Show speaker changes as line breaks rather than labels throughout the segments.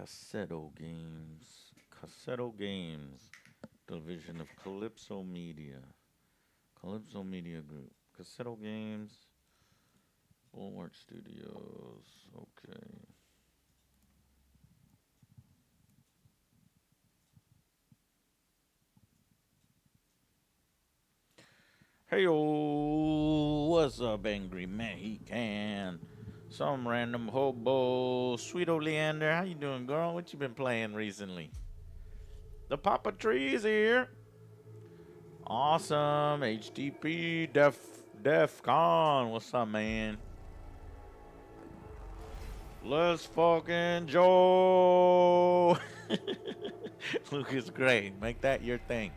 Cassetto Games. Cassetto Games. Division of Calypso Media. Calypso Media Group. Cassetto Games. Bulwark Studios. Okay. Hey, what's up, Angry Mexican? Some random hobo. Sweet Oleander, how you doing, girl? What you been playing recently? The Papa Tree is here. Awesome. HTP Def Con. What's up, man? Let's fucking Joe. Lucas Gray, make that your thing.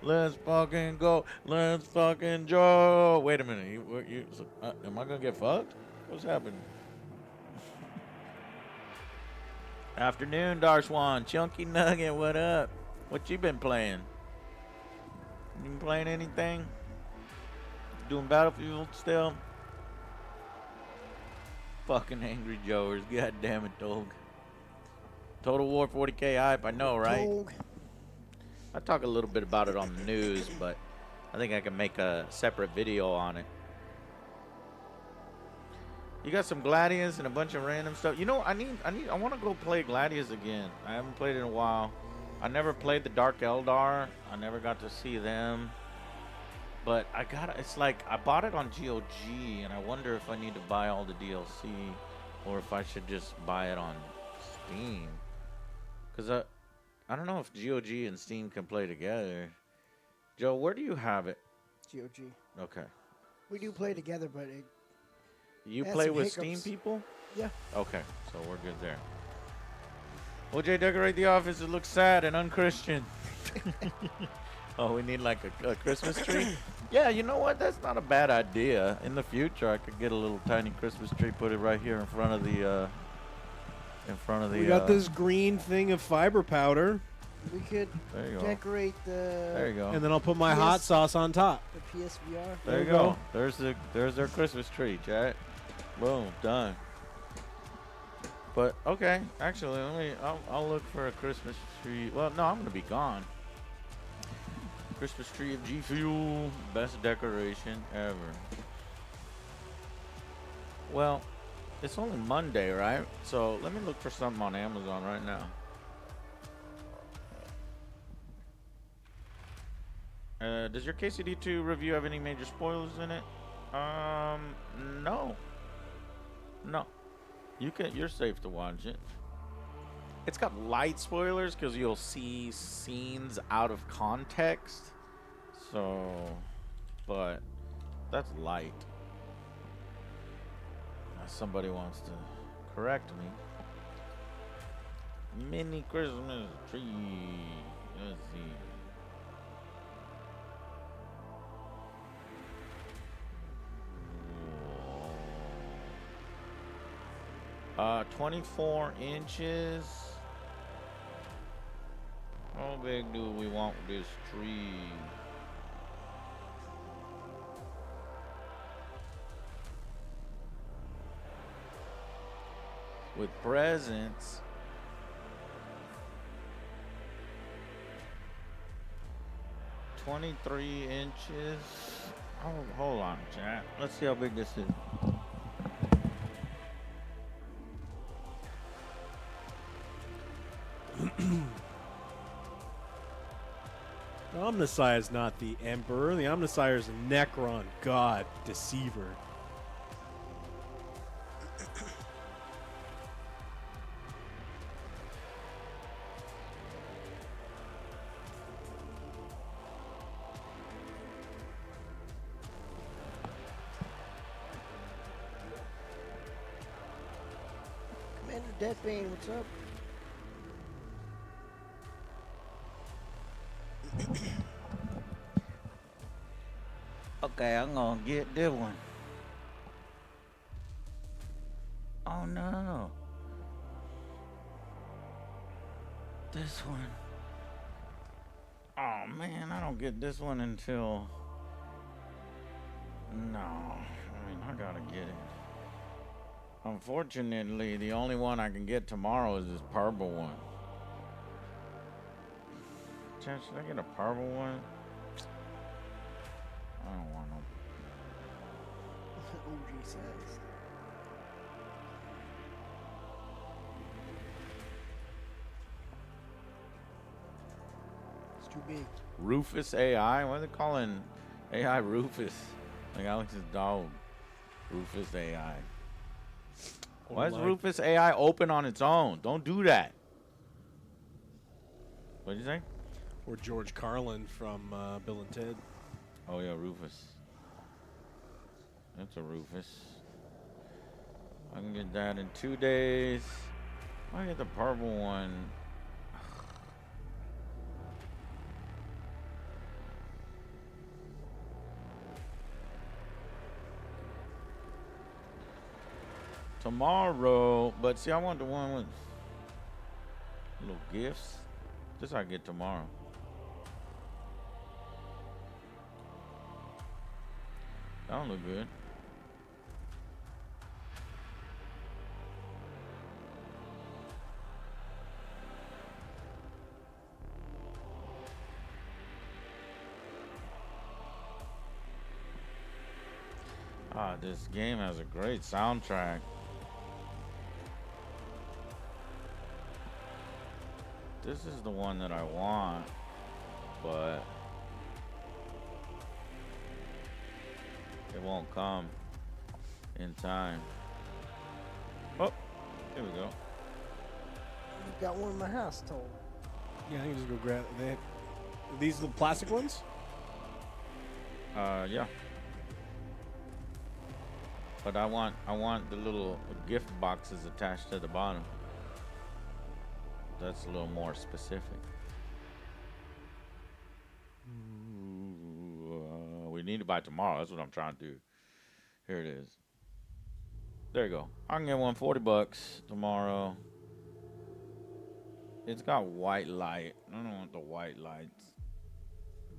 Let's fucking go. Let's fucking Joe. Wait a minute. Am I gonna get fucked? What's happening? Afternoon, Darswan. Chunky Nugget, what up? What you been playing? You been playing anything? Doing Battlefield still? Fucking Angry Joers. God damn it, dog. Total War 40K hype, I know, right?
Dog.
I talk a little bit about it on the news, but I think I can make a separate video on it. You got some Gladius and a bunch of random stuff. You know, I want to go play Gladius again. I haven't played it in a while. I never played the Dark Eldar. I never got to see them. But it's like, I bought it on GOG, and I wonder if I need to buy all the DLC, or if I should just buy it on Steam. Because I don't know if GOG and Steam can play together. Joe, where do you have it?
GOG.
Okay.
We do play together, but
You
has
play
some
with
hiccups.
Steam people?
Yeah.
Okay, so we're good there. OJ, decorate the office. It looks sad and unchristian. Oh, we need like a Christmas tree? Yeah, you know what? That's not a bad idea. In the future, I could get a little tiny Christmas tree, put it right here in front of the...
We got this green thing of fiber powder,
We could
There you go.
decorate
There you
the
go.
and then I'll put my hot
Yes.
sauce on top.
PSVR.
There you go. There's their Christmas tree, chat. Boom, done. But okay, actually, I'll look for a Christmas tree. Well, no, I'm gonna be gone. Christmas tree of G Fuel, best decoration ever. Well, it's only Monday, right? So let me look for something on Amazon right now. Does your KCD2 review have any major spoilers in it? No. No. You're safe to watch it. It's got light spoilers because you'll see scenes out of context. So, but that's light. Somebody wants to correct me. Mini Christmas tree. Let's see. 24 inches. How big do we want this tree? With presents. $23 inches. Oh, hold on, chat. Let's see how big this is.
The Omnissiah is not the Emperor. The Omnissiah is Necron, God, Deceiver.
Commander Deathbane, what's up?
Okay, I'm gonna get this one. Oh no. This one. Oh man, I don't get this one until... No. I mean, I gotta get it. Unfortunately, the only one I can get tomorrow is this purple one. Should I get a purple one? I don't want no.
OG says. It's too big.
Rufus AI? What are they calling AI Rufus? Like Alex's dog. Rufus AI. Why is Rufus AI open on its own? Don't do that. What did you say?
Or George Carlin from Bill and Ted.
Oh yeah, Rufus. That's a Rufus. I can get that in 2 days. I get the purple one. Tomorrow, but see, I want the one with little gifts. This I get tomorrow. That don't look good. Ah, this game has a great soundtrack. This is the one that I want, but it won't come in time. Oh, here we go.
You got one in my house, told.
Yeah, I can just go grab. These the plastic ones?
Yeah. But I want the little gift boxes attached to the bottom. That's a little more specific. We need to buy tomorrow. That's what I'm trying to do. Here it is. There you go. I can get one $40 tomorrow. It's got white light. I don't want the white lights,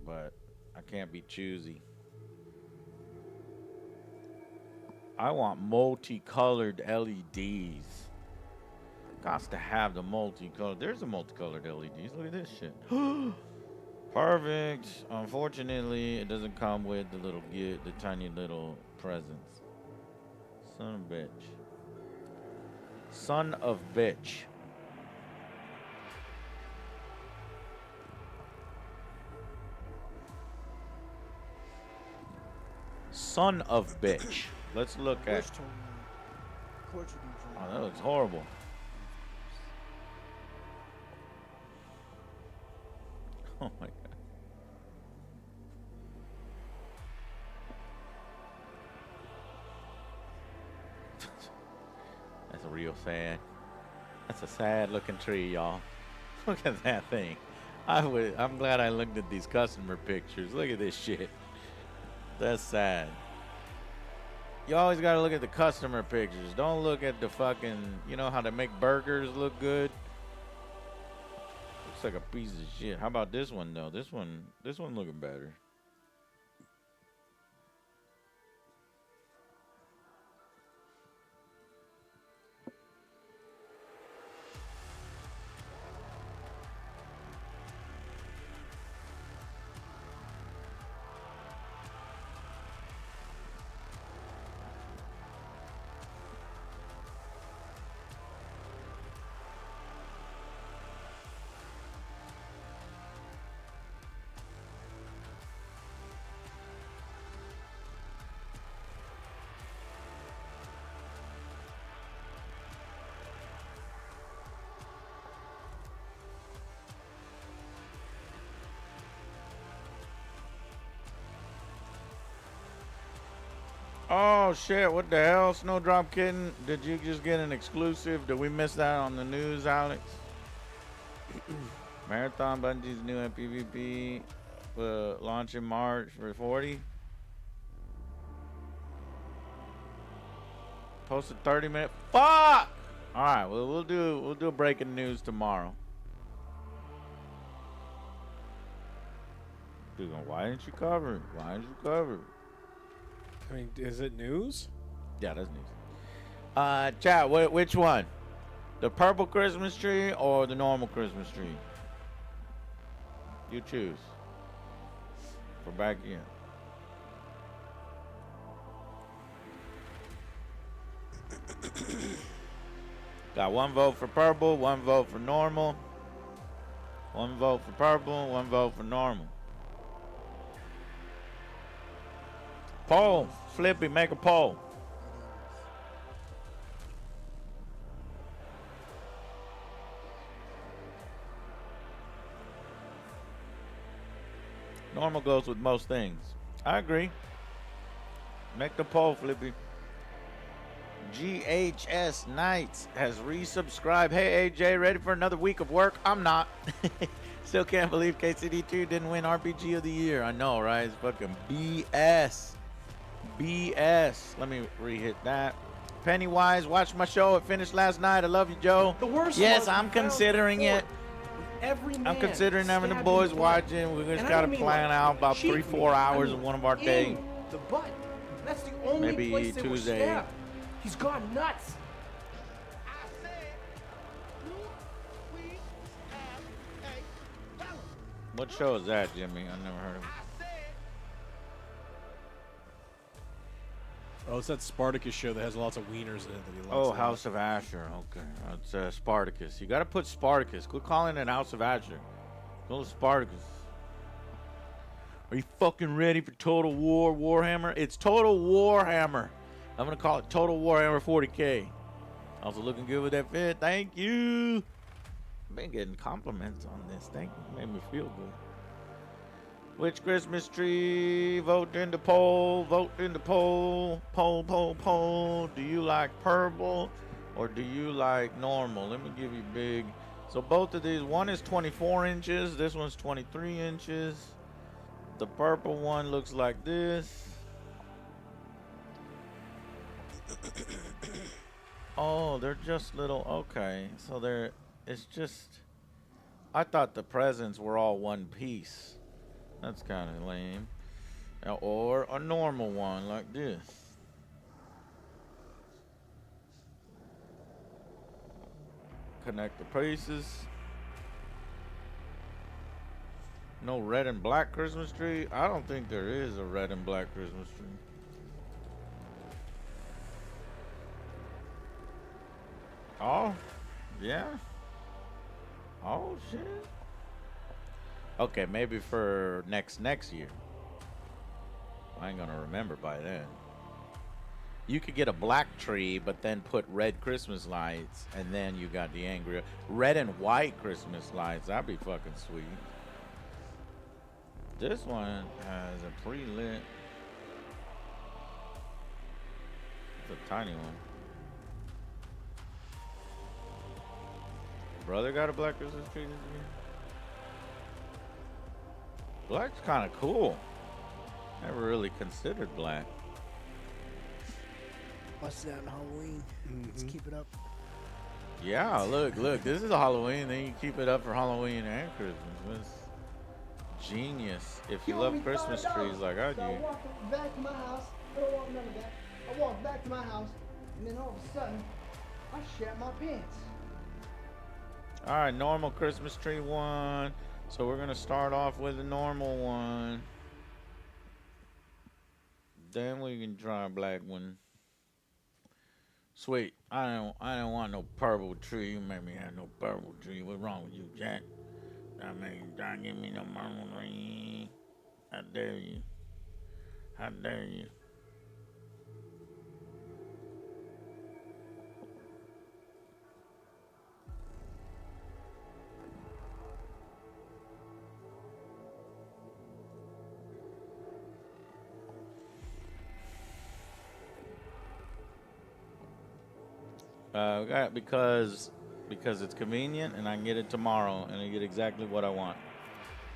but I can't be choosy. I want multicolored LEDs. Got to have the multicolored. There's a multicolored LEDs. Look at this shit. Perfect. Unfortunately, it doesn't come with the little the tiny little presents. Son of a bitch. Son of bitch. Son of bitch. Let's look at. Oh, that looks horrible. Oh my god. That's a real sad. That's a sad looking tree, y'all. Look at that thing. I'm glad I looked at these customer pictures. Look at this shit. That's sad. You always gotta look at the customer pictures. Don't look at the fucking, you know how they make burgers look good? Looks like a piece of shit. How about this one though? This one looking better. Oh shit, what the hell? Snowdrop Kitten, did you just get an exclusive? Did we miss that on the news, Alex? Marathon Bungie's new PvP launch in March for 40. Posted 30-minute. Fuck! Alright, well we'll do a breaking news tomorrow. Dude, why didn't you cover it? Why didn't you cover it?
I mean, is it news?
Yeah, that's news. Chat, which one? The purple Christmas tree or the normal Christmas tree? You choose. For back in. Got one vote for purple, one vote for normal. One vote for purple, one vote for normal. Poll. Flippy, make a poll. Normal goes with most things. I agree. Make the poll, Flippy. GHS Knights has resubscribed. Hey, AJ, ready for another week of work? I'm not. Still can't believe KCD2 didn't win RPG of the year. I know, right? It's fucking BS. BS. Let me re-hit that. Pennywise, watch my show. It finished last night. I love you, Joe.
The worst
yes,
was
I'm considering it. I'm considering having the boys watching. We're just gotta plan out about 3-4 hours of one of our days.
The butt. That's the only
Maybe
place they were
Tuesday.
stabbed. He's gone nuts.
What show is that, Jimmy? I never heard of it.
Oh, it's that Spartacus show that has lots of wieners in it that he likes.
Oh, House of Asher. Okay, that's Spartacus. You gotta put Spartacus. Quit calling it House of Asher. Go to Spartacus. Are you fucking ready for Total War Warhammer? It's Total Warhammer. I'm gonna call it Total Warhammer 40K. Also looking good with that fit. Thank you. I've been getting compliments on this. Thank you. Made me feel good. Which Christmas tree? Vote in the poll. Vote in the poll. Poll, poll, poll. Do you like purple or do you like normal? Let me give you big. So both of these, one is 24 inches. This one's 23 inches. The purple one looks like this. Oh, they're just little. Okay, so they're. It's just. I thought the presents were all one piece. That's kind of lame. Or a normal one like this. Connect the pieces. No red and black Christmas tree? I don't think there is a red and black Christmas tree. Oh, yeah. Oh, shit. Okay, maybe for next year. I ain't gonna remember by then. You could get a black tree, but then put red Christmas lights, and then you got the angry red and white Christmas lights. That'd be fucking sweet. This one has a pre-lit. It's a tiny one. Brother got a black Christmas tree this year. Black's kind of cool. Never really considered black.
Bust it out on Halloween. Let's keep it up.
Yeah, look. This is a Halloween. Then you keep it up for Halloween and Christmas. That's genius. If you love Christmas trees like I do.
So I walked back to my house. I don't want none of that. I walked back to my house, and then all of a sudden, I shat my pants.
All right, normal Christmas tree one. So we're gonna start off with the normal one. Then we can try a black one. Sweet. I don't want no purple tree. You make me have no purple tree. What's wrong with you, Jack? I mean, don't give me no purple tree. How dare you? How dare you? Because it's convenient and I can get it tomorrow and I get exactly what I want.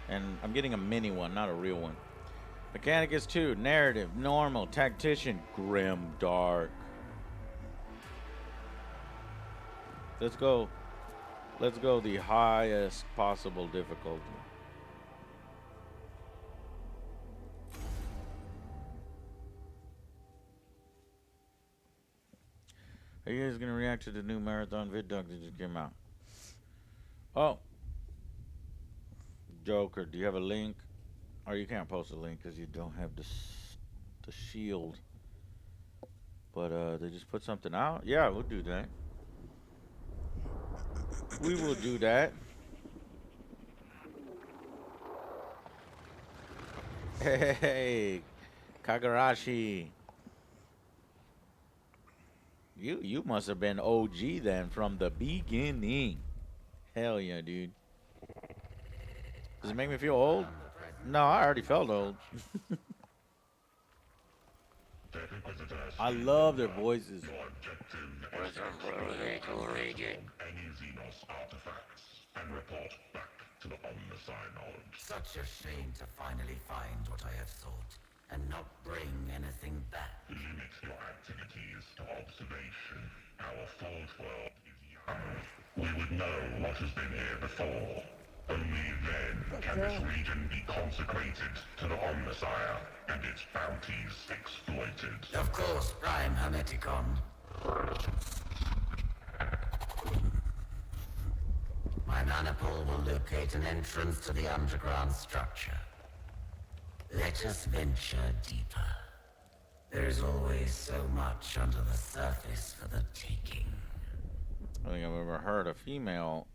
And I'm getting a mini one, not a real one. Mechanicus II, narrative, normal, tactician, grim, dark. Let's go the highest possible difficulty. Are you guys gonna react to the new marathon vid doc that just came out? Oh, Joker, do you have a link? Or you can't post a link because you don't have the shield. But they just put something out. Yeah, we'll do that. We will do that. Hey, Kagarashi. You must have been OG then from the beginning. Hell yeah, dude. Does it make me feel old? No, I already felt old. I love their voices.
Such a shame to finally find what I have sought and not bring anything back.
Limit your activities to observation. Our thought world is young. We would know what has been here before. Only then can this region be consecrated to the Omnissiah and its bounties exploited.
Of course, Prime Hermeticon. My maniple will locate an entrance to the underground structure. Let us venture deeper. There is always so much under the surface for the taking.
I don't think I've ever heard a female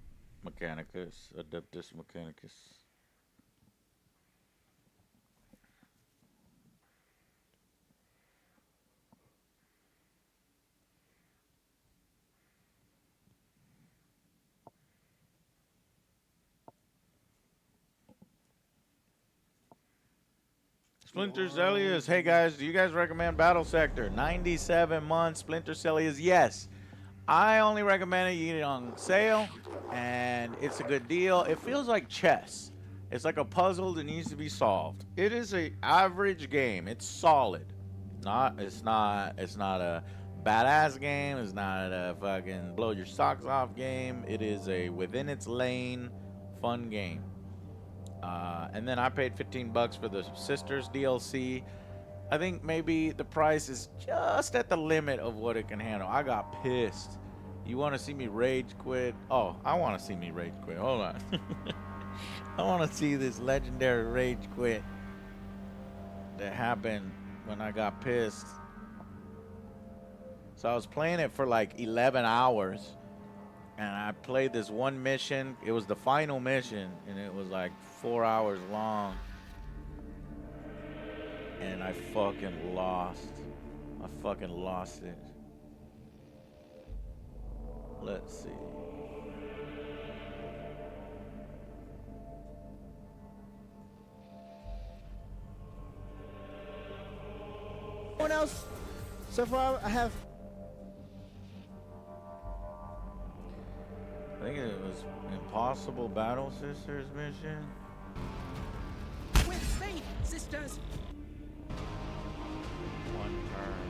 Mechanicus, Adeptus Mechanicus. Splinter Cellius, hey guys, do you guys recommend Battle Sector? 97 months, Splinter Cellius, yes. I only recommend it. You get it on sale, and it's a good deal. It feels like chess. It's like a puzzle that needs to be solved. It is a average game. It's solid. It's not a badass game. It's not a fucking blow your socks off game. It is a within its lane, fun game. And then I paid $15 for the Sisters DLC. I think maybe the price is just at the limit of what it can handle. I got pissed. You want to see me rage quit? Oh, I want to see me rage quit. Hold on. I want to see this legendary rage quit that happened when I got pissed. So I was playing it for like 11 hours. And I played this one mission. It was the final mission. And it was like 4 hours long. And I fucking lost. I fucking lost it. Let's see.
Anyone else? So far, I have.
I think it was Impossible Battle Sisters mission.
We're safe, sisters.
One turn.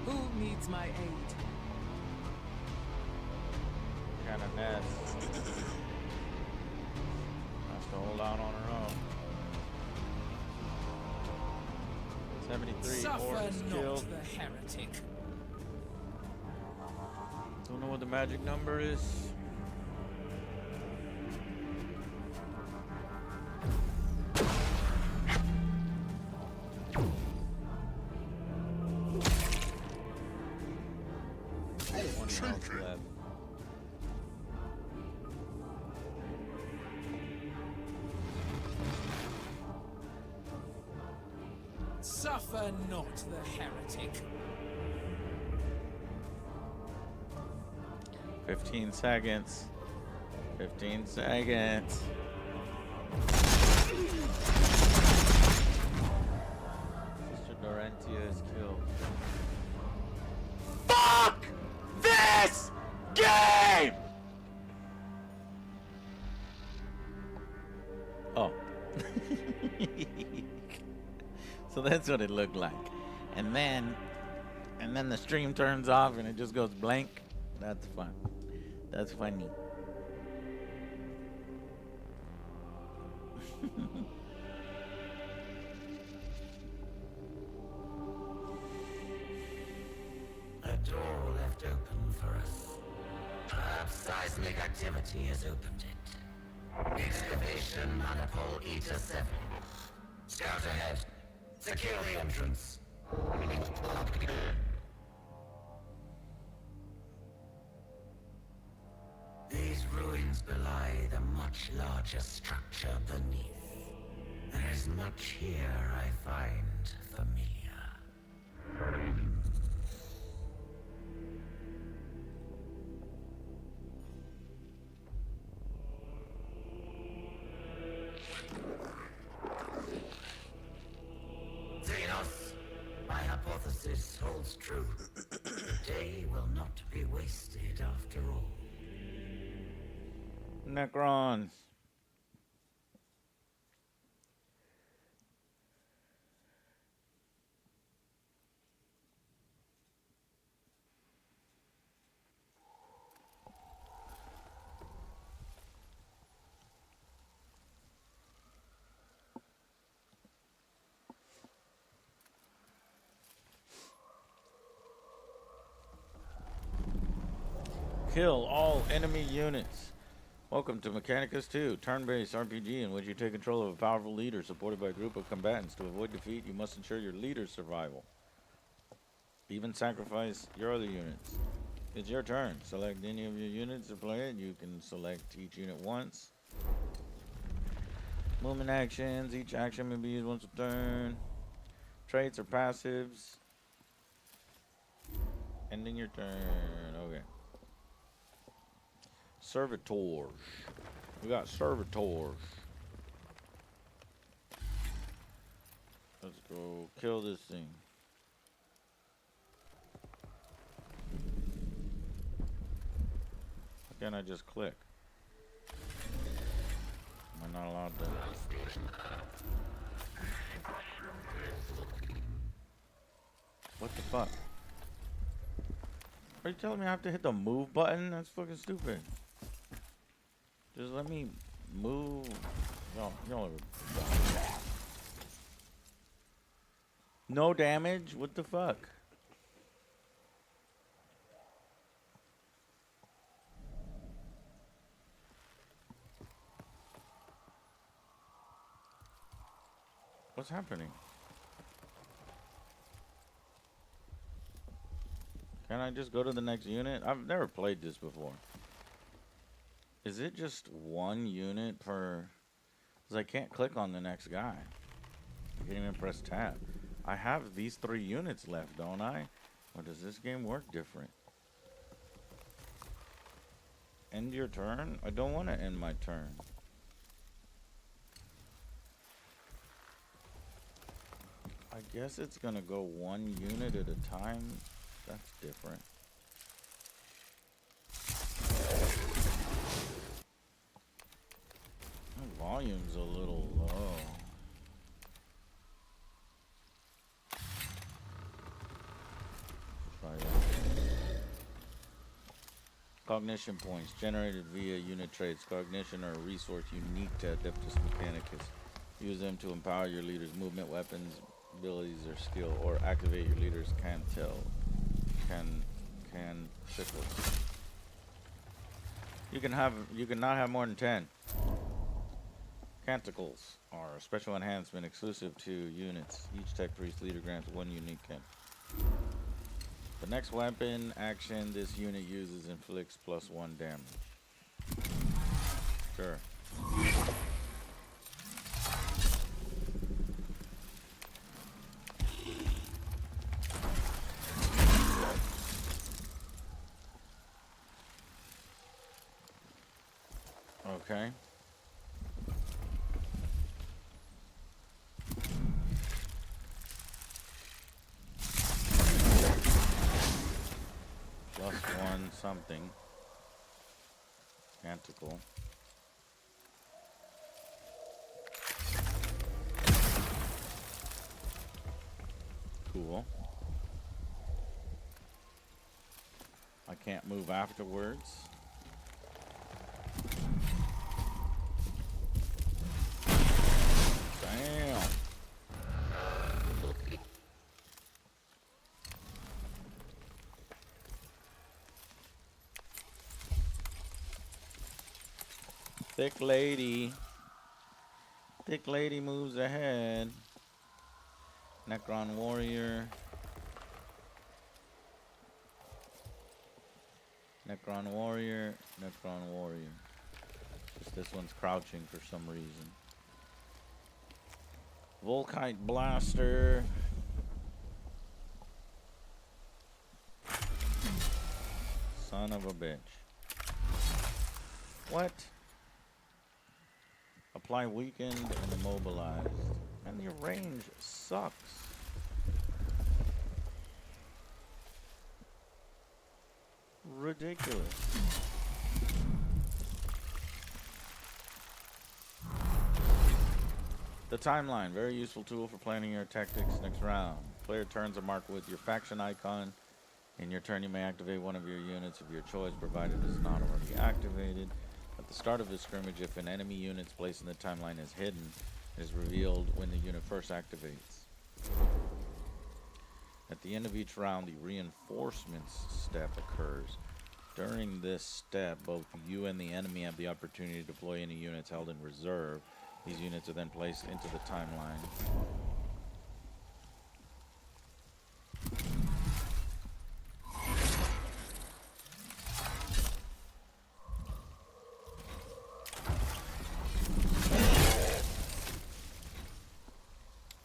Who needs my aid?
Kind of mess. Has to hold out on her own. 73
Suffer
orcs
not
killed.
the heretic.
Don't know what the magic number is.
Suffer not the heretic.
15 seconds. 15 seconds. Mr. Dorentia is killed. Fuck this game! Oh. So that's what it looked like. And then the stream turns off and it just goes blank. That's fun. That's funny.
A door left left open for us. Perhaps seismic activity has opened it. Excavation Monopole Eta 7. Scout ahead. Secure the entrance. These ruins belie the much larger structure beneath. There is much here I find familiar. Xenos, my hypothesis holds true. The day will not be wasted after all.
Necron. Kill all enemy units. Welcome to Mechanicus II, turn-based RPG in which you take control of a powerful leader supported by a group of combatants. To avoid defeat, you must ensure your leader's survival. Even sacrifice your other units. It's your turn. Select any of your units to play it. You can select each unit once. Movement actions. Each action may be used once a turn. Traits or passives. Ending your turn. Okay. Servitors. We got servitors. Let's go kill this thing. Why can't I just click? Am I not allowed to? What the fuck? Are you telling me I have to hit the move button? That's fucking stupid. Just let me move. Y'all no damage? What the fuck? What's happening? Can I just go to the next unit? I've never played this before. Is it just one unit per... Because I can't click on the next guy. I can't even press tab. I have these 3 units left, don't I? Or does this game work different? End your turn? I don't want to end my turn. I guess it's going to go 1 unit at a time. That's different. My volume's a little low. Try that. Cognition points generated via unit traits. Cognition are a resource unique to Adeptus Mechanicus. Use them to empower your leader's movement, weapons, abilities, or skill, or activate your leader's canticles. You can not have more than 10. Canticles are a special enhancement exclusive to units. Each tech priest leader grants 1 unique can. The next weapon action this unit uses inflicts +1 damage. Sure. Okay. +1 something. Canticle. Cool. I can't move afterwards. Damn. Thick lady. Thick lady moves ahead. Necron warrior. Necron warrior. Necron warrior. Just this one's crouching for some reason. Volkite blaster. Son of a bitch. What? Apply weakened and immobilized. And your range sucks. Ridiculous. The timeline, very useful tool for planning your tactics next round. Player turns are marked with your faction icon. In your turn, you may activate one of your units of your choice, provided it's not already activated. At the start of the scrimmage, if an enemy unit's placed in the timeline is hidden, it is revealed when the unit first activates. At the end of each round, the reinforcements step occurs. During this step, both you and the enemy have the opportunity to deploy any units held in reserve. These units are then placed into the timeline.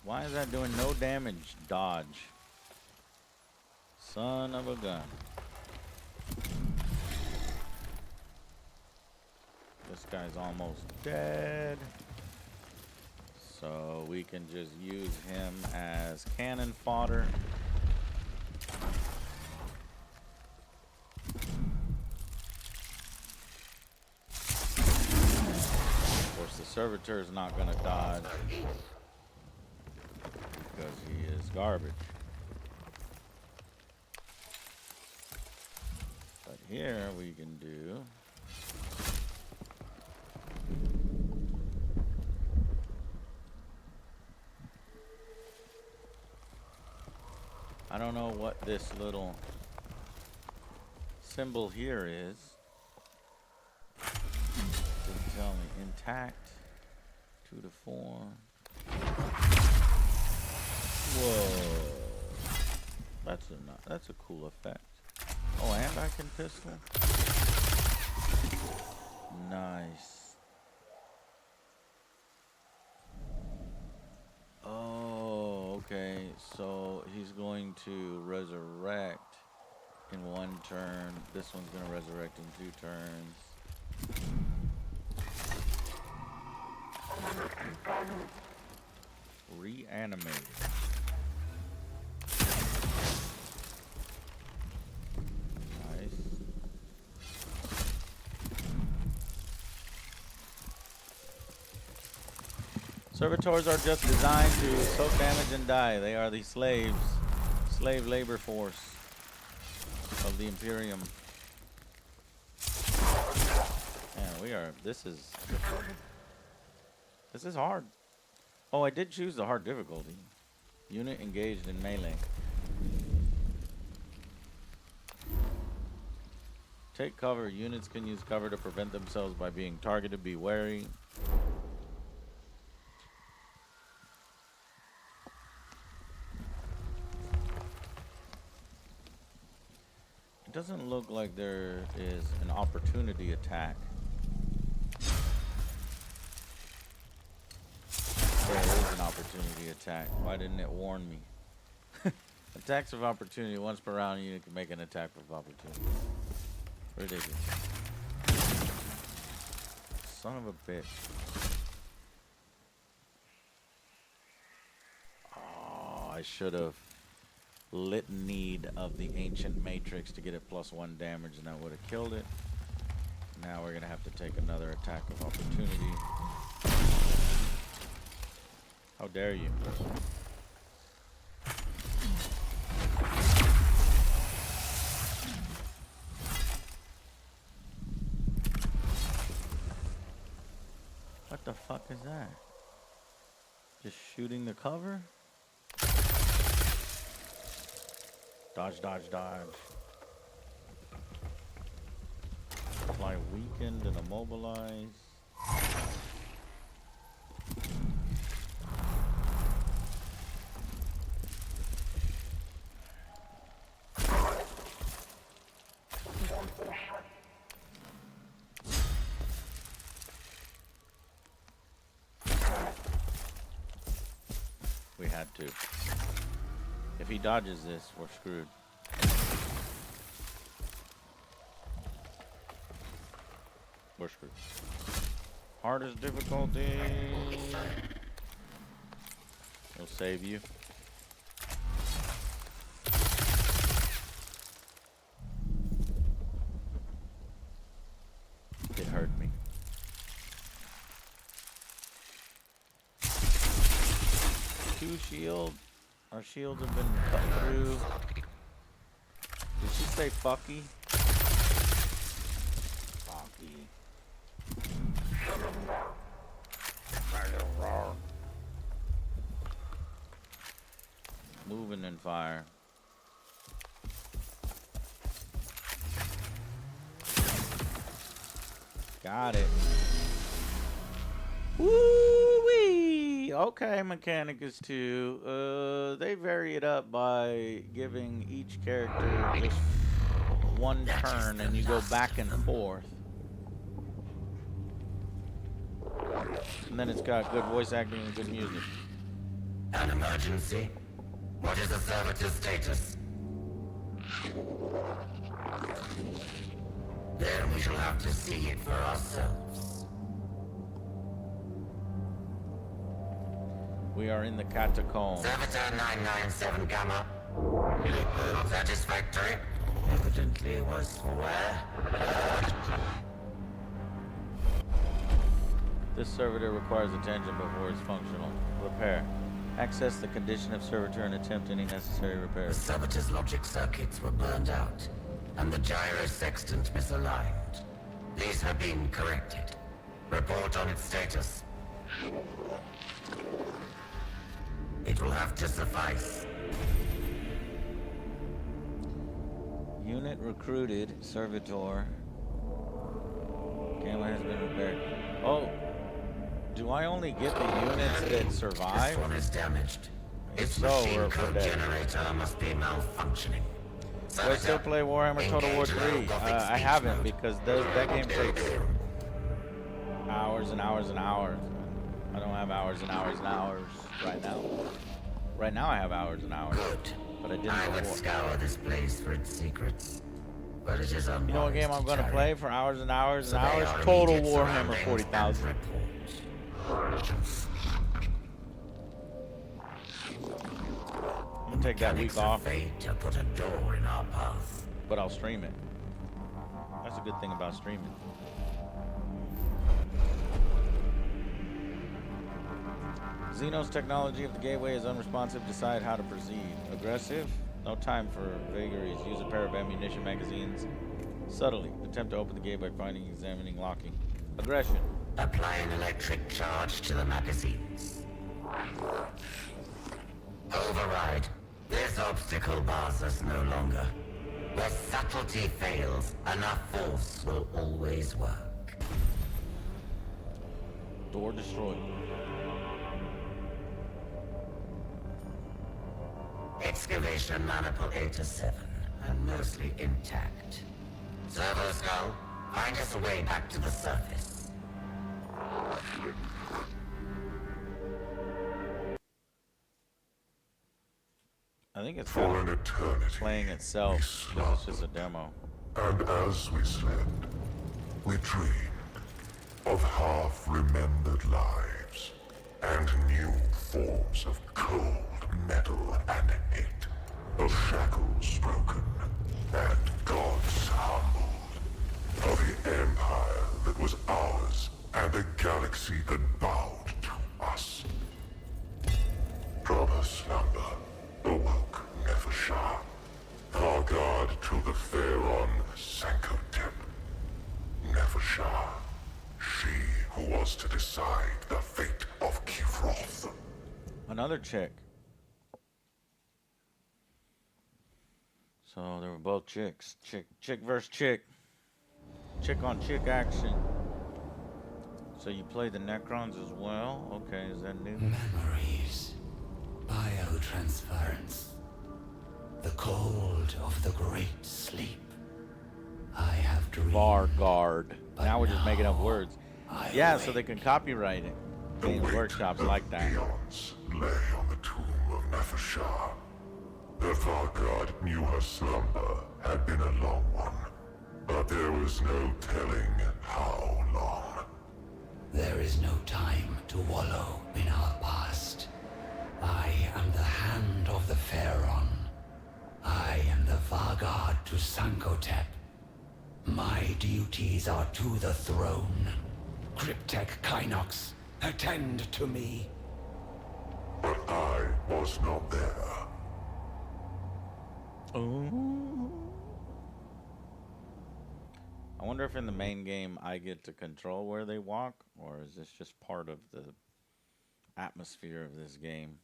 Why is that doing no damage? Dodge. Son of a gun. This guy's almost dead. So we can just use him as cannon fodder. Of course, the servitor is not going to dodge because he is garbage. But here we can do... I don't know what this little symbol here is. Doesn't tell me. Intact. 2 to 4. Whoa. That's a cool effect. Oh, and I can pistol? Nice. Oh, okay. So he's going to resurrect in 1 turn. This one's going to resurrect in 2 turns. Reanimated. Nice. Servitors are just designed to soak damage and die. They are the slave labor force of the Imperium. Man, this is hard. Oh, I did choose the hard difficulty. Unit engaged in melee. Take cover. Units can use cover to prevent themselves by being targeted. Be wary. It doesn't look like there is an opportunity attack. There is an opportunity attack. Why didn't it warn me? Attacks of opportunity. Once per round, you can make an attack of opportunity. Ridiculous. Son of a bitch. Oh, I should have litanied of the ancient matrix to get it +1 damage, and that would have killed it. Now we're gonna have to take another attack of opportunity. How dare you? What the fuck is that? Just shooting the cover? Dodge, dodge, dodge. Apply weakened and immobilized. We had to. If he dodges this, we're screwed. We're screwed. Hardest difficulty. It'll save you. It hurt me. Two shield. Our shields have been cut through. Did she say fucky? Fucky. Moving in fire. Got it. Woo-wee! Okay, Mechanicus II. They vary it up by giving each character just one turn and you go back and forth. And then it's got good voice acting and good music.
An emergency? What is the servitor's status? Then we shall have to see it for ourselves.
We are in the catacombs.
Servitor 997 Gamma. Satisfactory? Evidently was aware.
This servitor requires attention before it's functional. Repair. Access the condition of servitor and attempt any necessary
The
repairs.
servitor's logic circuits were burned out, and the gyro sextant misaligned. These have been corrected. Report on its status. It will have to suffice.
Unit recruited. Servitor. Camera has been repaired. Oh. Do I only get the units that survive?
This one is damaged.
If
Its
so,
machine
we're
code
dead.
generator must be malfunctioning.
Do I still play Warhammer Total War 3? I haven't because that game takes hours and hours and hours. I don't have hours and hours and hours right now. Right now I have hours and hours.
Good.
But I didn't
I would
before.
scour this place for its secrets. But it is
You know what game I'm going to play for hours and hours and hours?
Survey our
Total
immediate
Warhammer
surroundings
40,000.
and report.
I'm going to take that week
Mechanics of
off,
fate to put a door in our path.
but I'll stream it. That's a good thing about streaming. Xeno's technology of the gateway is unresponsive. Decide how to proceed. Aggressive? No time for vagaries. Use a pair of ammunition magazines. Subtly. Attempt to open the gate by finding, examining, locking. Aggression.
Apply an electric charge to the magazines. Override. This obstacle bars us no longer. Where subtlety fails, enough force will always work.
Door destroyed.
Excavation maniple 8 to 7, and mostly intact. Servo skull, find us a way back to the surface.
I think it's
For
kind
an
of
eternity,
playing itself.
we
It's just a
slept.
demo.
And as we slept, we dreamed of half-remembered lives and new forms of cold metal and hate, of shackles broken and gods humbled, of the empire that was ours and a galaxy that bowed to us. From her slumber awoke Nefershah, our guard to the Pharaon Sankotep. Nefershah, she who was to decide the fate of Kivroth.
Another chick. So they were both chicks. Chick versus chick. Chick on chick action. So you play the Necrons as well? Okay, is that new?
Memories. Biotransference. The cold of the great sleep. I have dreamed.
Varguard.
But
Now we're just making up
now
words.
I
Yeah, so
awake.
they can copyright it.
The
Games
weight
workshops
of
like that.
eons lay on the tomb of Nefershah. The Varguard knew her slumber had been a long one, but there was no telling how long.
There is no time to wallow in our past. I am the hand of the Pharaon. I am the Varguard to Sankotep. My duties are to the throne. Cryptek Kynox, attend to me.
But I was not there.
Ooh. I wonder if in the main game I get to control where they walk, or is this just part of the atmosphere of this game?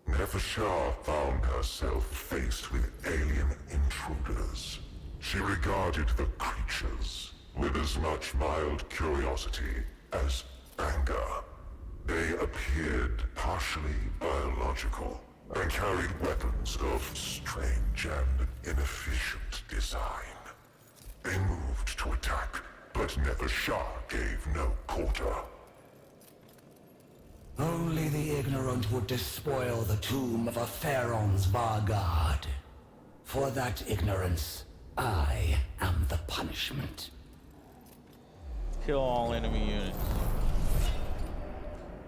Nefershah found herself faced with alien intruders. She regarded the creatures with as much mild curiosity as anger. They appeared partially biological and carried weapons of strange and inefficient design. They moved to attack, but Nefershah gave no quarter.
Only the ignorant would despoil the tomb of a Pharaoh's Varguard. For that ignorance, I am the punishment.
Kill all enemy units.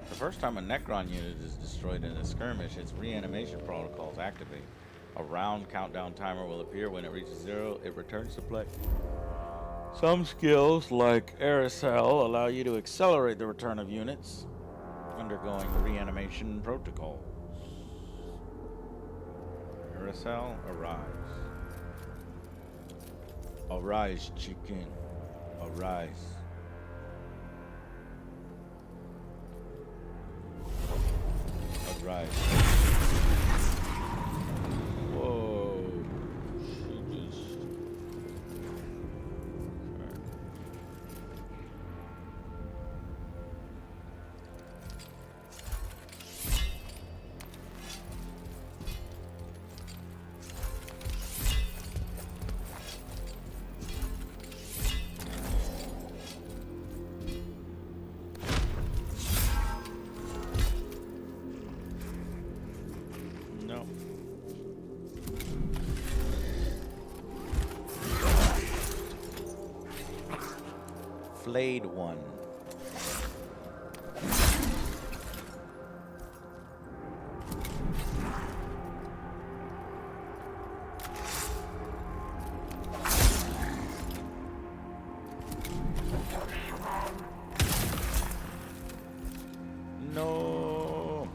The first time a Necron unit is destroyed in a skirmish, its reanimation protocols activate. A round countdown timer will appear. When it reaches 0, it returns to play. Some skills, like Aerosol, allow you to accelerate the return of units undergoing reanimation protocols. Aerosol, arise. Arise, chicken. Arise. Arise. Whoa. She just... No. Flayed one. No.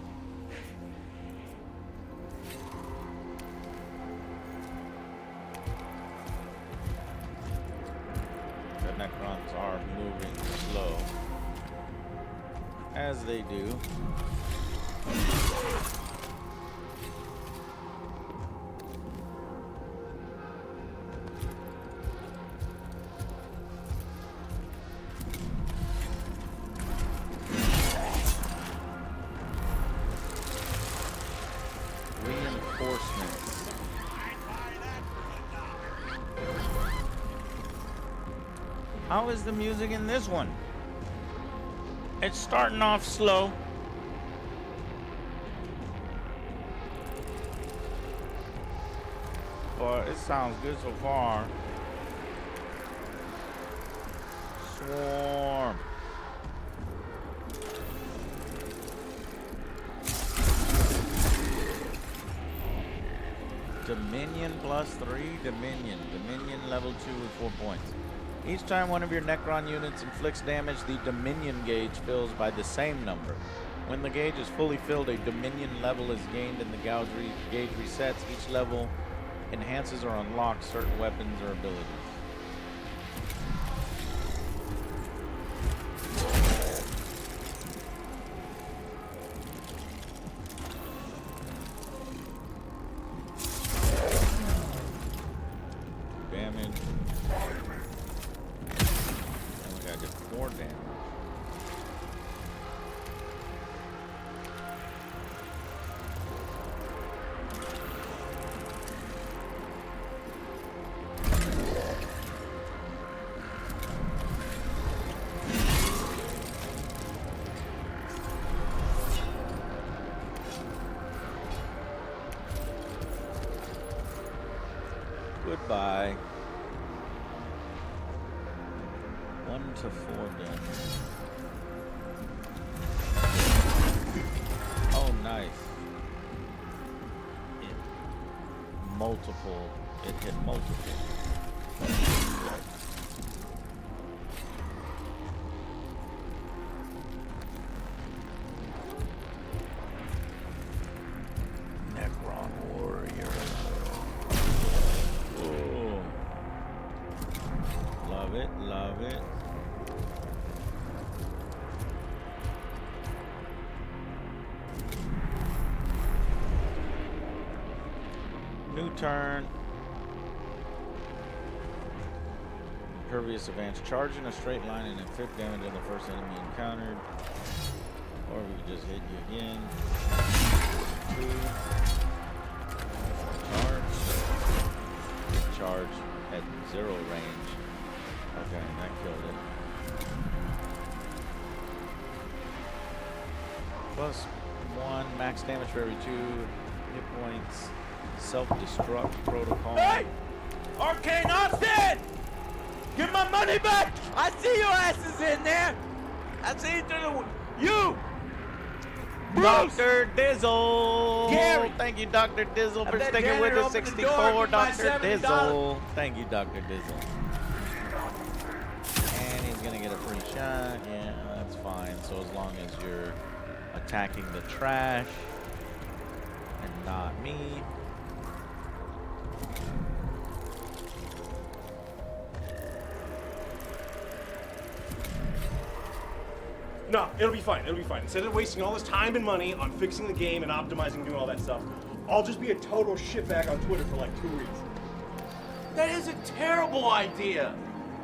The Necrons are moving slow, as they do. Reinforcements. How is the music in this one? It's starting off slow. But it sounds good so far. Swarm. Dominion +3, Dominion. Dominion level 2 with 4 points. Each time one of your Necron units inflicts damage, the Dominion gauge fills by the same number. When the gauge is fully filled, a Dominion level is gained and the gauge resets. Each level enhances or unlocks certain weapons or abilities. Damage. 4 damage. Goodbye. 1 to 4 damage. Oh, nice. It hit multiple. Necron warrior. Oh. Love it, love it. New turn. Impervious advance. Charge in a straight line and inflict damage on the first enemy encountered. Or we can just hit you again. 2. Charge at 0 range. Okay, that killed it. +1 max damage for every 2 hit points. Self-destruct protocol.
Hey! Arcane Austin! Give my money back! I see your asses in there! I see you through the... You! Bruce!
Dr. Dizzle!
Gary!
Thank you, Dr. Dizzle, for
that
sticking with
janitor
us.
open the
64,
door,
Dr.
give my $70.
Dizzle. Thank you, Dr. Dizzle. And he's gonna get a free shot. Yeah, that's fine. So as long as you're attacking the trash and not me.
No, it'll be fine. It'll be fine. Instead of wasting all this time and money on fixing the game and optimizing and doing all that stuff, I'll just be a total shitbag on Twitter for like 2 weeks.
That is a terrible idea!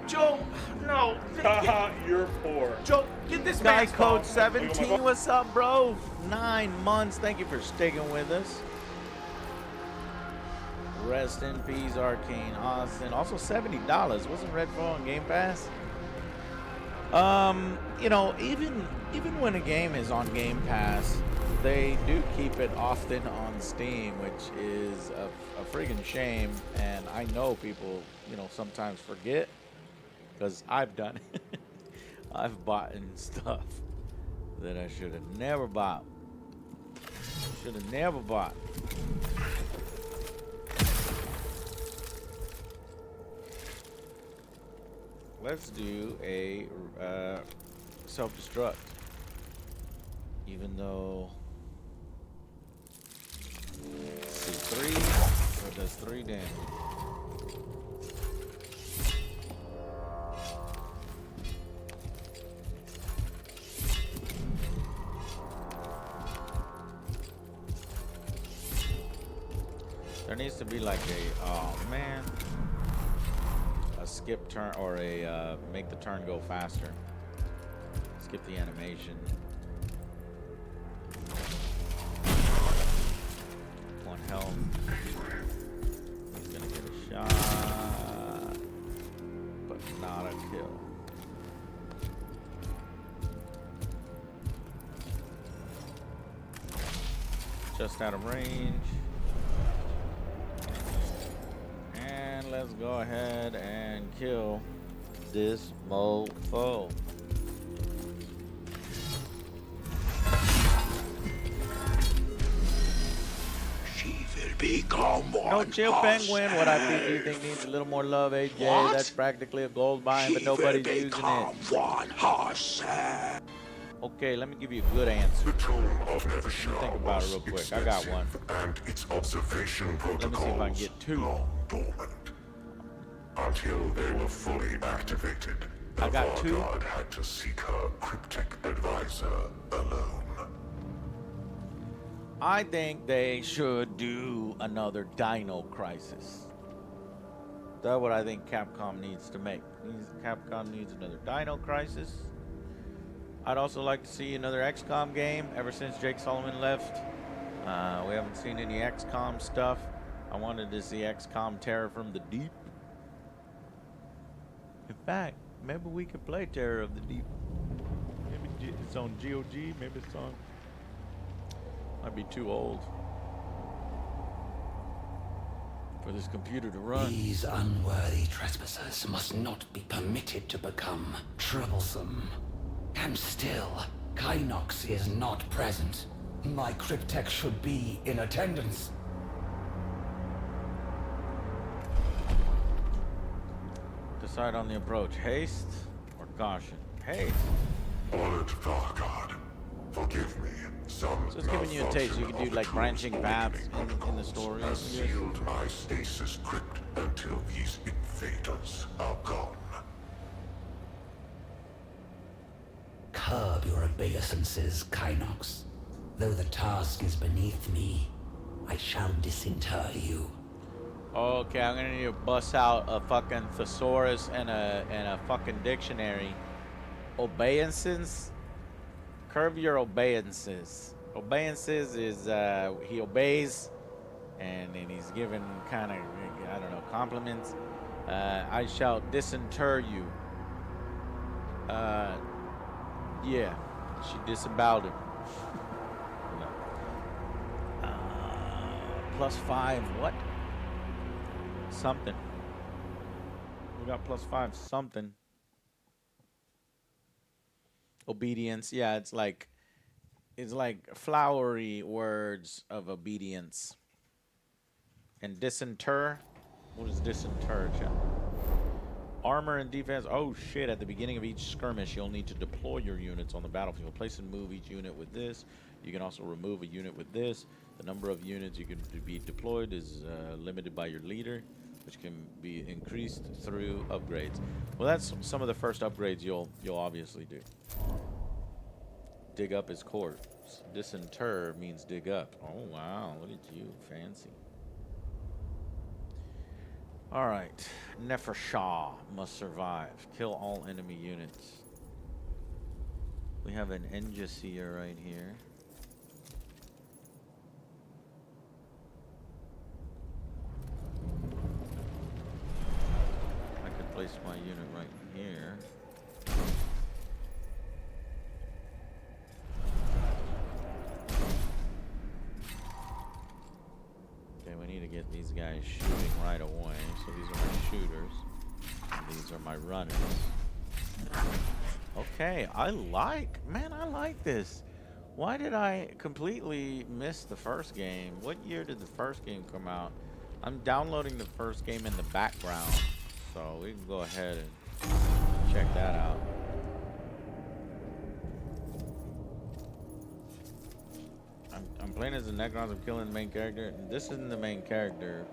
Joe, no.
Haha, you're poor.
Joe, get this
Guy
man's
code
phone.
17, what's up, bro? 9 months. Thank you for sticking with us. Rest in peace, Arcane Austin. Also $70. Wasn't Redfall on Game Pass? You know, even when a game is on Game Pass, they do keep it often on Steam, which is a friggin' shame. And I know people, you know, sometimes forget, because I've done it. I've bought stuff that I should have never bought. Should have never bought. Let's do a self-destruct. Even though, let's see, 3, so it does 3 damage. There needs to be like a, oh man, a skip turn or a make the turn go faster. Skip the animation. 1 health. He's gonna get a shot, but not a kill. Just out of range. And let's go ahead and kill this mofo. No chill penguin. What I think you think needs a little more love, AJ.
What?
That's practically a gold mine, but nobody's using it.
One horse.
Okay, let me give you a good answer.
The tomb of Nevershah
Think about it real quick. I got one.
And its observation
Let me see if I
protocols
can get 2.
long dormant. Until they were fully activated, the
I got 2.
Vanguard had to seek her cryptic advisor alone.
I think they should do another Dino Crisis. That's what I think Capcom needs to make. Capcom needs another Dino Crisis. I'd also like to see another XCOM game. Ever since Jake Solomon left, we haven't seen any XCOM stuff. I wanted to see XCOM Terror from the Deep. In fact, maybe we could play Terror of the Deep. Maybe it's on GOG. Maybe it's on. Might be too old for this computer to run.
These unworthy trespassers must not be permitted to become troublesome. And still, Kynox is not present. My cryptech should be in attendance.
Decide on the approach. Haste or caution? Haste.
Honored Fargard, forgive me. Some
So it's giving you a taste. You can do like branching paths in the story.
has sealed my stasis crypt until these invaders are gone.
Curb your obeisances, Kynox. Though the task is beneath me, I shall disinter you.
Okay, I'm gonna need to bust out a fucking thesaurus and a fucking dictionary. Obeyances? Curb your obeyances. Obeyances is he obeys and he's given kind of, I don't know, compliments. I shall disinter you. Yeah, she disemboweled him. +5, what? Something. We got +5 something. Obedience, yeah, it's like flowery words of obedience. And disinter, what is disinter, chat? Armor and defense. Oh shit, at the beginning of each skirmish, you'll need to deploy your units on the battlefield. Place and move each unit with this. You can also remove a unit with this. The number of units you can be deployed is limited by your leader, which can be increased through upgrades. Well, that's some of the first upgrades you'll obviously do. Dig up his corpse. Disinter means dig up. Oh wow, look at you, fancy. All right, Nefershah must survive. Kill all enemy units. We have an Engiseer right here. I could place my unit right here. Okay, we need to get these guys shooting right away. So these are my shooters. And these are my runners. Okay, I like this. Why did I completely miss the first game? What year did the first game come out? I'm downloading the first game in the background, so we can go ahead and check that out. I'm playing as the Necrons. I'm killing the main character. This isn't the main character,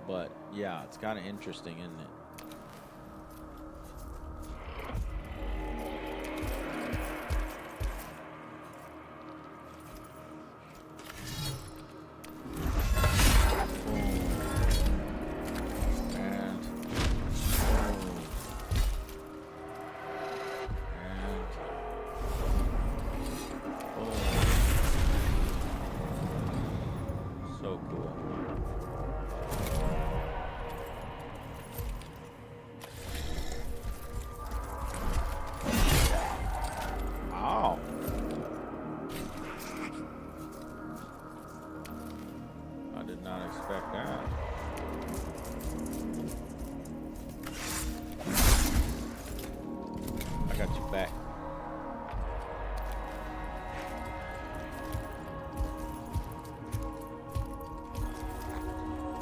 but yeah, it's kind of interesting, isn't it?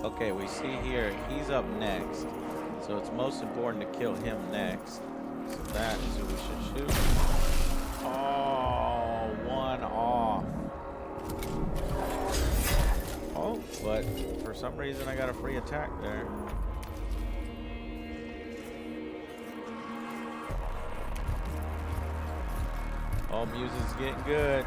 Okay, we see here, he's up next. So it's most important to kill him next. So that is who we should shoot. Oh, one off. Oh, but for some reason I got a free attack there. Oh, music's getting good.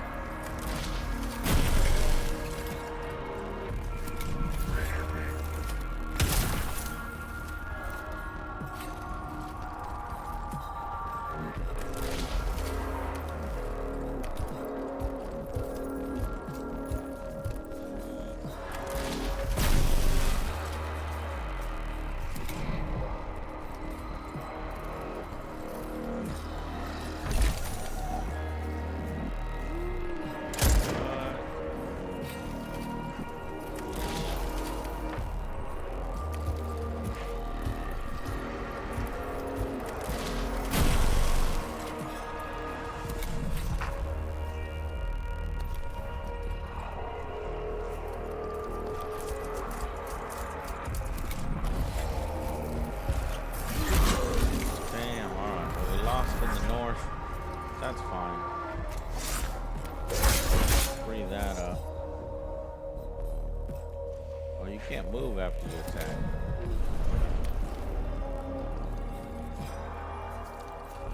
you can't move after you attack.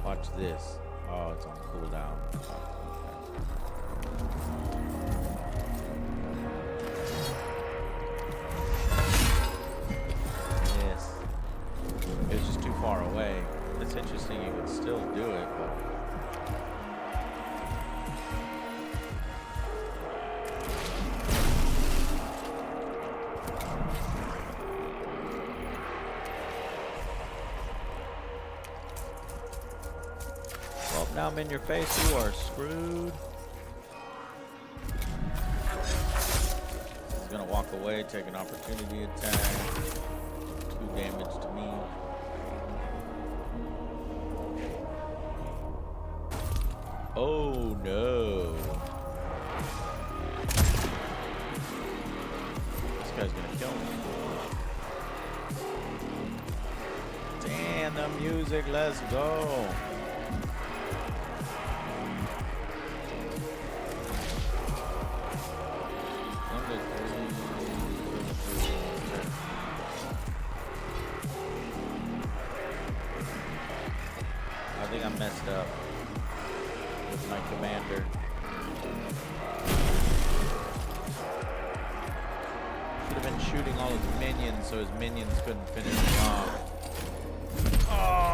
Watch this. Oh, it's on cooldown. Yes. It was just too far away. It's interesting you can still do it, but... Well, now I'm in your face, you are screwed. He's gonna walk away, take an opportunity attack. 2 damage to me. Oh no. This guy's gonna kill me. Damn, the music, let's go. I think I messed up with my commander. Should have been shooting all his minions so his minions couldn't finish him off. Oh!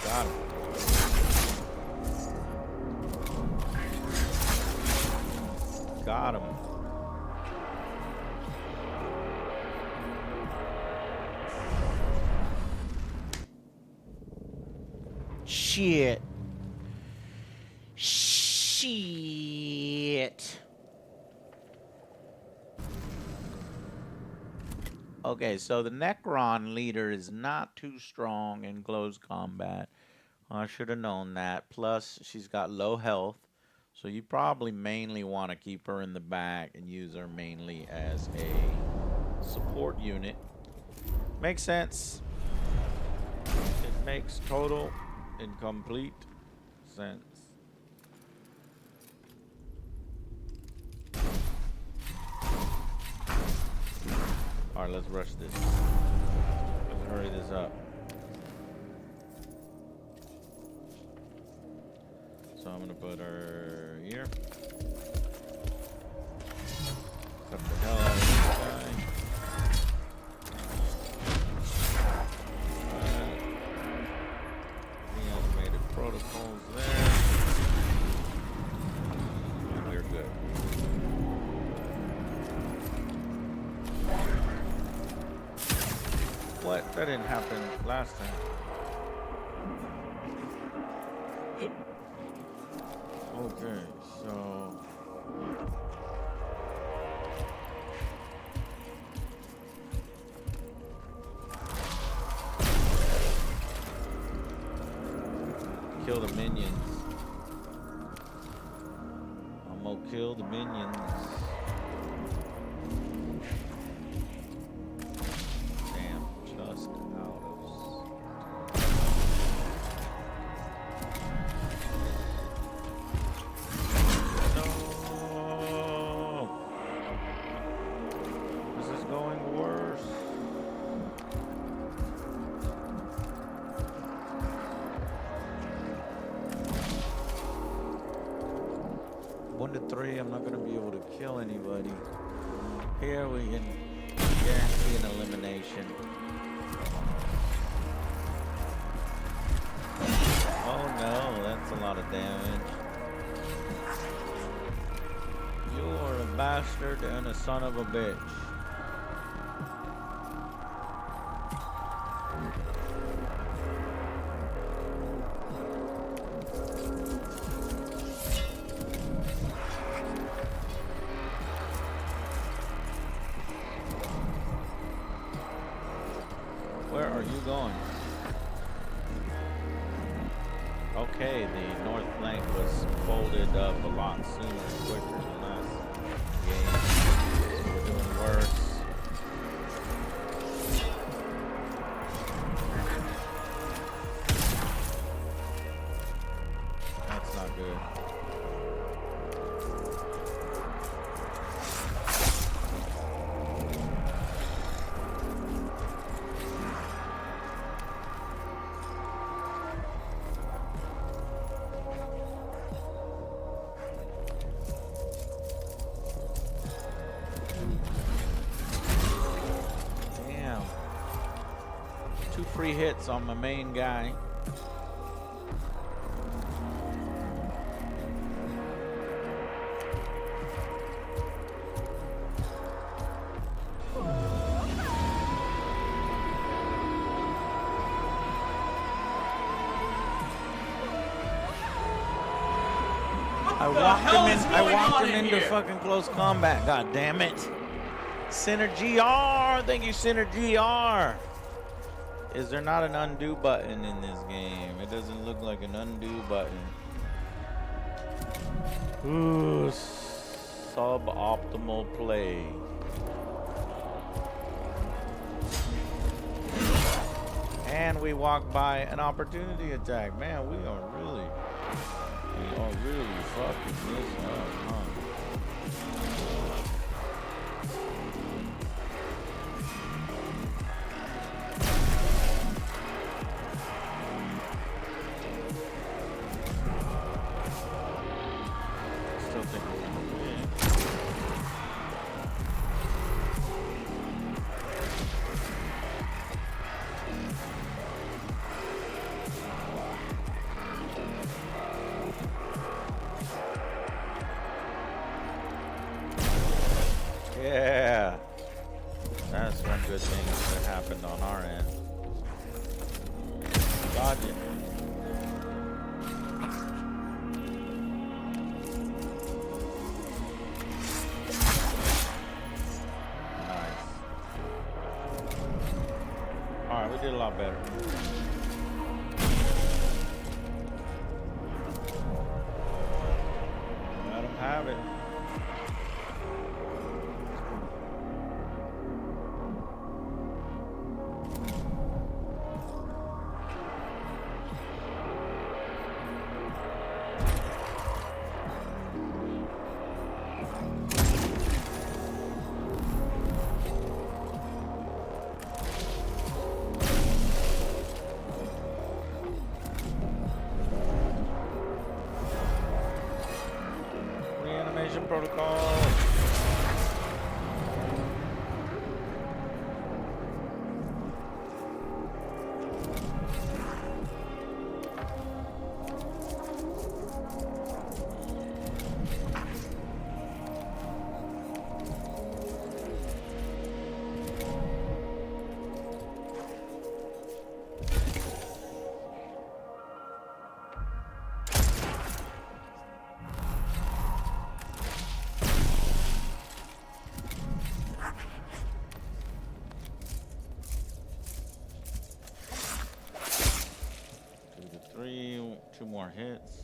Got him. Got him. Shit. Shit. Okay, so the Necron leader is not too strong in close combat. I should have known that. Plus, she's got low health. So you probably mainly want to keep her in the back and use her mainly as a support unit. Makes sense. It makes total and complete sense. Alright, let's rush this. Let's hurry this up. So I'm gonna put her here. Cut the hell out of this guy. The automated protocols there. And we're good. What? That didn't happen last time. Okay, so kill the minions. I'm gonna kill the minions. Damn, just out of. No. This is going worse. One to 3, I'm not gonna be able to kill anybody. Here we can guarantee an elimination. Oh no, that's a lot of damage. You are a bastard and a son of a bitch. Where are you going? Okay, the north flank was folded up a lot sooner and quicker than last game. So we're doing worse. That's not good. Damn. 2 free hits on my main guy. I walked him into fucking close combat. God damn it. Synergy R. Thank you, Synergy R. Is there not an undo button in this game? It doesn't look like an undo button. Ooh, suboptimal play. And we walk by an opportunity attack. Man, we are really fucking this up, huh? Still think we're gonna win. Yeah, that's one good thing that happened on our end. Dodge it. Nice. All right, we did a lot better. Let them have it. Reanimation protocol. Two more hits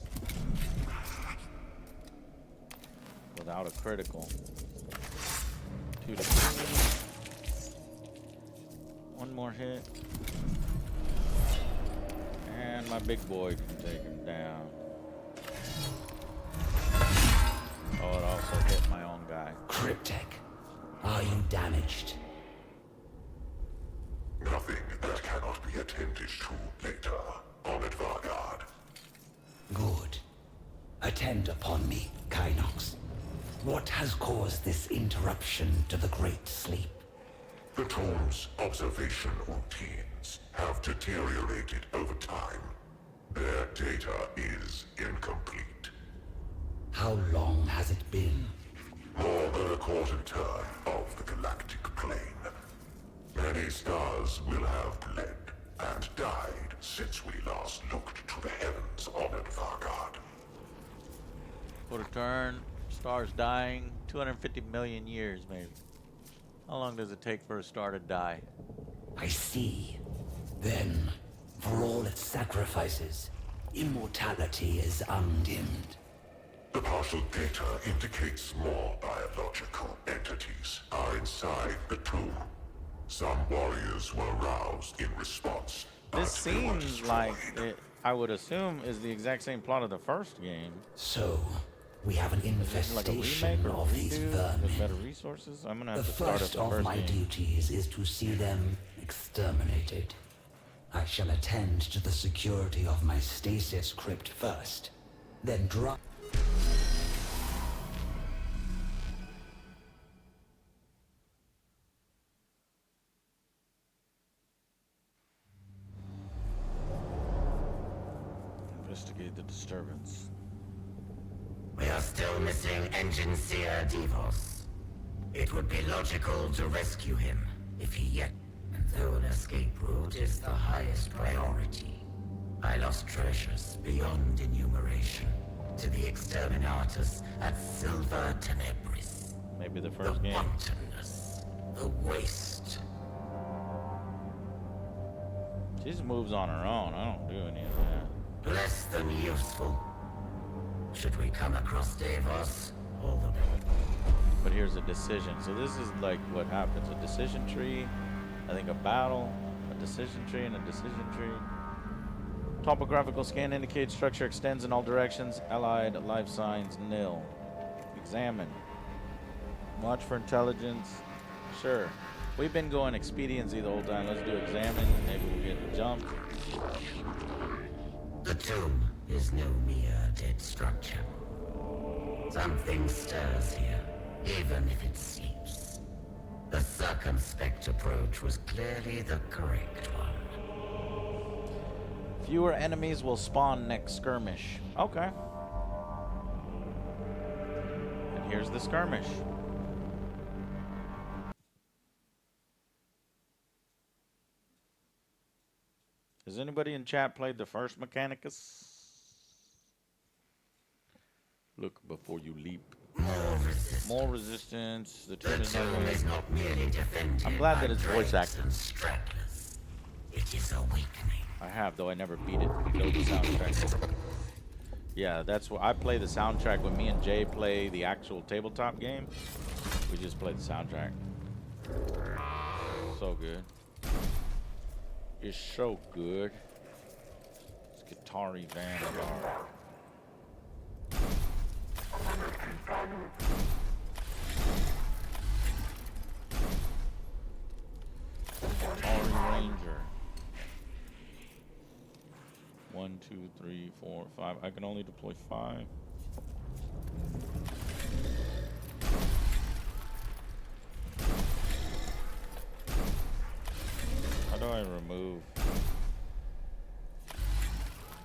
without a critical. 2 to 3. One more hit, and my big boy can take him down. Oh, it also hit my own guy.
Cryptek, are you damaged?
Nothing that cannot be attended to later, Honored Vargard.
Good. Attend upon me, Kynox. What has caused this interruption to the Great Sleep?
The Toll's observation routines have deteriorated over time. Their data is incomplete.
How long has it been?
More than a quarter turn of the galactic plane. Many stars will have bled and died since we last looked to the heavens, Honored Vargard.
Quarter turn, stars dying, 250 million years maybe. How long does it take for a star to die?
I see. Then, for all its sacrifices, Immortality is undimmed.
The partial data indicates more biological entities are inside the tomb. Some warriors were aroused in response.
This
but they were
seems like
destroyed.
it, I would assume, is the exact same plot of the first game.
So, we have an
Is this like a
infestation
remake or
of these
redo with better
vermin.
resources? I'm gonna
The
have to start at
first
the
of
first
my
game.
duties is to see them exterminated. I shall attend to the security of my stasis crypt first, then drop.
Investigate the disturbance.
We are still missing Engine Seer Devos. It would be logical to rescue him, if he yet... And though an escape route is the highest priority, I lost treasures beyond enumeration to the exterminators at Silver Tenebris.
Maybe the
The
first game.
wantonness, the waste.
She just moves on her own. I don't do any of that.
Less than useful. Should we come across Davos, all the better.
But here's a decision. So this is like what happens. A decision tree, I think a battle, a decision tree, and a decision tree. Topographical scan indicates structure extends in all directions. Allied life signs nil. Examine. Watch for intelligence. Sure. We've been going expediency the whole time. Let's do examine. Maybe we'll get jumped.
The tomb is no mere dead structure. Something stirs here, even if it sleeps. The circumspect approach was clearly the correct one.
Fewer enemies will spawn next skirmish. Okay. And here's the skirmish. Has anybody in chat played the first Mechanicus? Look before you leap. More resistance. The tomb is not
Tomb is not merely defended.
I'm glad
by
that it's voice
dregs
acted.
and stragglers. It is awakening.
I have, though I never beat it. Know the soundtrack. Yeah, that's what I play the soundtrack when me and Jay play the actual tabletop game. We just play the soundtrack. So good. It's so good. It's Guitar-y Vanguard. Guitar-y Ranger. 1, 2, 3, 4, 5. I can only deploy 5. How do I remove?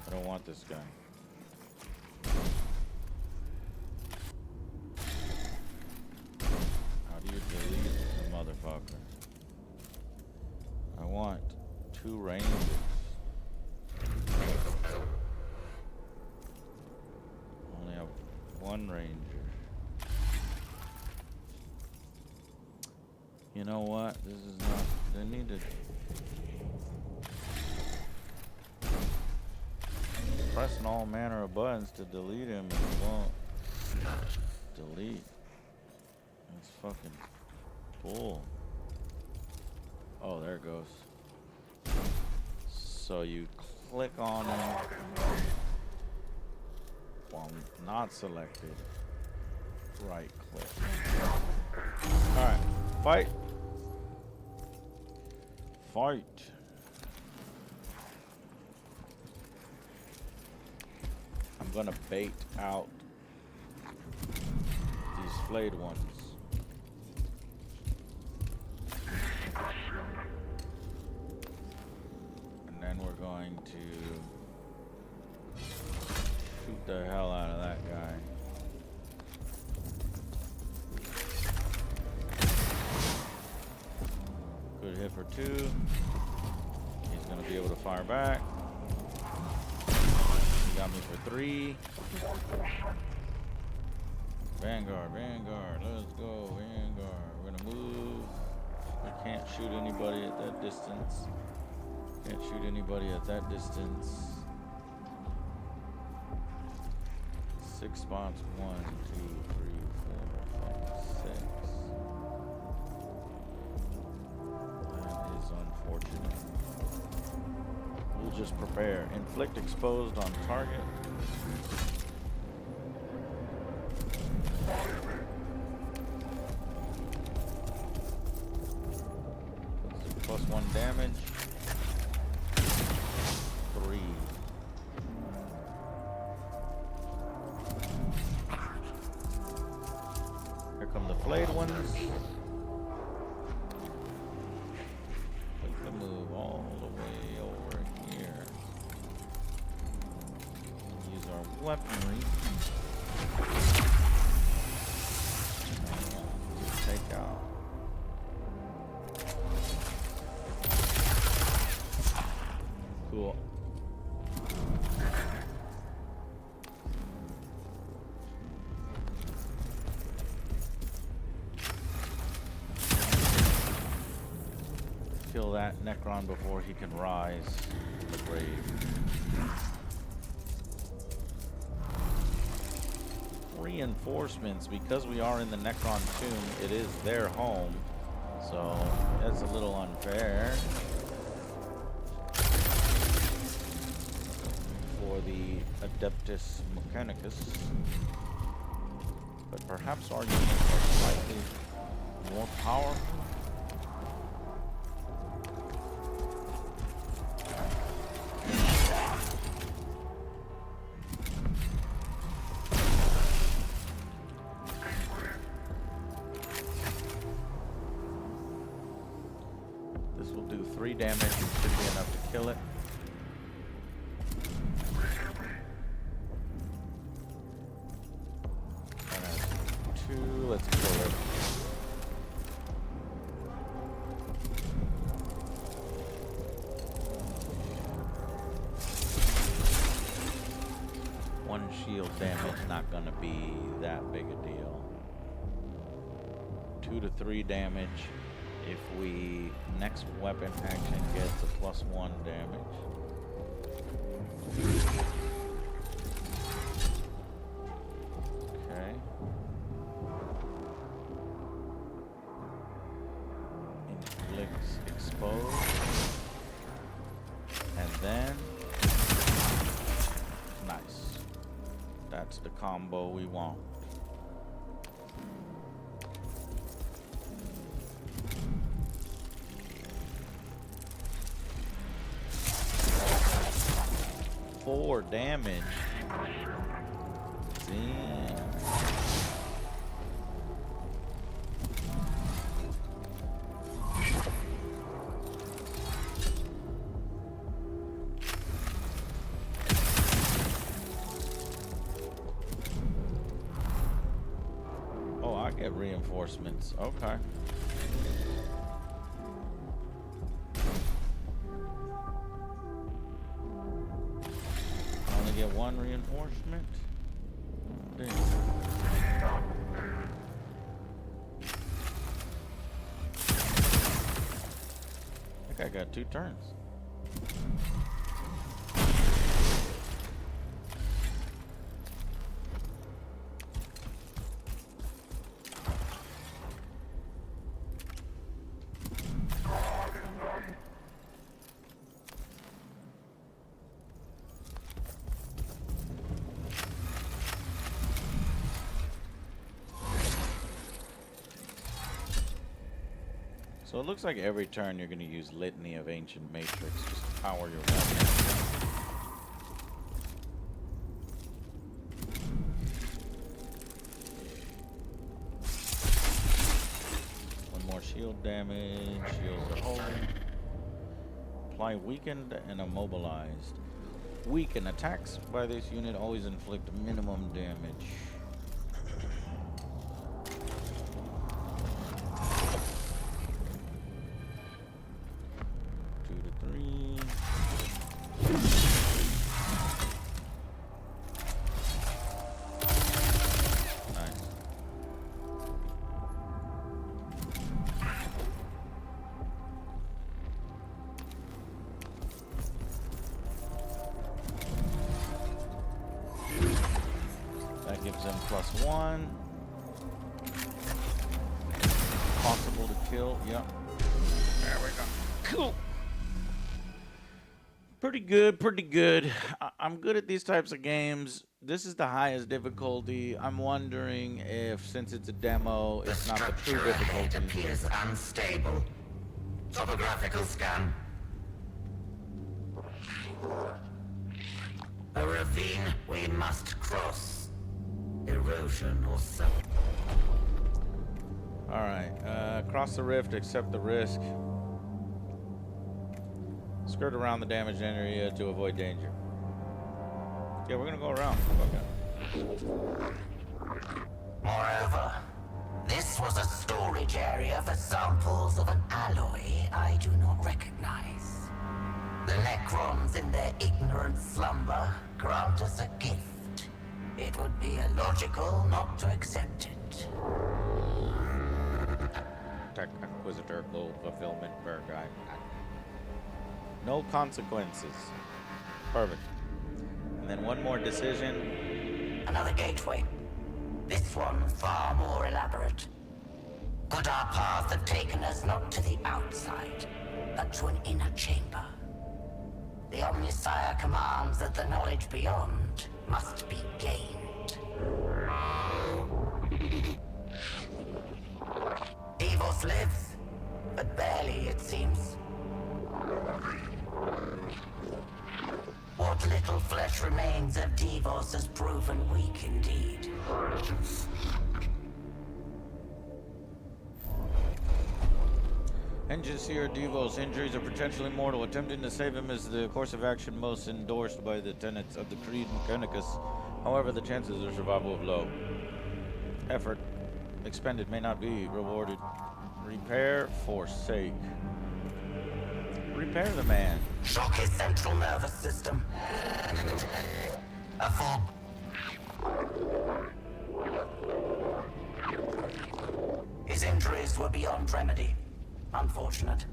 I don't want this guy. How do you delete the motherfucker? I want 2 rangers. Only have 1 ranger. You know what? This is not. They need to pressing all manner of buttons to delete him and he won't delete. That's fucking bull. Oh, there it goes. So you click on him while not selected. Right click. Alright, fight. Fight. I'm gonna bait out these flayed ones. And then we're going to shoot the hell out of that guy. Good hit for 2. He's gonna be able to fire back. He got me for 3. Vanguard, Vanguard, let's go, Vanguard. We're gonna move. I can't shoot anybody at that distance. Can't shoot anybody at that distance. 6 spots. 1, 2, 3, 4, 5, 6. That is unfortunate. We'll just prepare. Inflict exposed on target. +1 damage. 3. Here come the flayed ones. Make the move all the way over here. Use our weaponry. Take out. Cool. Kill that Necron before he can rise from the grave. Reinforcements, because we are in the Necron tomb, it is their home, so that's a little unfair for the Adeptus Mechanicus, but perhaps our units are slightly more powerful. This will do 3 damage and should be enough to kill it. Let's kill it. One shield damage, not gonna be that big a deal. 2 to 3 damage if we next weapon action gets a +1 damage. Okay. Inflicts expose. And then nice. That's the combo we want. Four damage. Damn. Oh, I get reinforcements. Okay. Get 1 reinforcement. Damn. I think I got 2 turns. So it looks like every turn you're going to use Litany of Ancient Matrix just to power your weapon. One more shield damage. Shields are holding. Apply weakened and immobilized. Weakened attacks by this unit always inflict minimum damage. That gives them +1. Possible to kill. Yep. There we go. Cool. Pretty good, pretty good. I'm good at these types of games. This is the highest difficulty. I'm wondering if, since it's a demo, it's not the true difficulty.
Appears unstable. Topographical scan. A ravine we must cross. Erosion or something.
Alright, cross the rift, accept the risk. Skirt around the damaged area to avoid danger. Yeah, we're gonna go around. Okay.
Moreover, this was a storage area for samples of an alloy I do not recognize. The Necrons, in their ignorant slumber, grant us a gift. It would be illogical not to accept it.
Tech Inquisitor goal fulfillment per guy. No consequences. Perfect. And then one more decision.
Another gateway. This one far more elaborate. Could our path have taken us not to the outside, but to an inner chamber? The Omnisire commands that the knowledge beyond must be gained. Evos lives, but barely, it seems. What little flesh remains of Devos has proven weak indeed.
Engines here, Devo's injuries are potentially mortal. Attempting to save him is the course of action most endorsed by the tenets of the Creed Mechanicus. However, the chances of survival are low. Effort expended may not be rewarded. Repair, forsake. Repair the man.
Shock his central nervous system. A full... His injuries were beyond remedy. Unfortunate.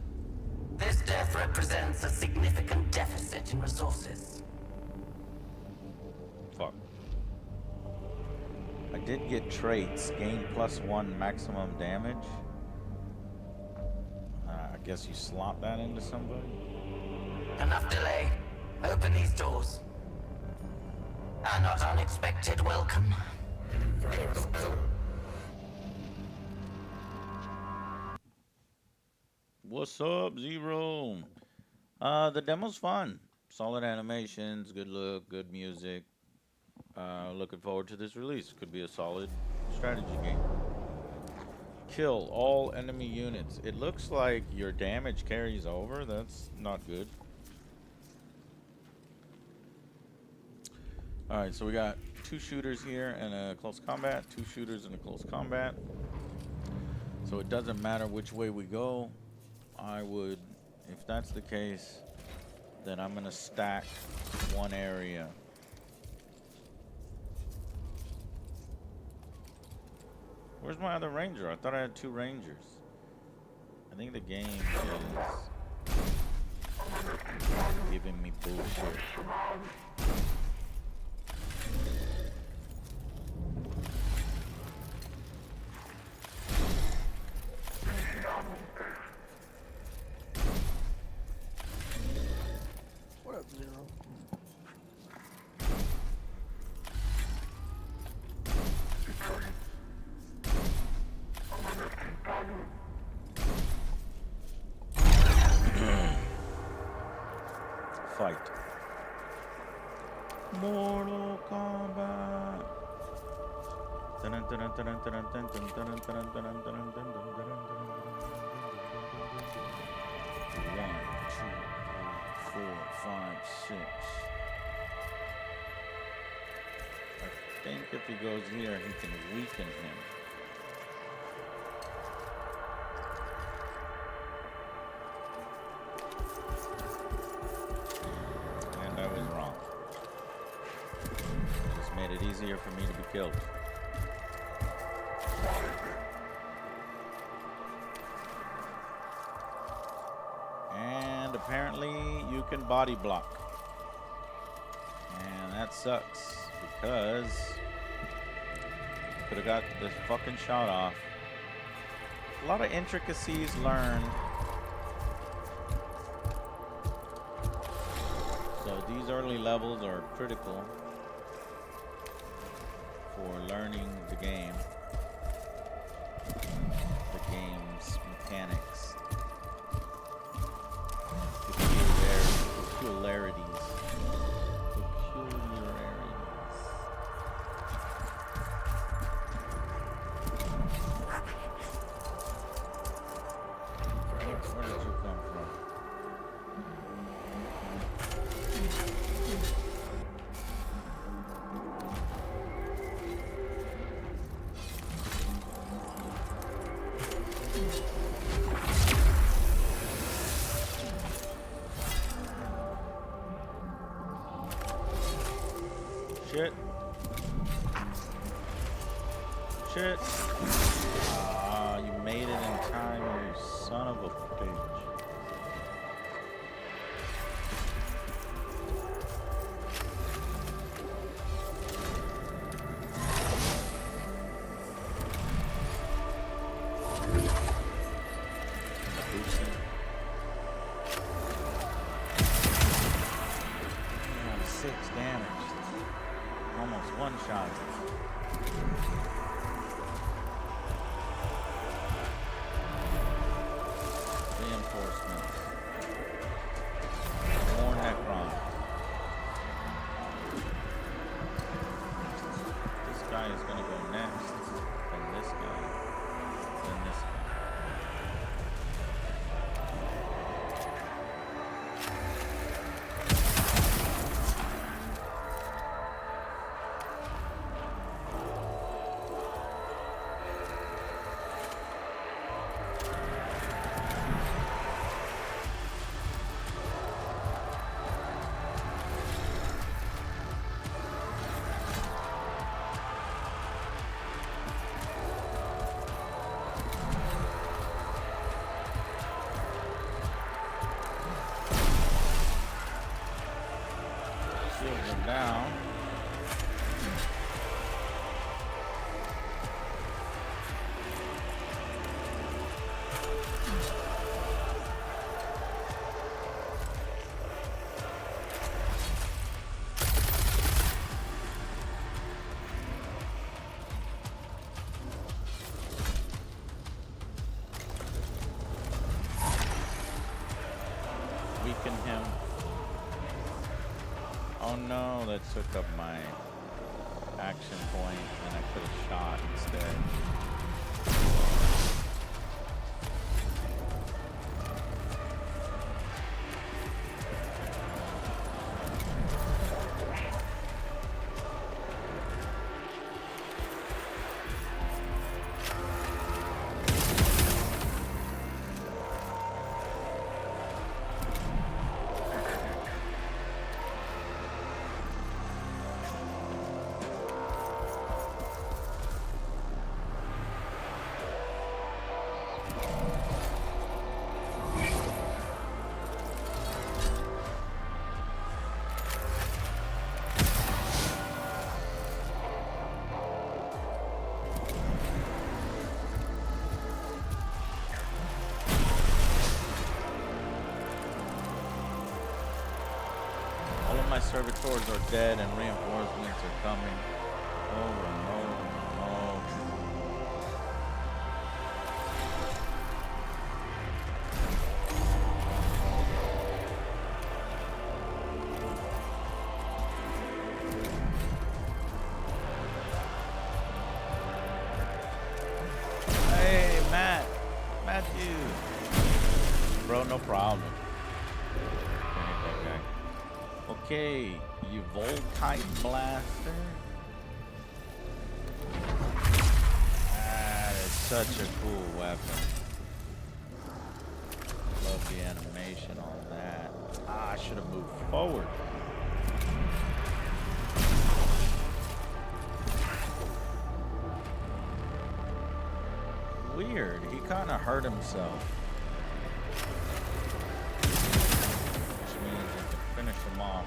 This death represents a significant deficit in resources.
Fuck. I did get traits. Gain +1 maximum damage. I guess you slot that into somebody.
Enough delay. Open these doors. A not unexpected welcome.
What's up, Zero? The demo's fun. Solid animations, good look, good music. Looking forward to this release. Could be a solid strategy game. Kill all enemy units. It looks like your damage carries over. That's not good. Alright, so we got 2 shooters here and a close combat. 2 shooters and a close combat. So it doesn't matter which way we go. I would, if that's the case, then I'm gonna stack one area. Where's my other ranger? I thought I had 2 rangers. I think the game is giving me bullshit.
What up, Zero?
Fight. Mortal Kombat. One, 2, 3, 4, 5, 6. I think if he goes here, he can weaken him. And I was wrong. Just made it easier for me to be killed. And apparently you can body block. And that sucks because Could have got this fucking shot off. A lot of intricacies learned. So these early levels are critical for learning the game. The game's mechanics. Peculiarities. Where did you come from? Shit. Shit. Ah, you made it in time, you son of a bitch. One shot. Reinforcements. More Necron. This guy is gonna go next. Then this guy. Then this guy. Down. Weaken him. Oh no, that took up my action point and I could have shot instead. My servitors are dead and reinforcements are coming. Oh no, no. Hey, Matthew. Bro, no problem. Okay, you Volkite Blaster. That is such a cool weapon. Love the animation on that. Ah, I should have moved forward. Weird, he kind of hurt himself. Which means I can finish him off.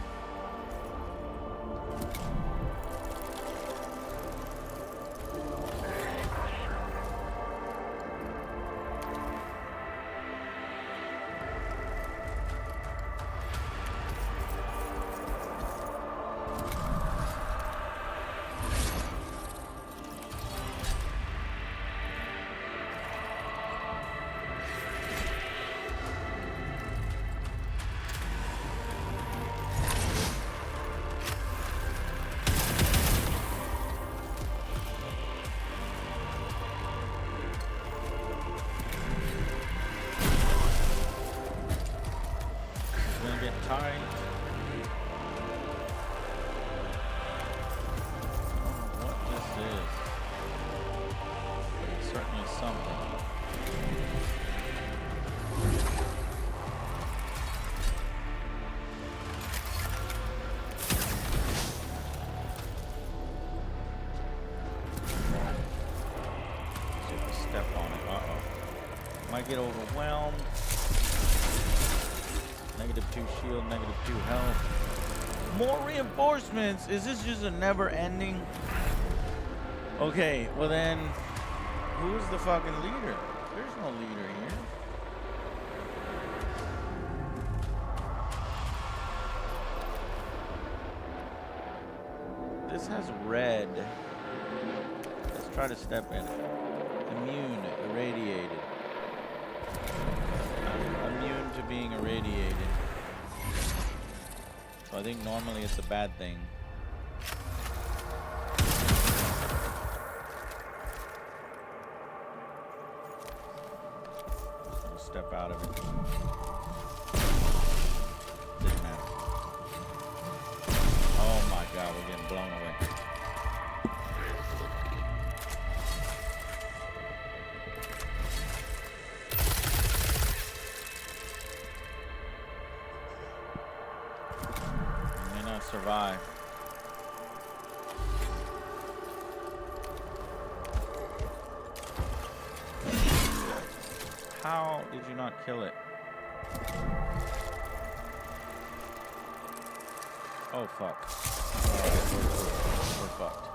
get overwhelmed. -2 shield, -2 health. More reinforcements. Is this just a never ending? Okay, well then, who's the fucking leader? There's no leader here. This has red. Let's try to step in it. Immune, irradiated. I'm immune to being irradiated. So I think normally it's a bad thing. We'll step out of it. Didn't matter. Oh my god, we're getting blown away. Survive. How did you not kill it? Oh fuck. We're fucked.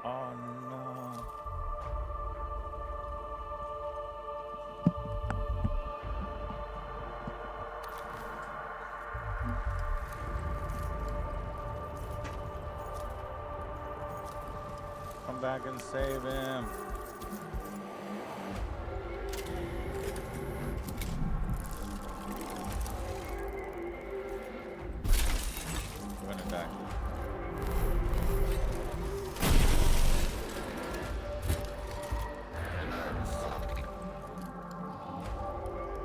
Oh no. Come back and save him. We're gonna die.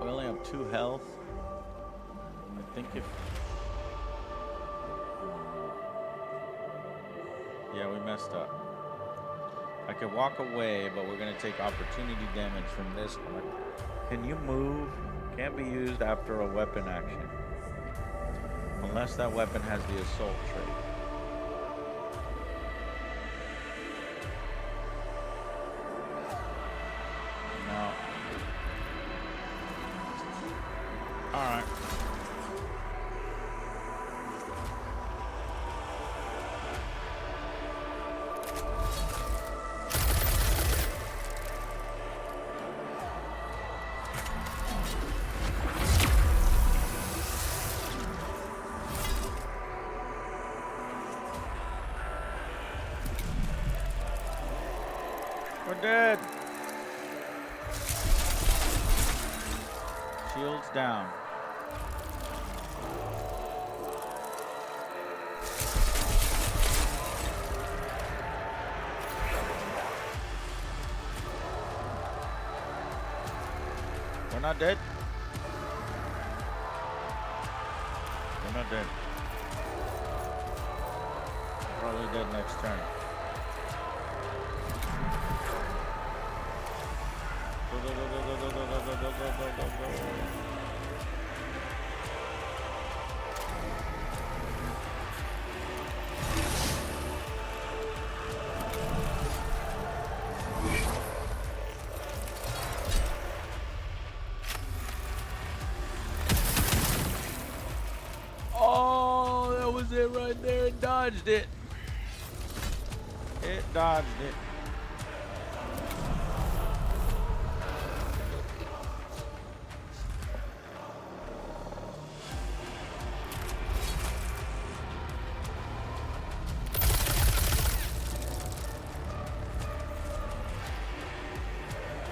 We only have 2 health. I think if... Yeah, we messed up. I could walk away, but we're gonna take opportunity damage from this one. Can you move? Can't be used after a weapon action. Unless that weapon has the assault trait. No. Alright. We're dead. Shields down. We're not dead. We're not dead. Probably dead next turn. Go, go, go, go, go, go, go, go, go, go, go, go. Oh, that was it right there. It dodged it. It dodged it.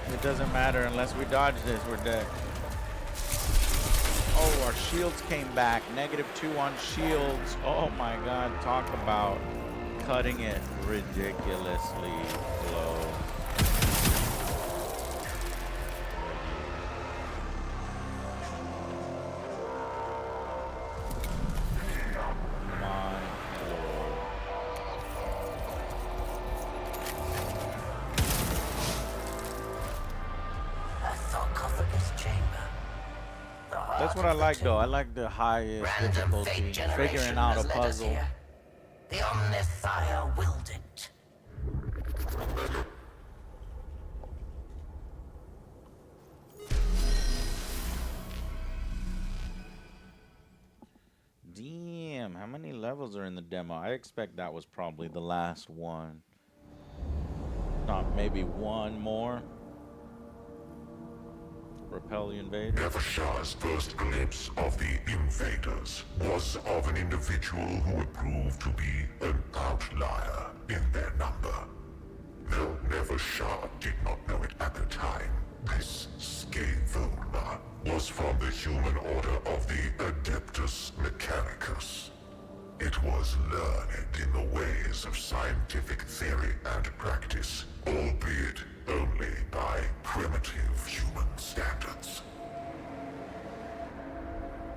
It doesn't matter unless we dodge this, we're dead. Oh, our shields came back. -2 on shields. Oh my god, talk about cutting it ridiculously low. That's what I like, though. I like the highest
Random
difficulty,
fate generation
figuring out a
has led us
puzzle.
here. The Omnissiah willed it.
Damn, how many levels are in the demo? I expect that was probably the last one. Not maybe one more. Repel the invader.
Nevershah's first glimpse of the invaders was of an individual who would prove to be an outlier in their number. Though Nevershah did not know it at the time, this Scatholma was from the human order of the Adeptus Mechanicus. It was learned in the ways of scientific theory and practice, albeit only by primitive human standards.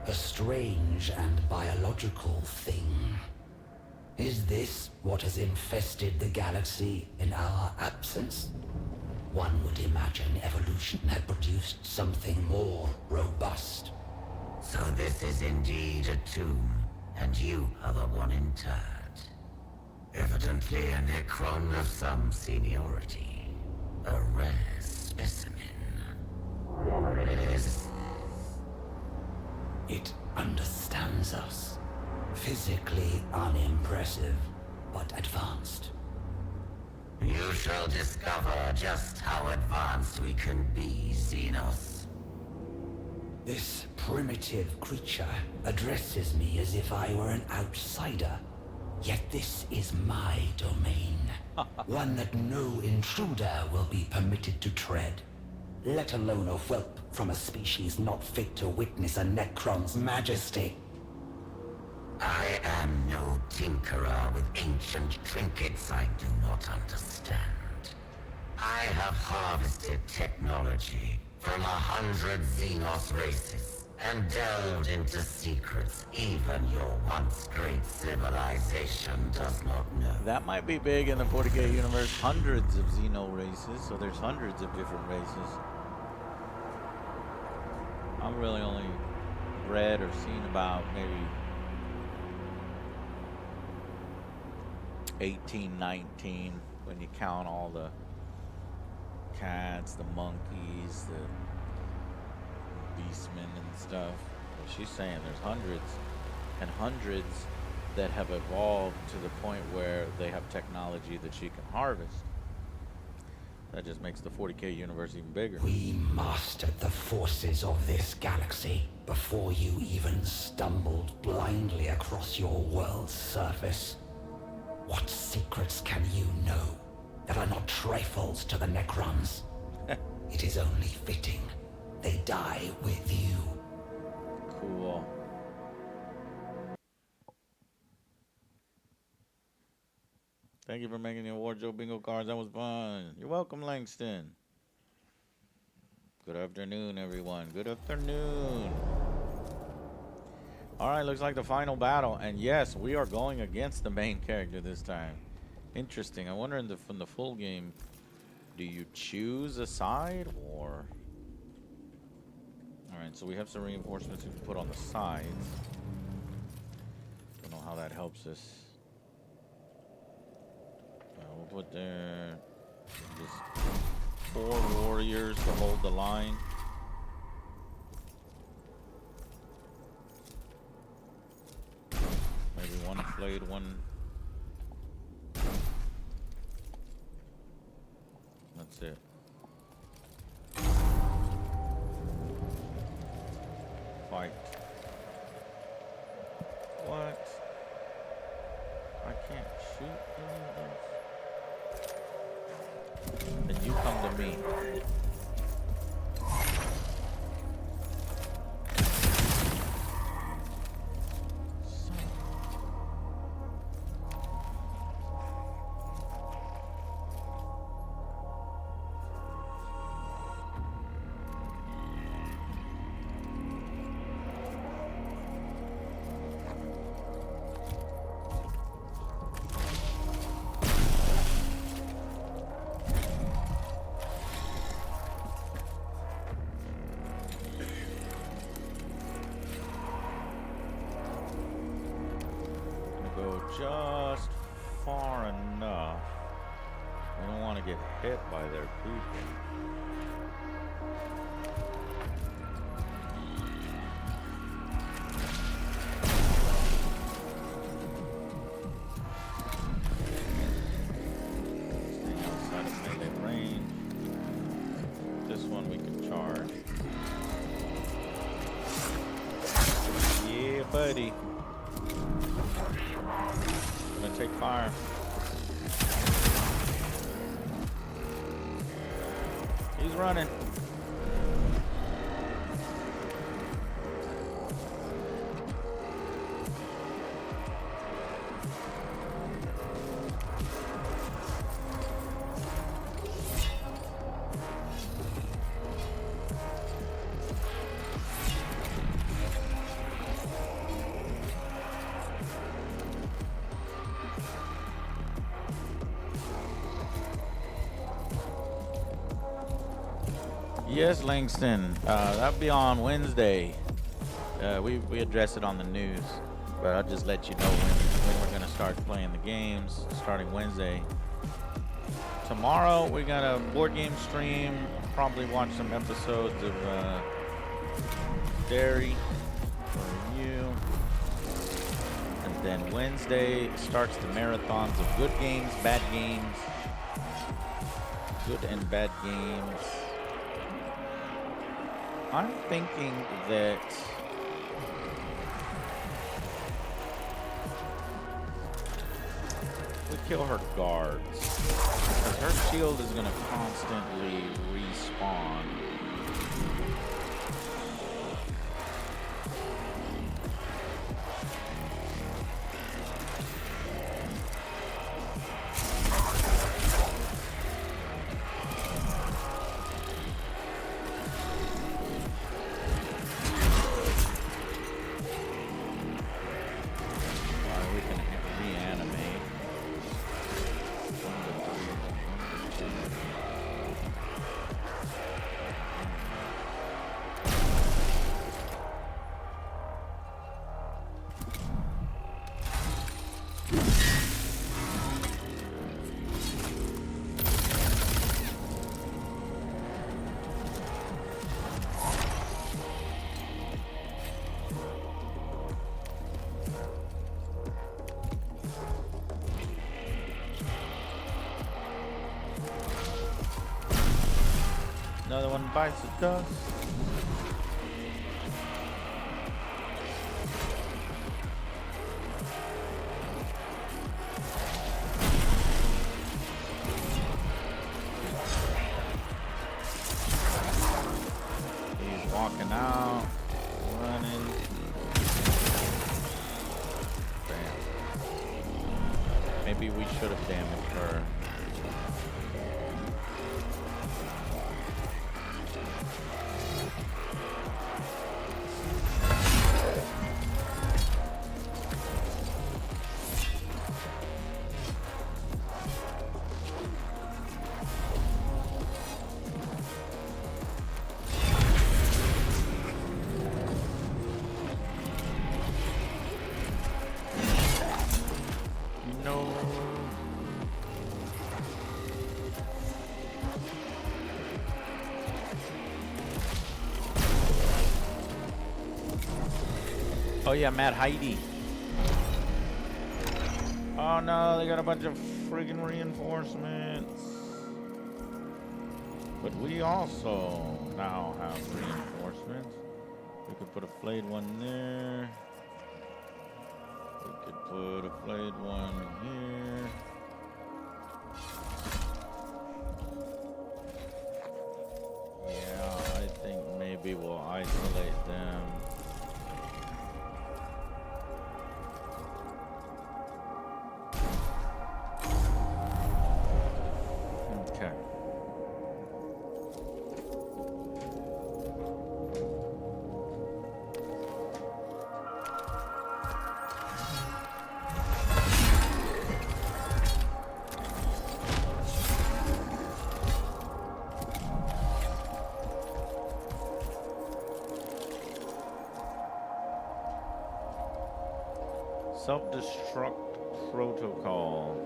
A strange and biological thing. Is this what has infested the galaxy in our absence? One would imagine evolution had produced something more robust. So this is indeed a tomb, and you are the one interred. Evidently a Necron of some seniority. A rare specimen. It understands us. Physically unimpressive, but advanced. You shall discover just how advanced we can be, Xenos. This primitive creature addresses me as if I were an outsider. Yet this is my domain. One that no intruder will be permitted to tread. Let alone a whelp from a species not fit to witness a Necron's majesty. I am no tinkerer with ancient trinkets I do not understand. I have harvested technology from 100 Xenos races and delved into secrets even your once great civilization does not know.
That might be big in the 40K universe. Hundreds of Xeno races, so there's hundreds of different races. I've really only read or seen about maybe 18, 19, when you count all the cats, the monkeys, the beastmen and stuff. But she's saying there's hundreds and hundreds that have evolved to the point where they have technology that she can harvest. That just makes the 40K universe even bigger.
We mastered the forces of this galaxy before you even stumbled blindly across your world's surface. What secrets can you know that are not trifles to the Necrons? It is only fitting they die with you.
Cool. Thank you for making the award show bingo cards. That was fun. You're welcome, Langston. Good afternoon, everyone. Good afternoon. All right, looks like the final battle. And yes, we are going against the main character this time. Interesting. I wonder from the full game, do you choose a side or... All right, so we have some reinforcements we can put on the sides. Don't know how that helps us. We'll put there just 4 warriors to hold the line. Maybe one flayed, one. That's it. Fight. What? I can't shoot any of those. Then you come to me. get hit by their people. Staying outside of melee range. This one we can charge. Yeah, buddy. Gonna take fire. He's running. Yes, Langston. That'll be on Wednesday. We address it on the news, but I'll just let you know when we're gonna start playing the games. Starting Wednesday. Tomorrow we got a board game stream. Probably watch some episodes of Dairy for you. And then Wednesday starts the marathons of good games, bad games, good and bad games. I'm thinking that we kill her guards, because her shield is going to constantly respawn. Another one bites the dust. He's walking out, running. Bam. Maybe we should have damaged her. Oh yeah, Mad Heidi. Oh no, they got a bunch of friggin' reinforcements. But we also now have reinforcements. We could put a flayed one there. We could put a flayed one here. Yeah, I think maybe we'll isolate them. Okay. Self-destruct protocol.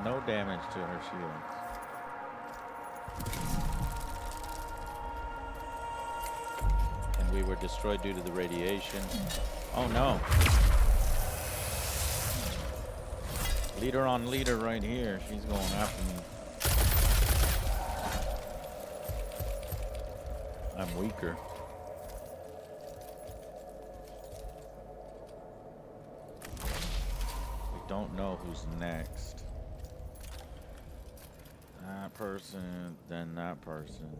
no damage to her shield. And we were destroyed due to the radiation. Oh no. Leader on leader right here. She's going after me. I'm weaker. We don't know who's next. That person, then that person.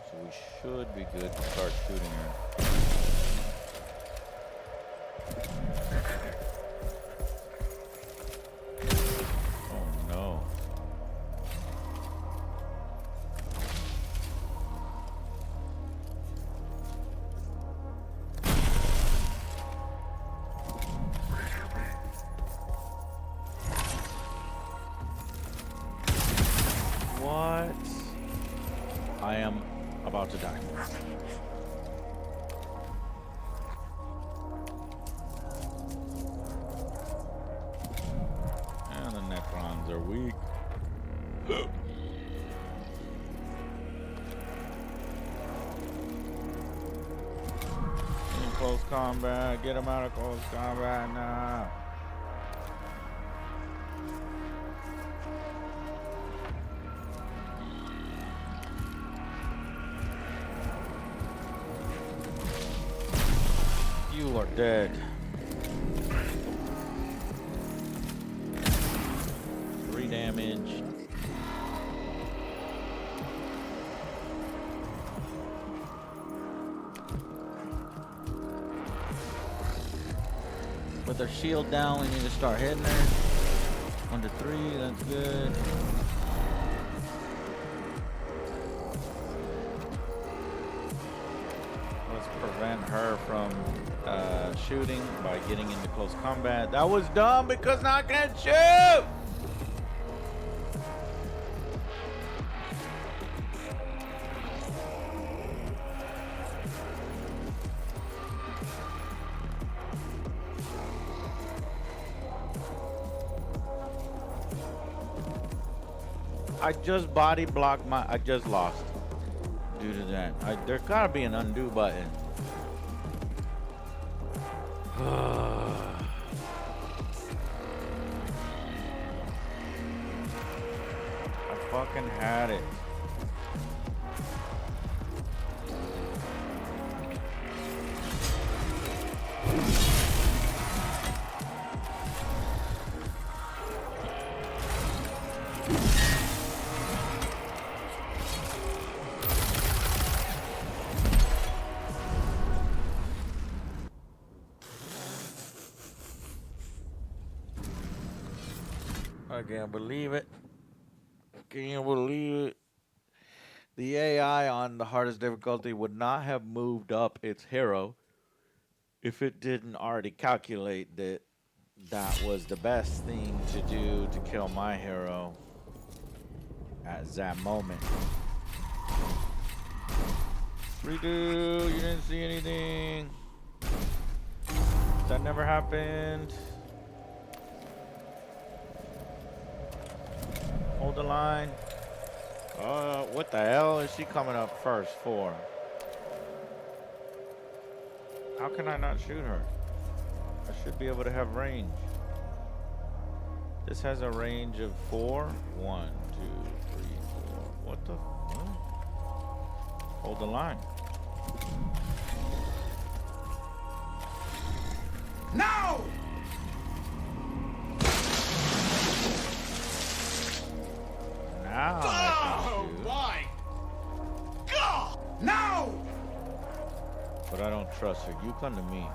So we should be good to start shooting her. Oh no. What? I am about to die. And the Necrons are weak. In close combat, get him out of close combat now. You are dead. 3 damage. With her shield down, we need to start hitting her. 1 to 3, that's good. Let's prevent her from shooting by getting into close combat. That was dumb because now I can't shoot! I just body blocked my. I just lost due to that. There gotta be an undo button. I fucking had it. I can't believe it. Can't believe it. The AI on the hardest difficulty would not have moved up its hero if it didn't already calculate that that was the best thing to do to kill my hero at that moment. Redo, you didn't see anything. That never happened. Hold the line. What the hell is she coming up first for? How can I not shoot her? I should be able to have range. This has a range of 4. 1, 2, 3, 4. What the? What? Hold the line.
No!
Now
Oh my God! No!
but I don't trust her. You come to me.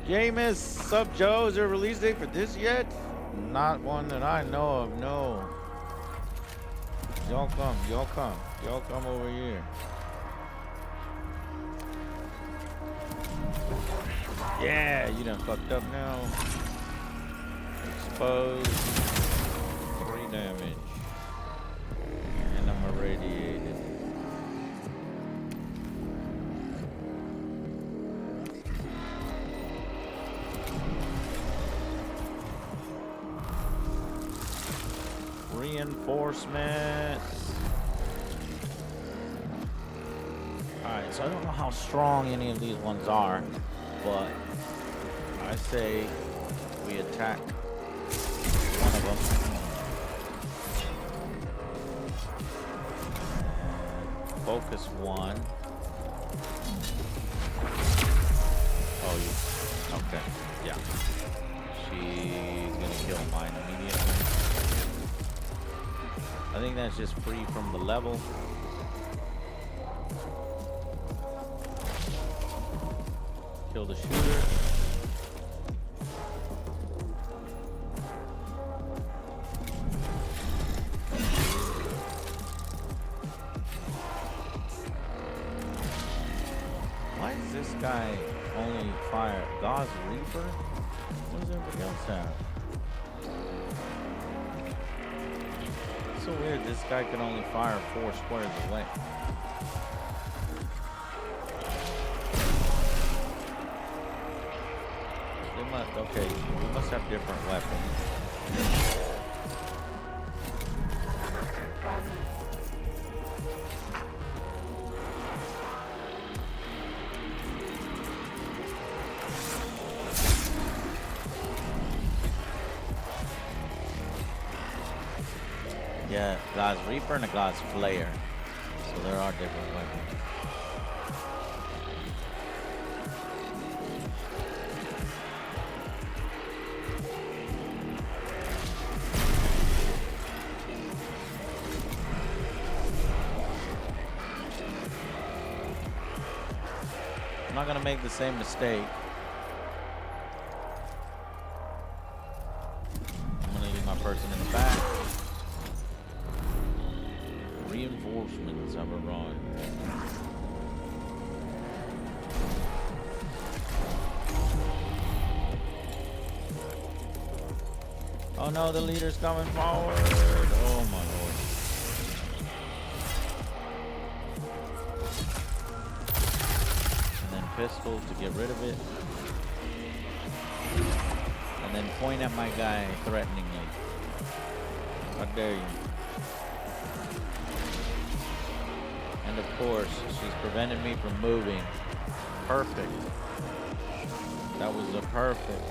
Jameis, sub Joe, is there a release date for this yet? Not one that I know of, no. Y'all come, y'all come. Y'all come over here. Yeah, you done fucked up now. Exposed. 3 damage. And I'm irradiated. reinforcements. Alright, so I don't know how strong any of these ones are, but I say we attack one of them. Focus one. Oh, you. Okay, yeah. She's gonna kill mine immediately. I think that's just free from the level. Kill the shooter. Why does this guy only fire God's Reaper? What does everybody else have? It's so weird, this guy can only fire 4 squares away. They must, okay, we must have different weapons. Yeah, God's Reaper and a God's Flare. So there are different weapons. I'm not gonna make the same mistake. I'm gonna leave my person in the back. Reinforcements have arrived. Oh no, the leader's coming forward. Oh my lord. And then pistol to get rid of it. And then point at my guy threateningly. How dare you? And of course, she's prevented me from moving. Perfect. That was a perfect.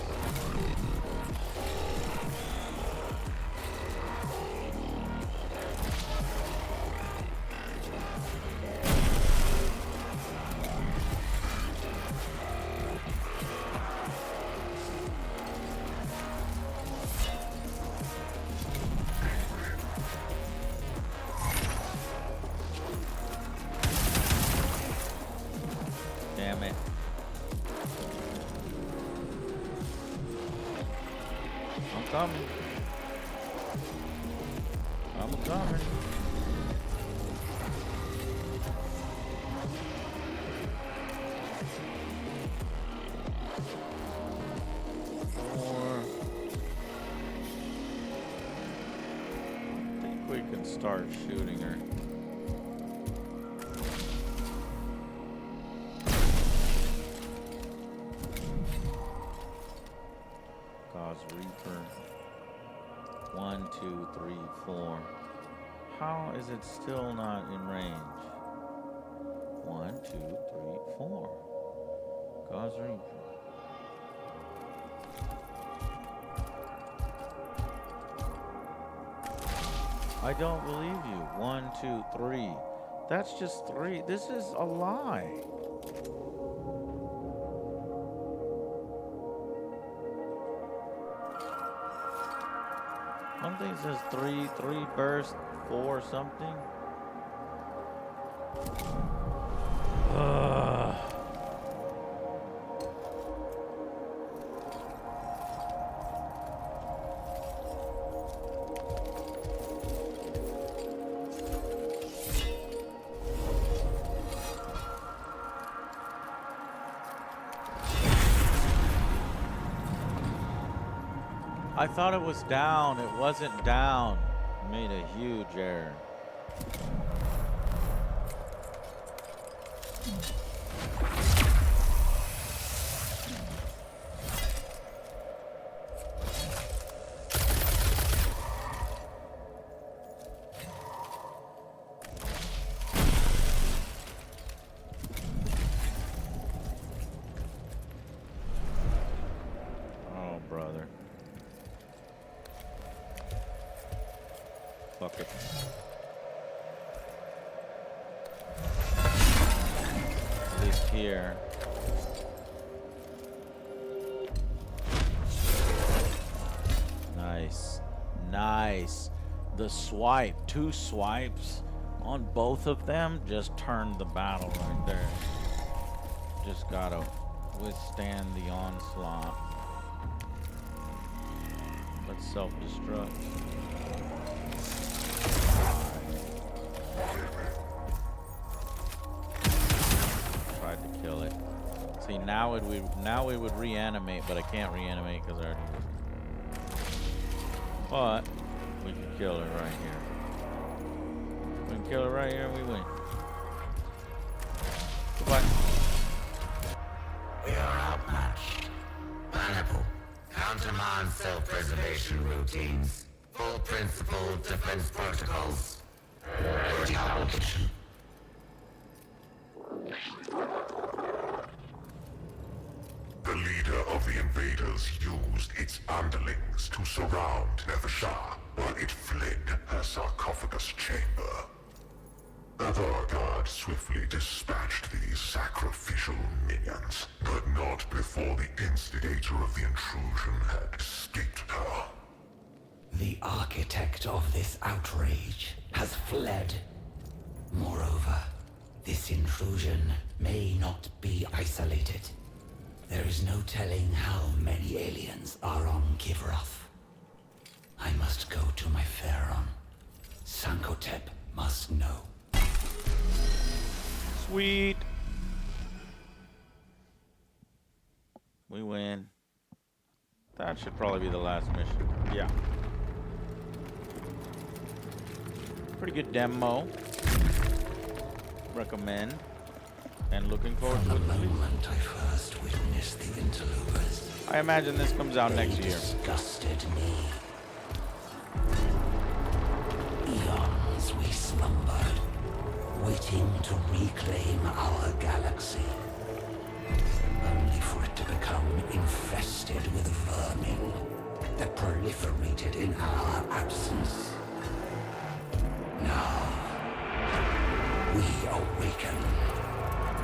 Damn it. I'm coming. I'm coming. I think we can start shooting her. Reaper. 1, 2, 3, 4. How is it still not in range? 1, 2, 3, 4. God's Reaper. I don't believe you. 1, 2, 3. That's just 3. This is a lie. One thing says 3 burst, 4 something. I thought it was down. It wasn't down. Made a huge error. Fuck it. At least here. Nice. Nice. The swipe, 2 swipes on both of them just turned the battle right there. Just gotta withstand the onslaught. Let's self-destruct. Tried to kill it. See, now it would reanimate, but I can't reanimate because I already. But we can kill it right here. We can kill it right here and we win. Goodbye.
We are outmatched. Pineapple. Countermand self-preservation routines. Full principle defense protocols. Priority application.
The leader of the invaders used its underlings to surround Nevershah while it fled her sarcophagus chamber. Other guards swiftly dispatched these sacrificial minions, but not before the instigator of the intrusion had escaped her.
The architect of this outrage has fled. Moreover, this intrusion may not be isolated. There is no telling how many aliens are on Kivroth. I must go to my Pharaon. Sankotep must know.
Sweet. We win. That should probably be the last mission. Yeah. Pretty good demo. Recommend. And looking forward to it.
From the moment I first witnessed the interlopers,
I imagine this comes out next
they
year.
disgusted me. Eons we slumbered, waiting to reclaim our galaxy, only for it to become infested with vermin that proliferated in our absence. Now, we awaken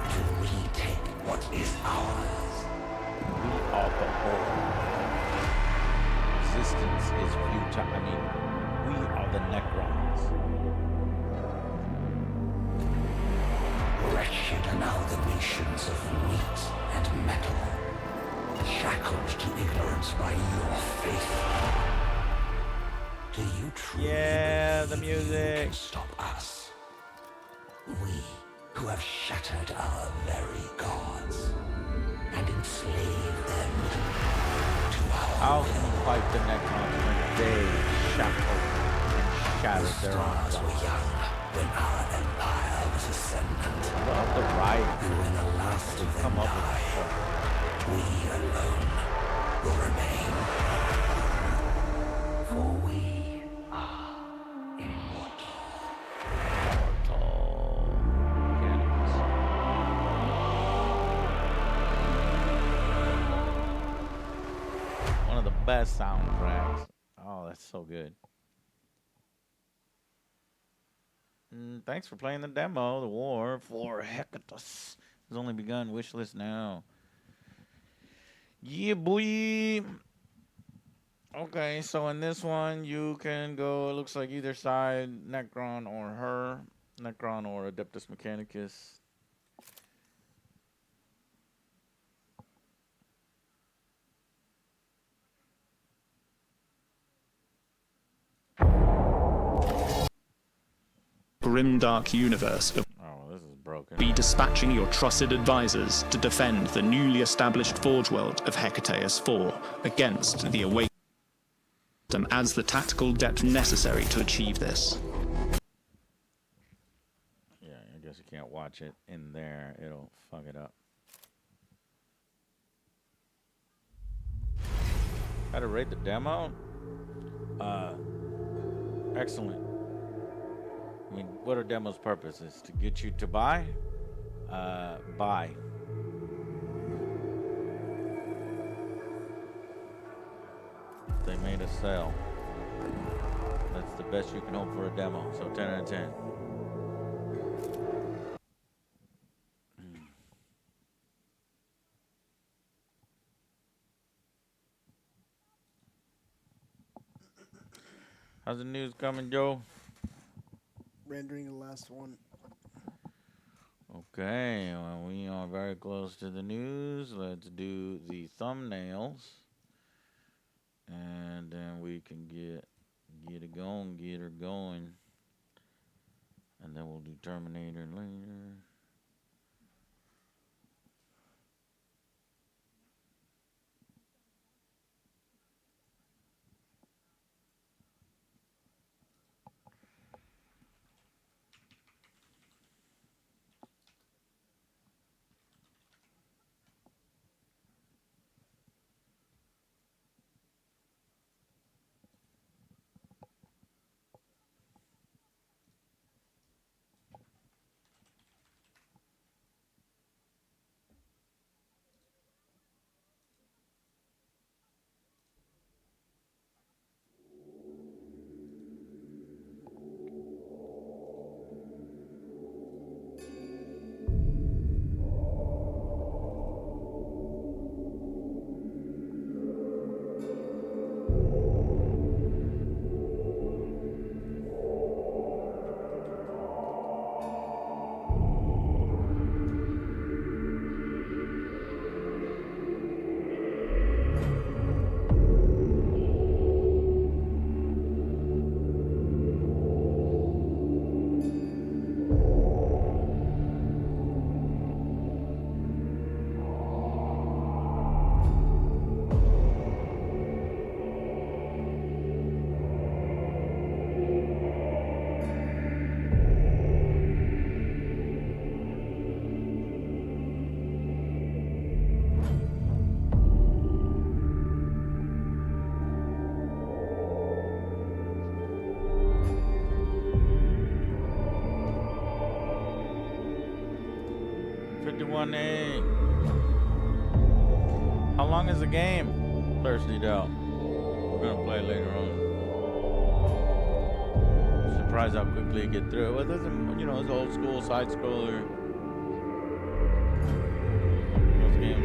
to retake what is ours.
We are the whole. Existence is futile. I mean, we are the Necrons.
Wretched amalgamations of meat and metal, shackled to ignorance by your faith. Do you truly
Yeah, the
believe you
music.
can stop us? We who have shattered our very gods and enslaved them to our
How
will.
can you fight the Necrons when they shackled and shattered their own
Stars were
gods?
young when our empire was ascendant.
Well, the right
And when the last of them
come up with
die,
stuff.
we alone will remain. For we are immortal.
Mechanicus. One of the best soundtracks. Oh, that's so good. Thanks for playing the demo. The War for Hecatus has only begun. Wishlist now. Yeah, boy. Okay, so in this one, you can go, it looks like either side, Necron or her. Necron or Adeptus Mechanicus.
Grimdark universe of
Oh, this is broken.
be dispatching your trusted advisors to defend the newly established Forge World of Hecateus IV against the Awakened, and adds the tactical depth necessary to achieve this.
Yeah, I guess you can't watch it in there. It'll fuck it up. How to rate the demo? Excellent. I mean, what are demos' purposes? To get you to buy? Buy. They made a sale. the best you can hope for a demo. So 10 out of 10. How's the news coming, Joe?
Rendering the last one.
Okay, well, we are very close to the news. Let's do the thumbnails. And then we can get it going, get her going. And then we'll do Terminator later. How long is the game? Thirsty out. We're gonna play later on. Surprised how quickly you get through it. Well, it doesn't, it's old school side scroller. Those games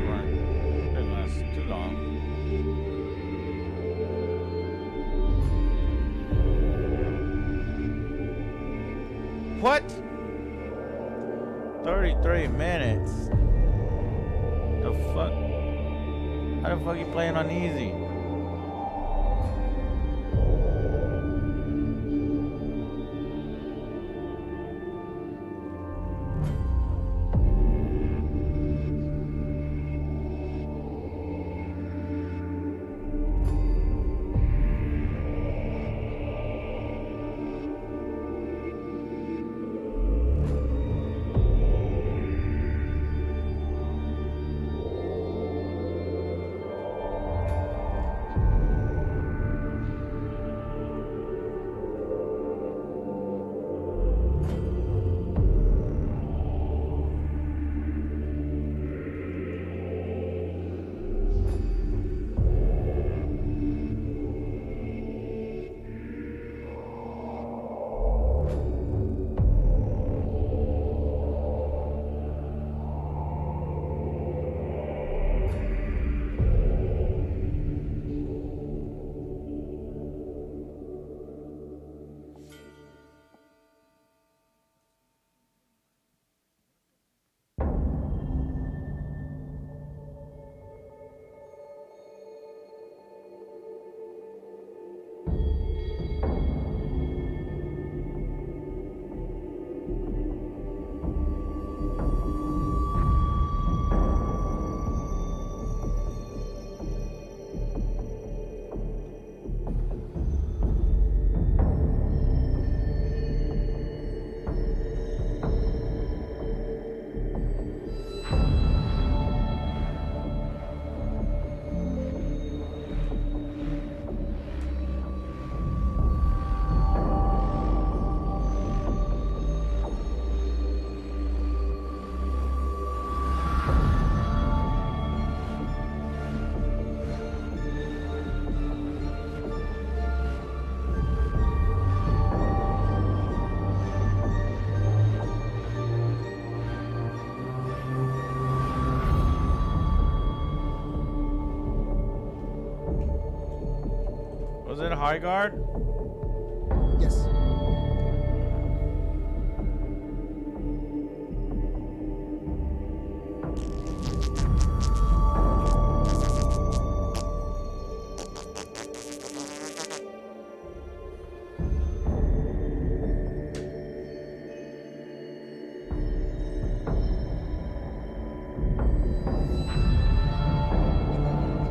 didn't last too long. What? 33 minutes. The fuck? How the fuck you playing on easy? it a high guard?
Yes.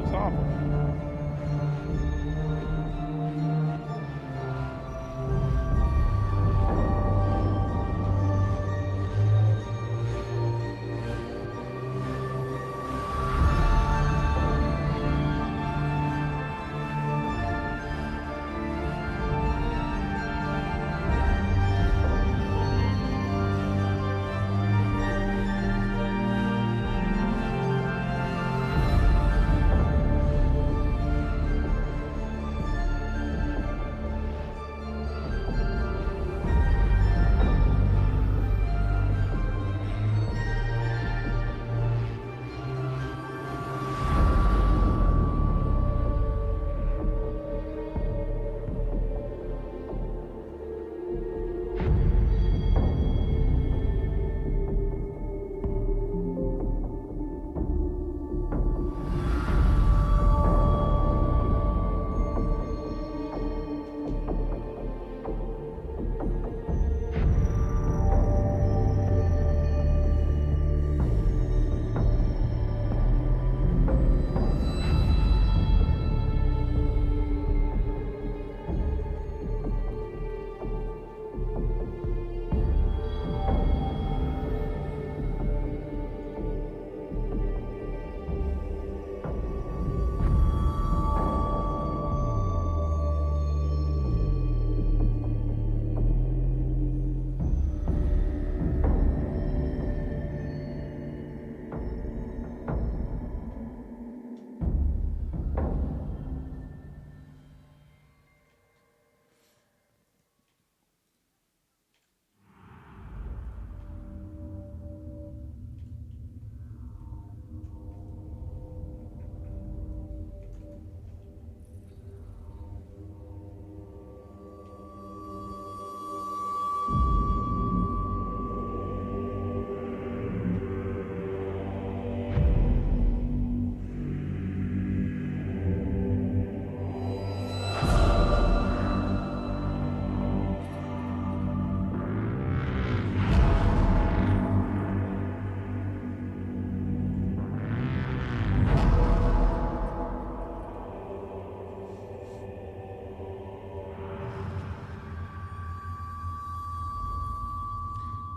It's awful.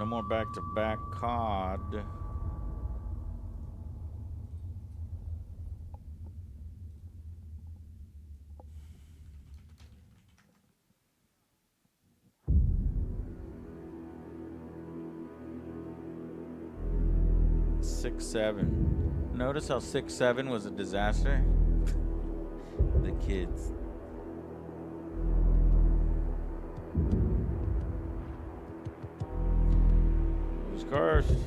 No more back-to-back COD. Six, 7. Notice how 6-7 was a disaster? The kids. It was cursed.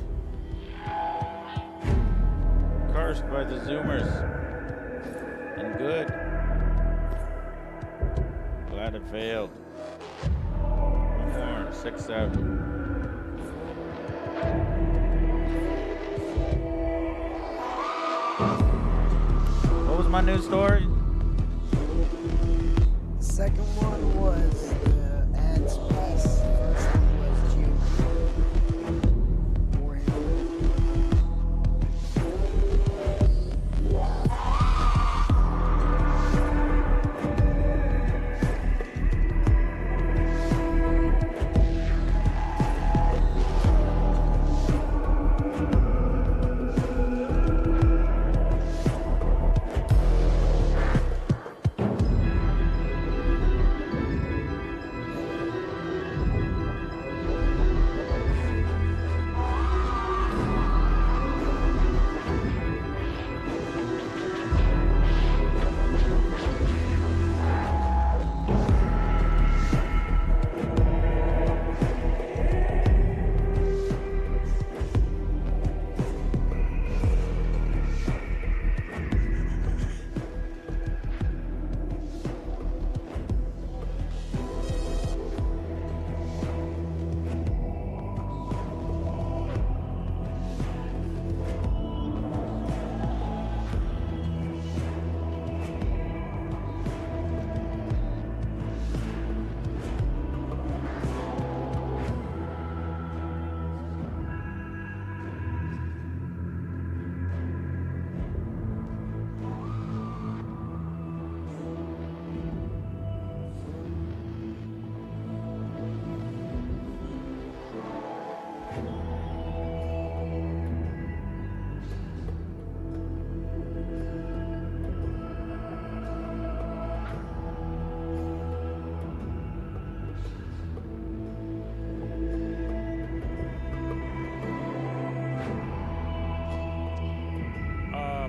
Cursed by the Zoomers. And good. Glad it failed. One more. 6-7. What was my news story?
The second one was the ad space. First one was June. Warhammer.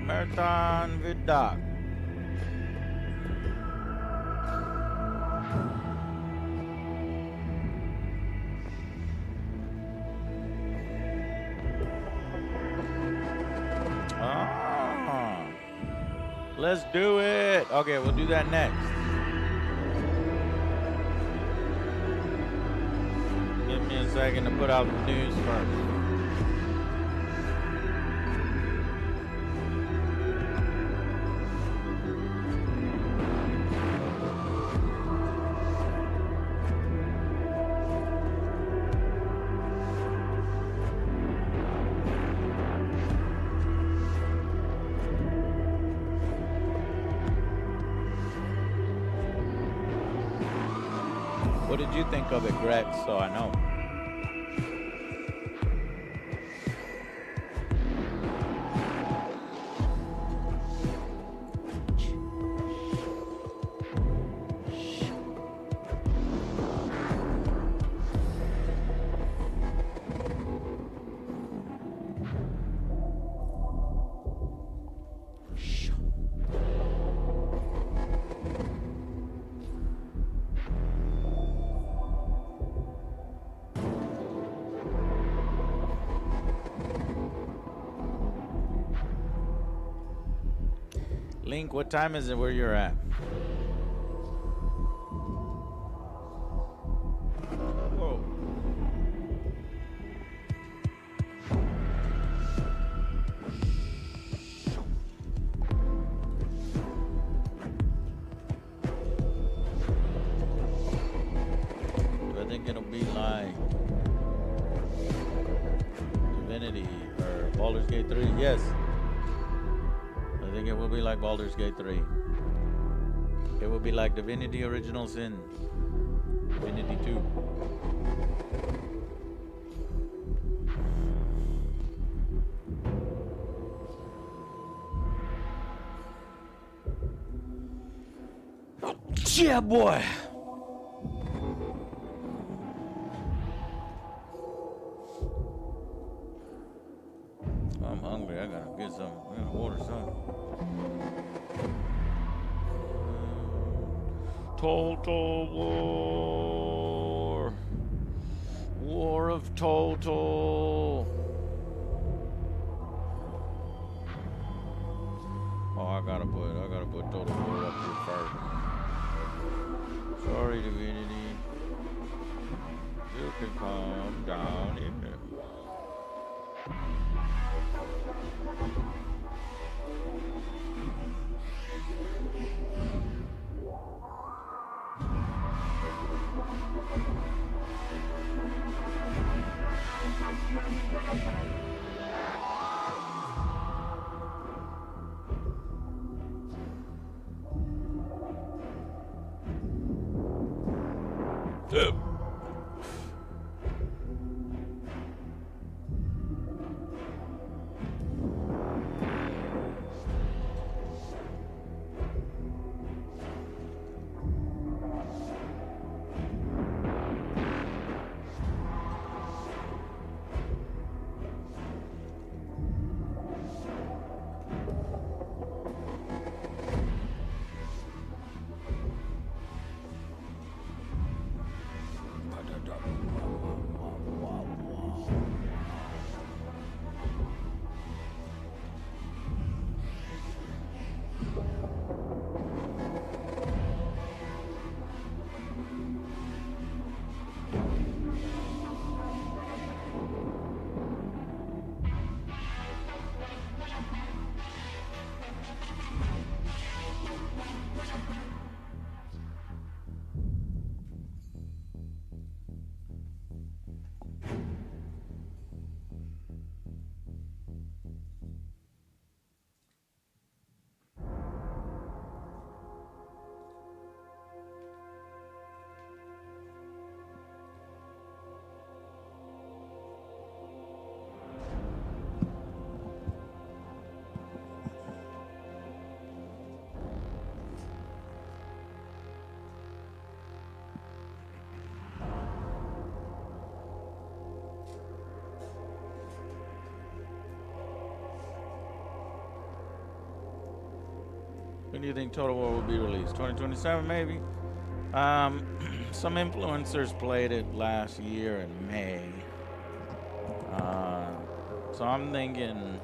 Marathon Vidoc. Ah, let's do it. Okay, we'll do that next. Give me a second to put out the news first. What did you think of it, Greg? So I know. Link, what time is it where you're at? Whoa. I think it'll be like Divinity or Baldur's Gate 3. Yes. I think it will be like Baldur's Gate 3. It will be like Divinity Original Sin. Divinity 2.
Yeah, boy.
I'm hungry. I gotta get some. I gotta order some. Total War. War of Total. Oh, I gotta put Total War up here first. Sorry, Divinity. You can come down here. When do you think Total War will be released? 2027 maybe? Some influencers played it last year in May. So I'm thinking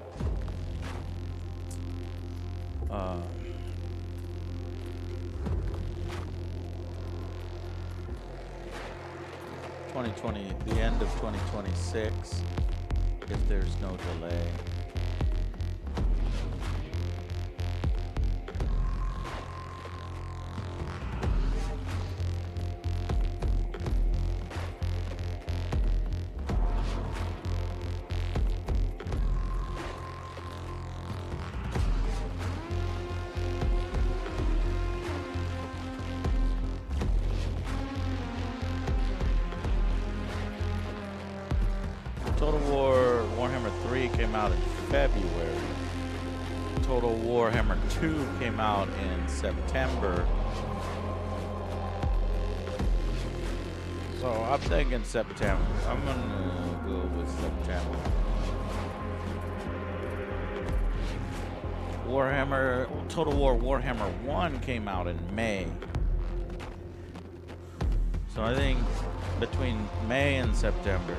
2020, the end of 2026, if there's no delay. Total War Warhammer 3 came out in February. Total Warhammer 2 came out in September. So I'm thinking September. I'm gonna go with September. Total War Warhammer 1 came out in May. So I think between May and September.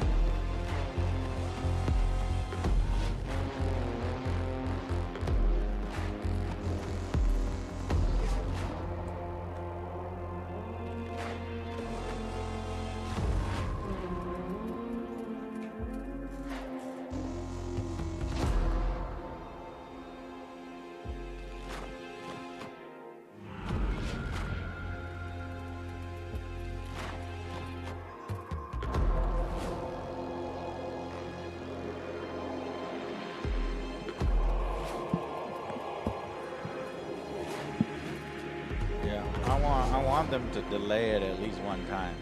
I want them to delay it at least one time,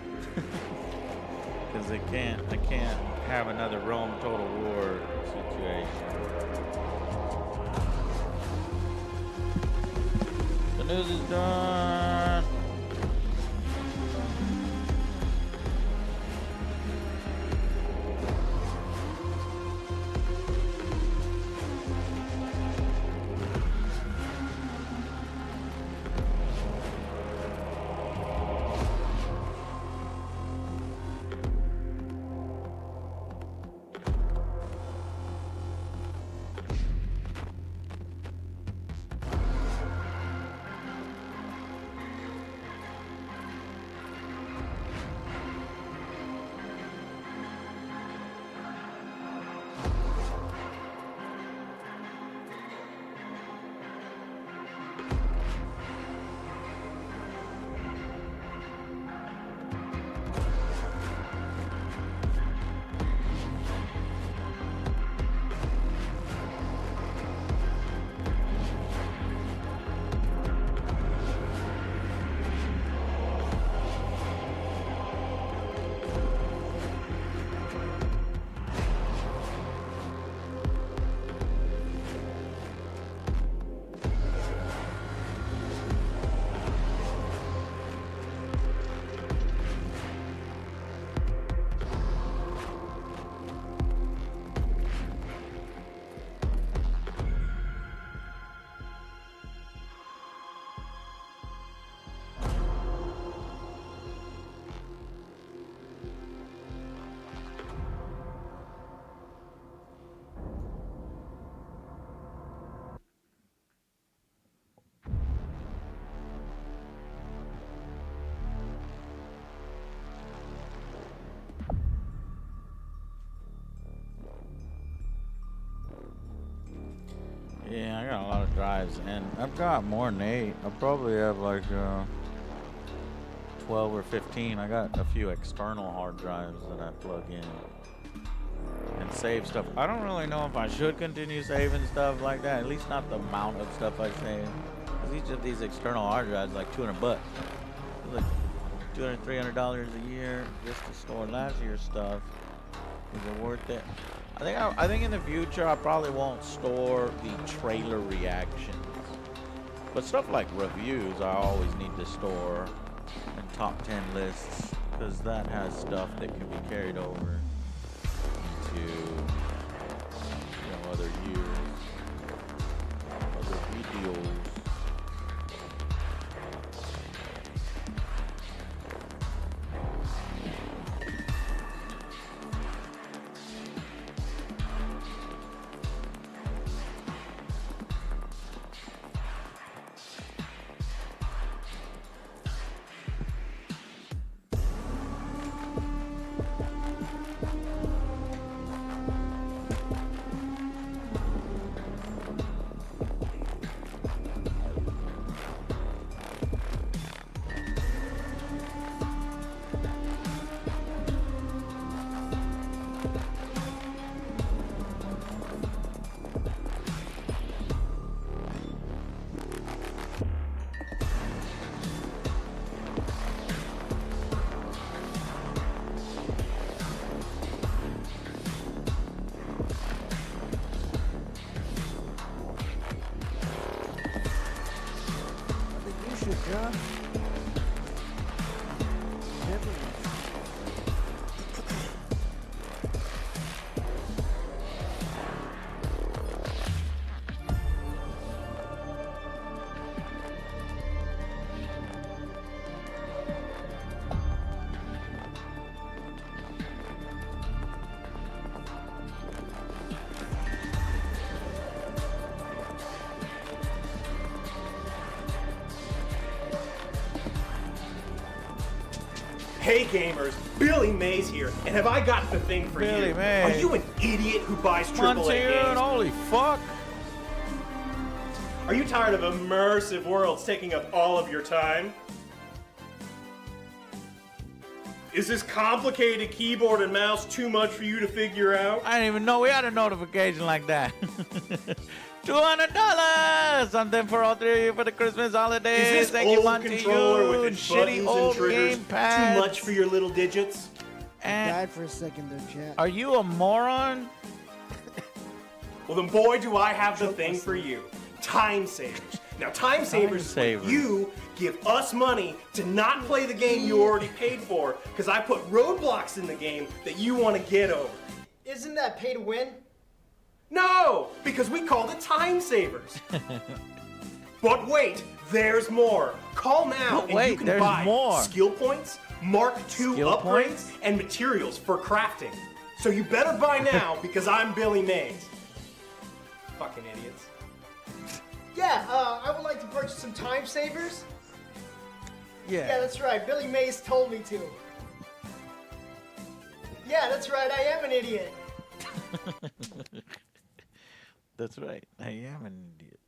because I can't have another Rome Total War situation. The news is done. Yeah, I got a lot of drives, and I've got more than 8. I probably have like 12 or 15. I got a few external hard drives that I plug in and save stuff. I don't really know if I should continue saving stuff like that, at least not the amount of stuff I save. Because each of these external hard drives is like $200 bucks. It's like $200, $300 a year just to store last year's stuff. Is it worth it? I think in the future I probably won't store the trailer reactions, but stuff like reviews I always need to store, and top 10 lists, because that has stuff that can be carried over into other years, other videos.
shit, John.
Hey gamers, Billy Mays here, and have I got the thing for
Billy
you?
Mays.
Are you an idiot who buys AAA games?
Holy fuck.
Are you tired of immersive worlds taking up all of your time? Is this complicated keyboard and mouse too much for you to figure out?
I didn't even know we had a notification like that. $200! Something for all three of you for the Christmas holidays.
Is this
Thank you,
old
Monty.
controller with its
Shitty
buttons and
old
triggers
game pads.
too much for your little digits?
And
Died for a second there, chat.
are you a moron?
Well then boy do I have the thing for you. Time savers. Now time savers is when
savers.
you give us money to not play the game you already paid for because I put roadblocks in the game that you want to get over.
Isn't that pay to win?
No, because we called it time savers. But wait, there's more. Call now
But
and
wait,
you can
there's
buy
more.
skill points, Mark II
Skill
upgrades,
points?
and materials for crafting. So you better buy now because I'm Billy Mays. Fucking idiots.
Yeah, I would like to purchase some time savers. Yeah,
Yeah.
that's right. Billy Mays told me to. Yeah, that's right. I am an idiot.
That's right. I am an idiot.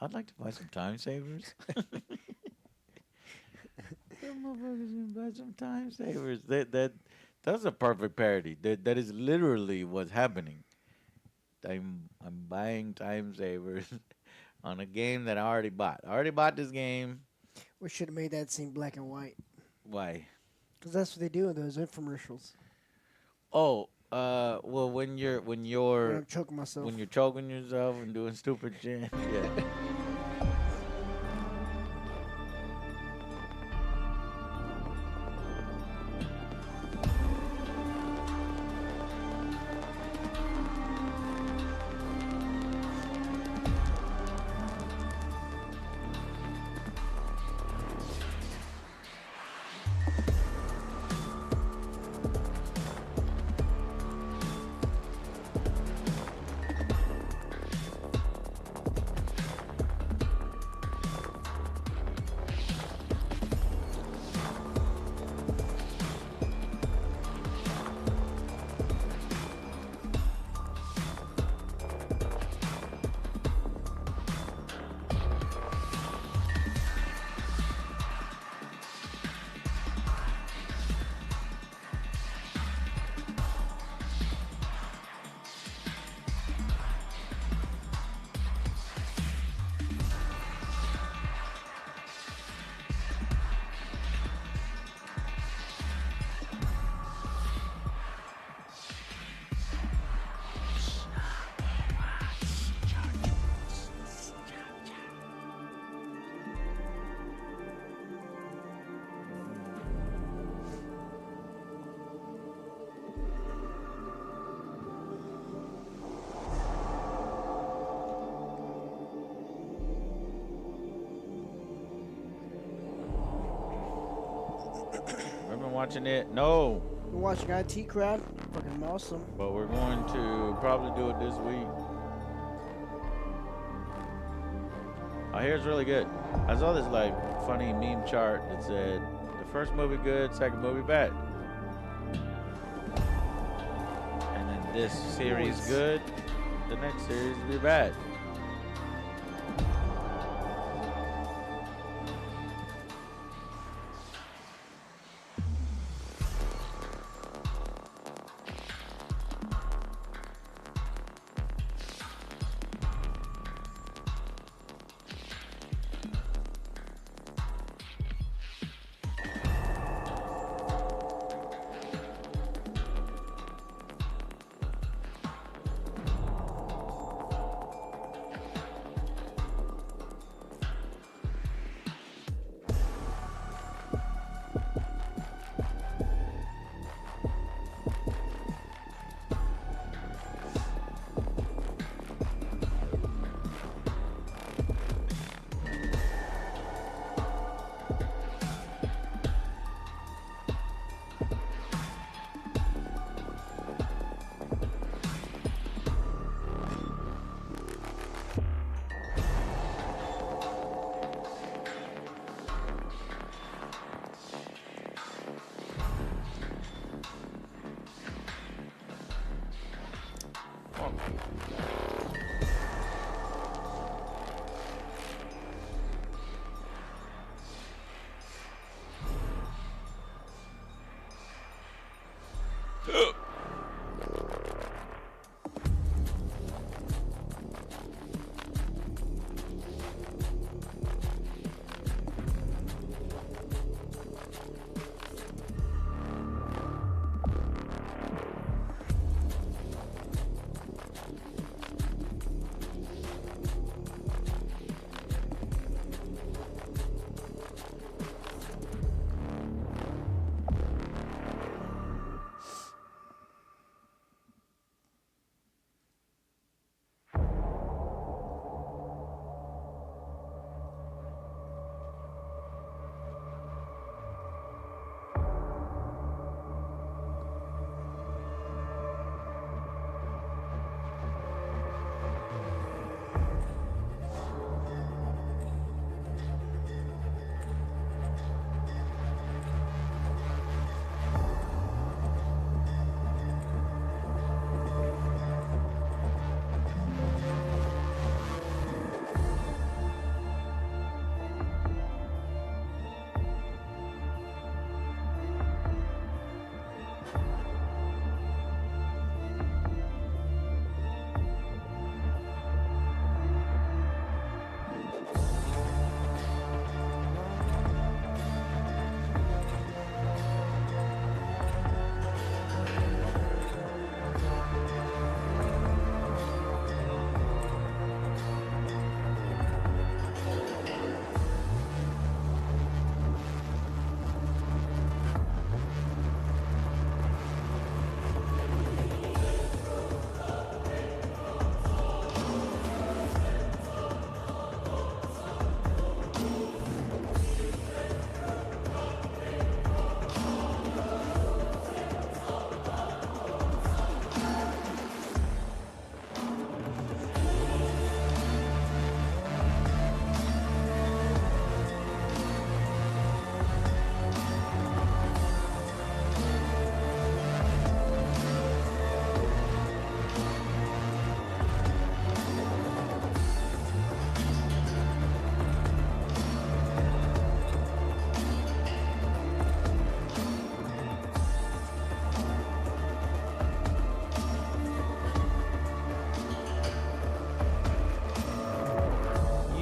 I'd like to buy some time savers. Some motherfuckers gonna buy some time savers. That's a perfect parody. That is literally what's happening. I'm buying time savers on a game that I already bought. I already bought this game.
We should have made that scene black and white.
Why?
Because that's what they do in those infomercials.
Oh, well, when
I'm choking myself.
you're choking yourself and doing stupid shit. Yeah. I've been watching it. No,
We're watching IT Crowd. Fucking awesome.
but we're going to probably do it this week. I hear it's really good. I saw this like funny meme chart that said the first movie good, second movie bad, and then this series good, the next series will be bad.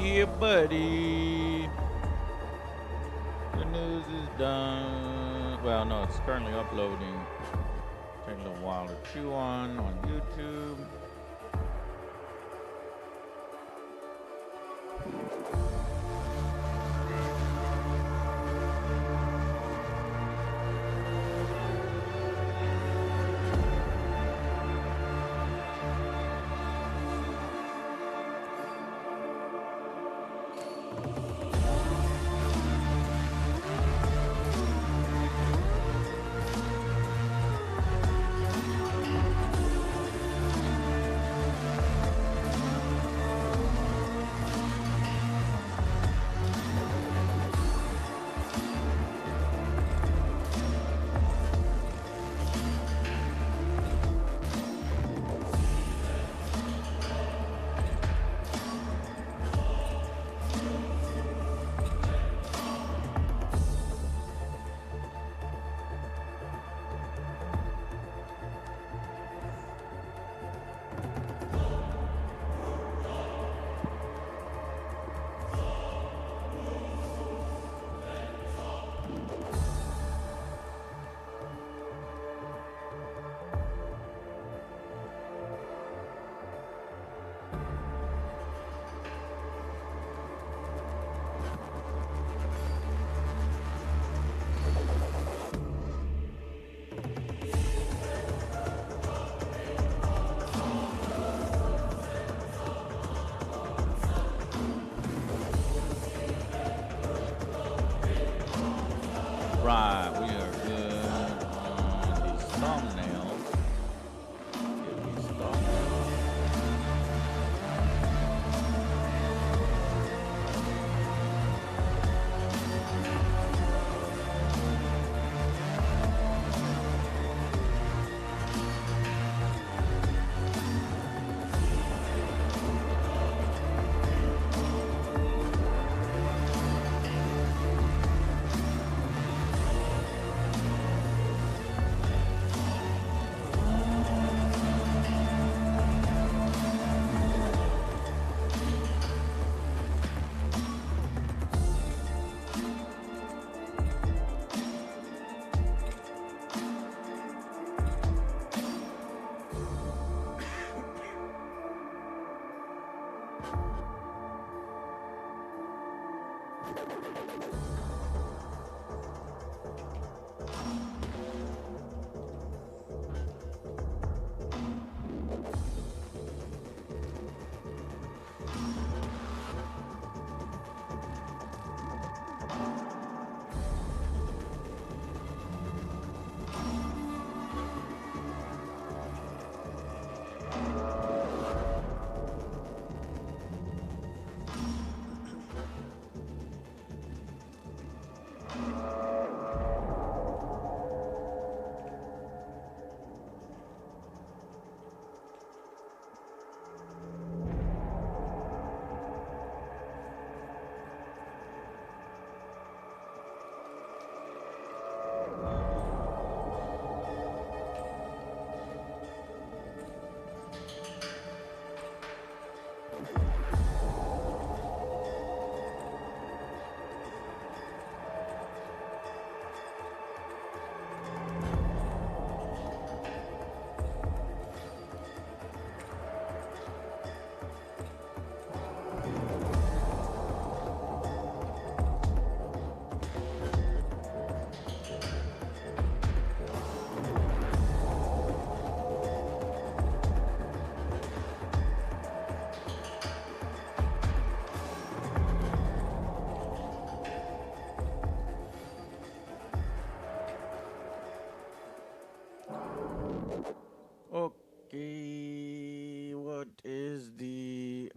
Yeah, buddy. The news is done. Well, no, it's currently uploading. Take a little while to chew on YouTube. Right, we are good on these thumbnails. Get these thumbnails. Okay, what is the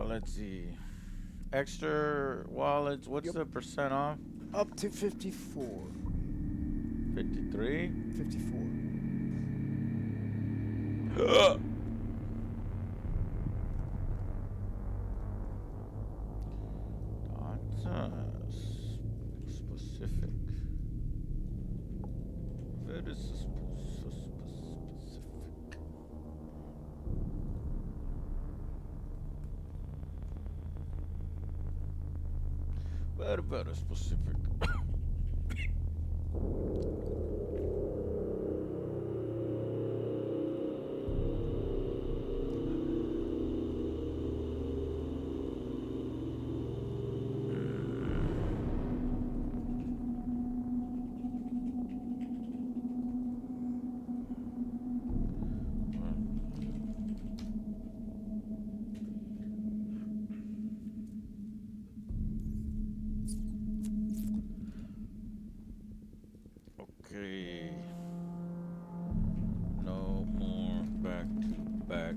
let's see. Extra wallets, what's the percent off?
Up to 54.
53?
54.
That's specific. Very specific. Very, very specific. Okay. No more back to back.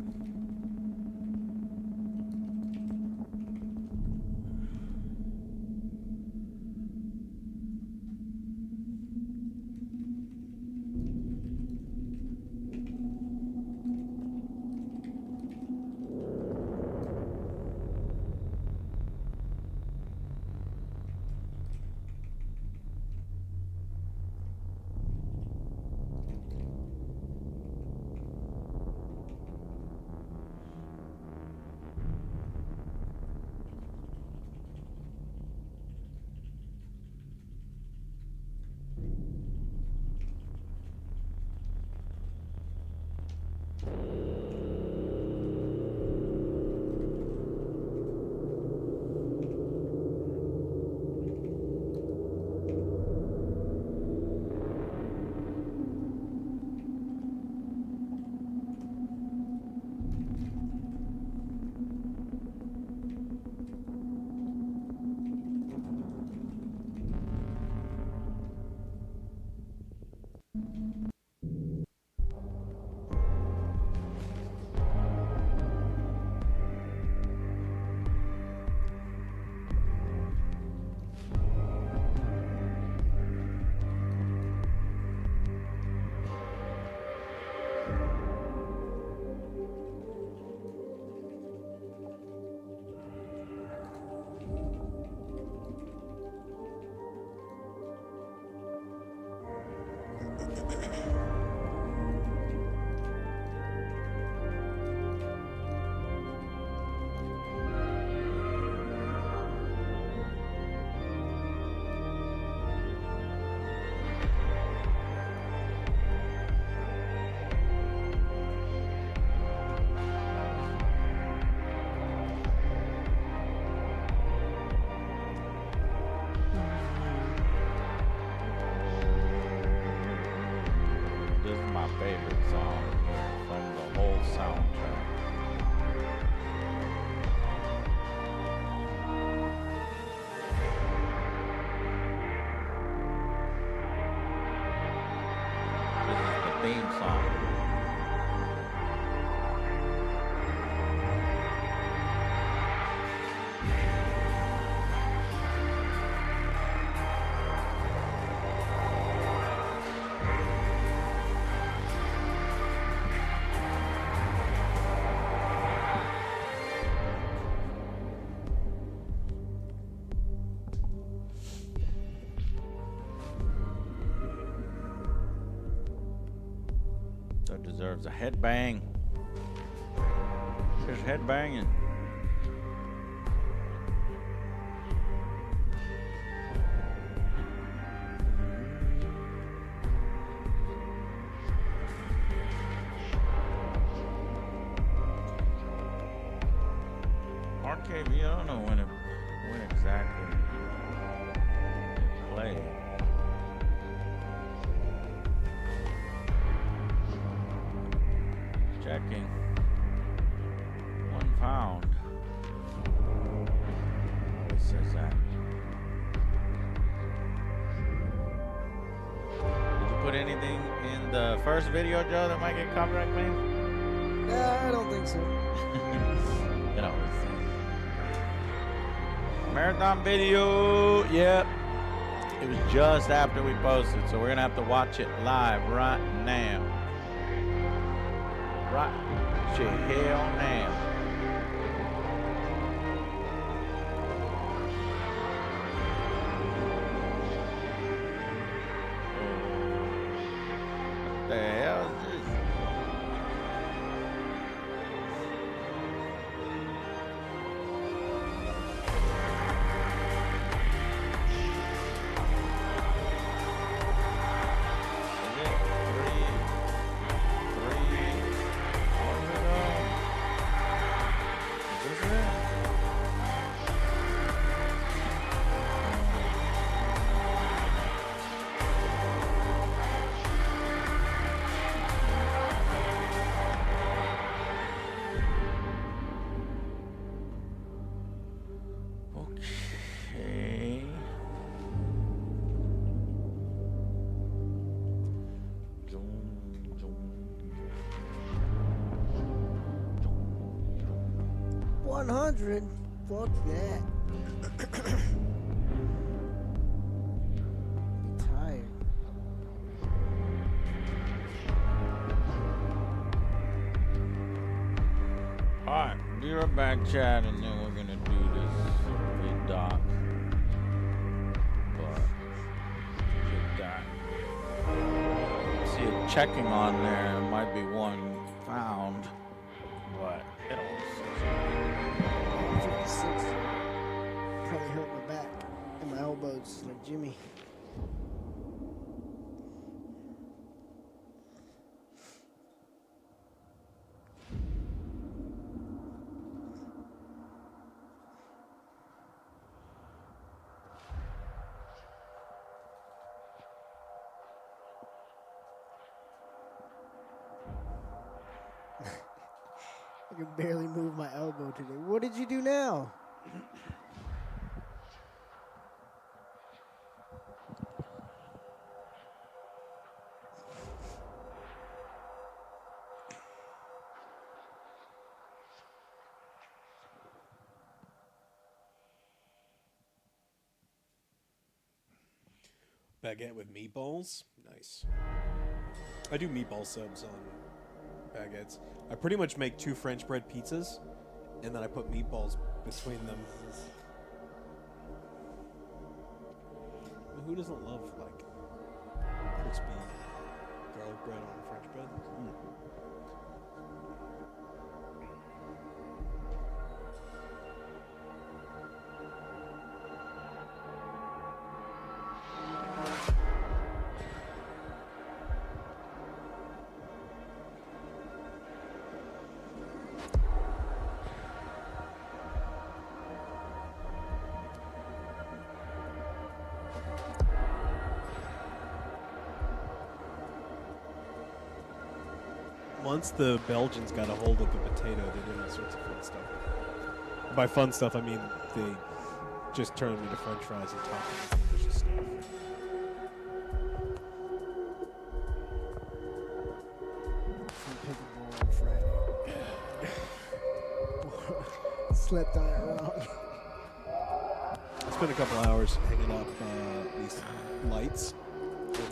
This is my favorite song from the whole soundtrack. This is the theme song. That deserves a headbang. There's headbanging. RKV, I don't know when exactly it played. Checking. £1. It says that. Did you put anything in the first video, Joe, that might get copyright claims?
I don't think so.
You know, marathon video. Yep. It was just after we posted, so we're gonna have to watch it live right now. Right to hell now. What the hell is this?
100. Fuck that. I'm tired.
Alright, be right back, Chad, and then we're gonna do this big doc. But get that. See it checking on there. Might be one found, but it all
56. Probably hurt my back and my elbows like Jimmy. I can barely move my elbow today. What did you do now?
Baguette with meatballs? Nice. I do meatball subs on baguettes. I pretty much make 2 French bread pizzas, and then I put meatballs between them. Who doesn't love, like, crispy garlic bread on French bread? Once the Belgians got a hold of the potato, they did all sorts of fun stuff. By fun stuff, I mean they just turned them into French fries and topped them with delicious stuff.
Some pickleball on Friday. Slept on it wrong.
I spent a couple hours hanging up these lights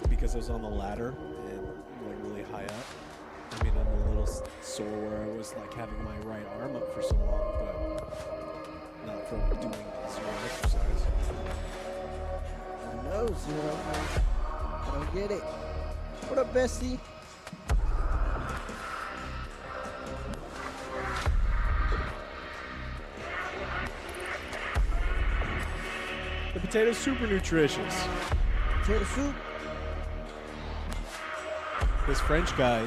because I was on the ladder and like really high up. I mean, I'm a little sore where I was like having my right arm up for so long, but not from doing zero exercise.
I know, Zero. I don't get it. What up, Bessie?
The potato's super nutritious.
Potato soup?
This French guy,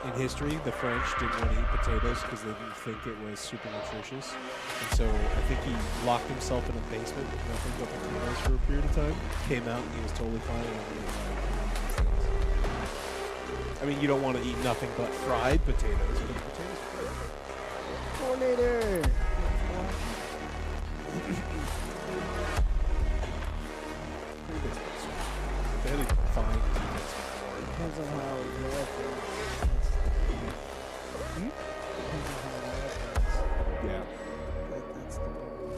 in history, the French didn't want to eat potatoes because they didn't think it was super nutritious. And so I think he locked himself in a basement with nothing but potatoes for a period of time. Came out and he was totally fine. I mean, you don't want to eat nothing but fried potatoes, but potatoes are good.
Coordinator!
Fairly fine defense.
Depends on how your left is. Depends on how your left is.
Yeah.
That's the problem.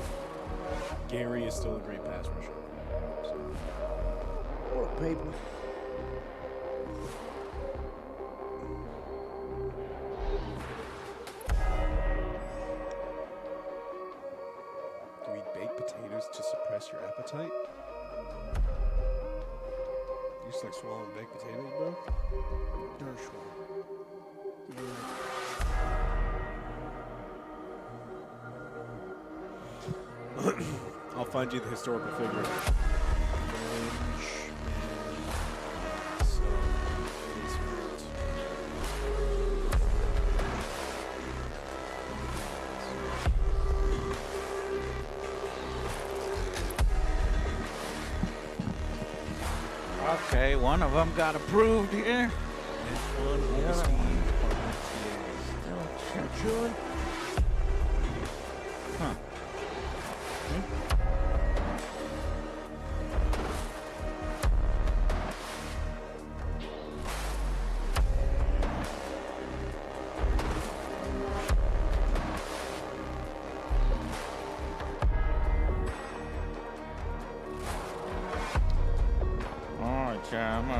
Gary is still a great pass rusher. So.
What paper?
Do we eat baked potatoes to suppress your appetite? You just like swallowing baked potatoes, bro?
Dershwell.
I'll find you the historical figure.
Okay, one of them got approved here.
Chewing?
Huh.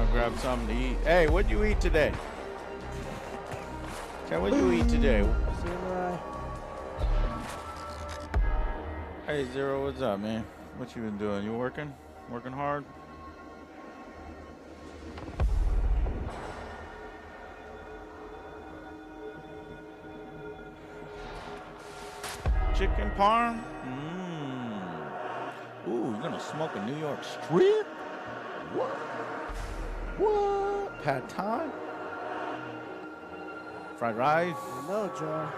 gonna grab something to eat. Hey, what'd you eat today? Chad, what'd you eat today?
Samurai.
Hey, Zero, what's up, man? What you been doing? You working? Working hard? Chicken parm? Ooh, you're gonna smoke a New York strip? What? What? Pad Thai? Fried rice?
No, Joe.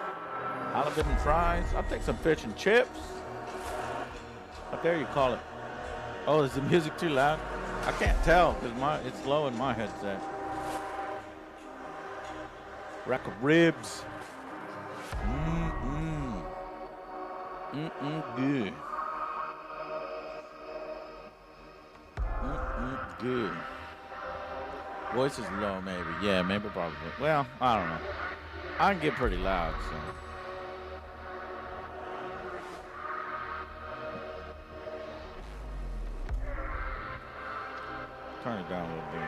Halibut and fries? I'll take some fish and chips. Up there you call it. Oh, is the music too loud? I can't tell because it's low in my headset. Rack of ribs. Good. Good. Voice is low, maybe. Yeah, maybe probably. Well, I don't know. I can get pretty loud, so. Turn it down a little bit.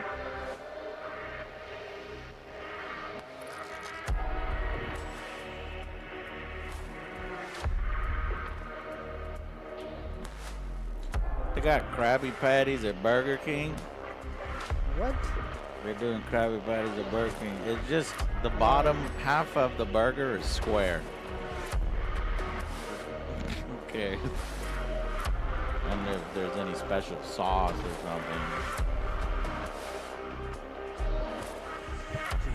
They got Krabby Patties at Burger King.
What?
They're doing Krabby Patties at Burger King. It's just the bottom half of the burger is square. Okay. I wonder if there's any special sauce or something.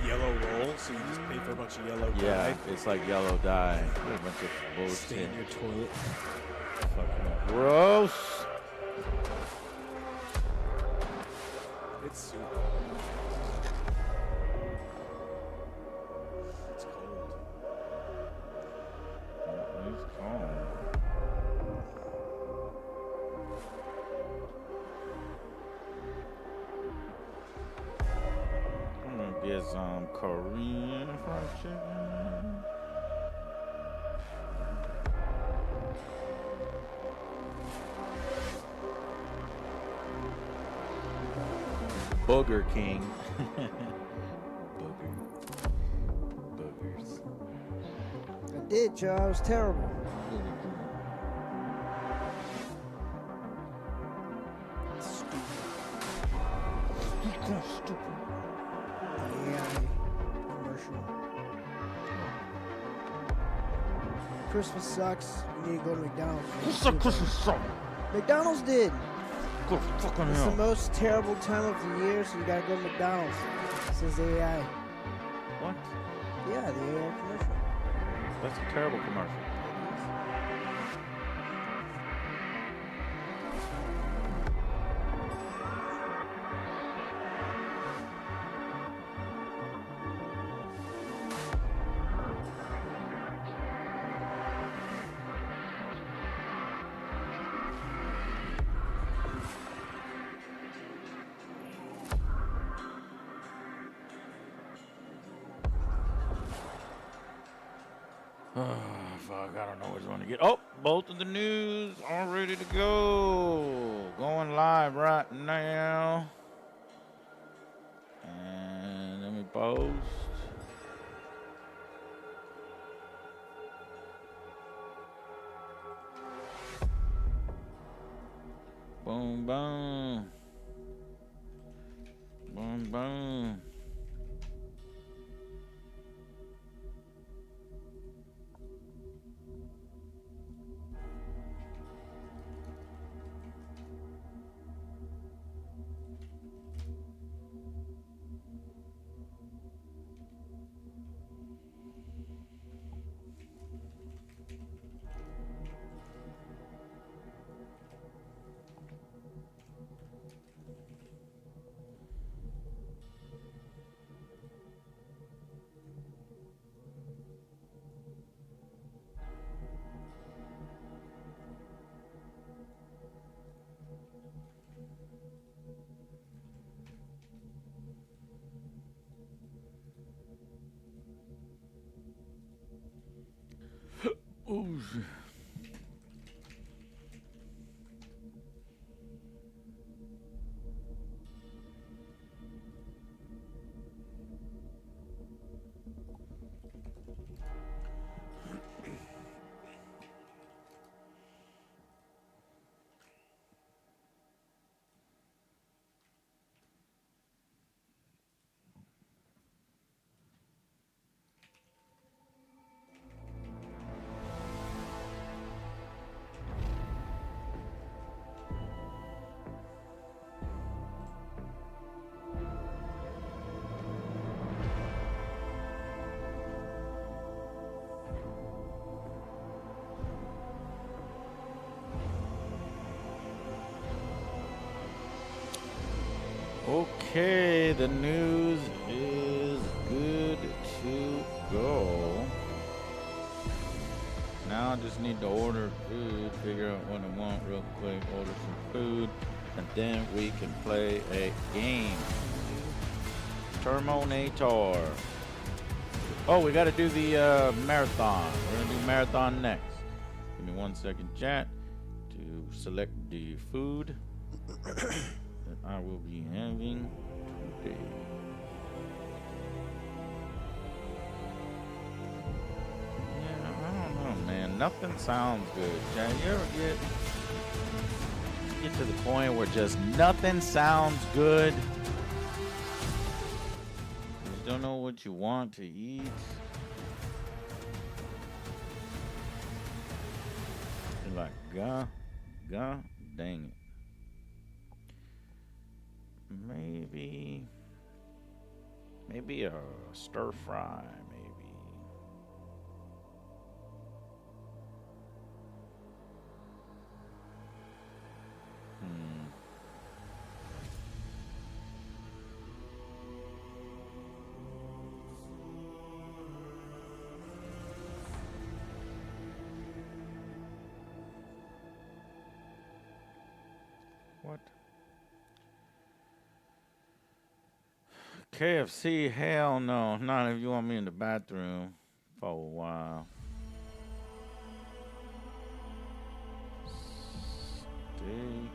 Yellow roll, so you just pay for a bunch of yellow dye.
Yeah, it's like yellow dye. A bunch of bullshit.
Stain your toilet.
Fucking gross.
It's soup. It's cold.
It's cold. I'm gonna get some Korean fried chicken. Burger King. Boogers.
I did, Joe. I was terrible. Stupid. Stupid. AI commercial. Christmas sucks. We need to go to McDonald's.
What's up, Christmas song?
McDonald's did.
Go fucking
It's the
hell.
most terrible time of the year, so you gotta go to McDonald's. Says AI.
What?
Yeah, the AI commercial.
That's a terrible commercial. Oh, fuck, I don't know which one to get. Oh, both of the news are ready to go. Going live right now. And let me post. Boom, boom. Boom, boom. Ooh. Okay, the news is good to go. Now I just need to order food, figure out what I want real quick, order some food, and then we can play a game. Terminator. Oh, we got to do the marathon. We're going to do marathon next. Give me 1 second, chat, to select the food that I will be having today. Yeah, I don't know, man. Nothing sounds good. Chat, you ever get to the point where just nothing sounds good? You don't know what you want to eat. You're like, God dang it. Maybe a stir fry, maybe. What? KFC? Hell no. Not if you want me in the bathroom for a while. Steak.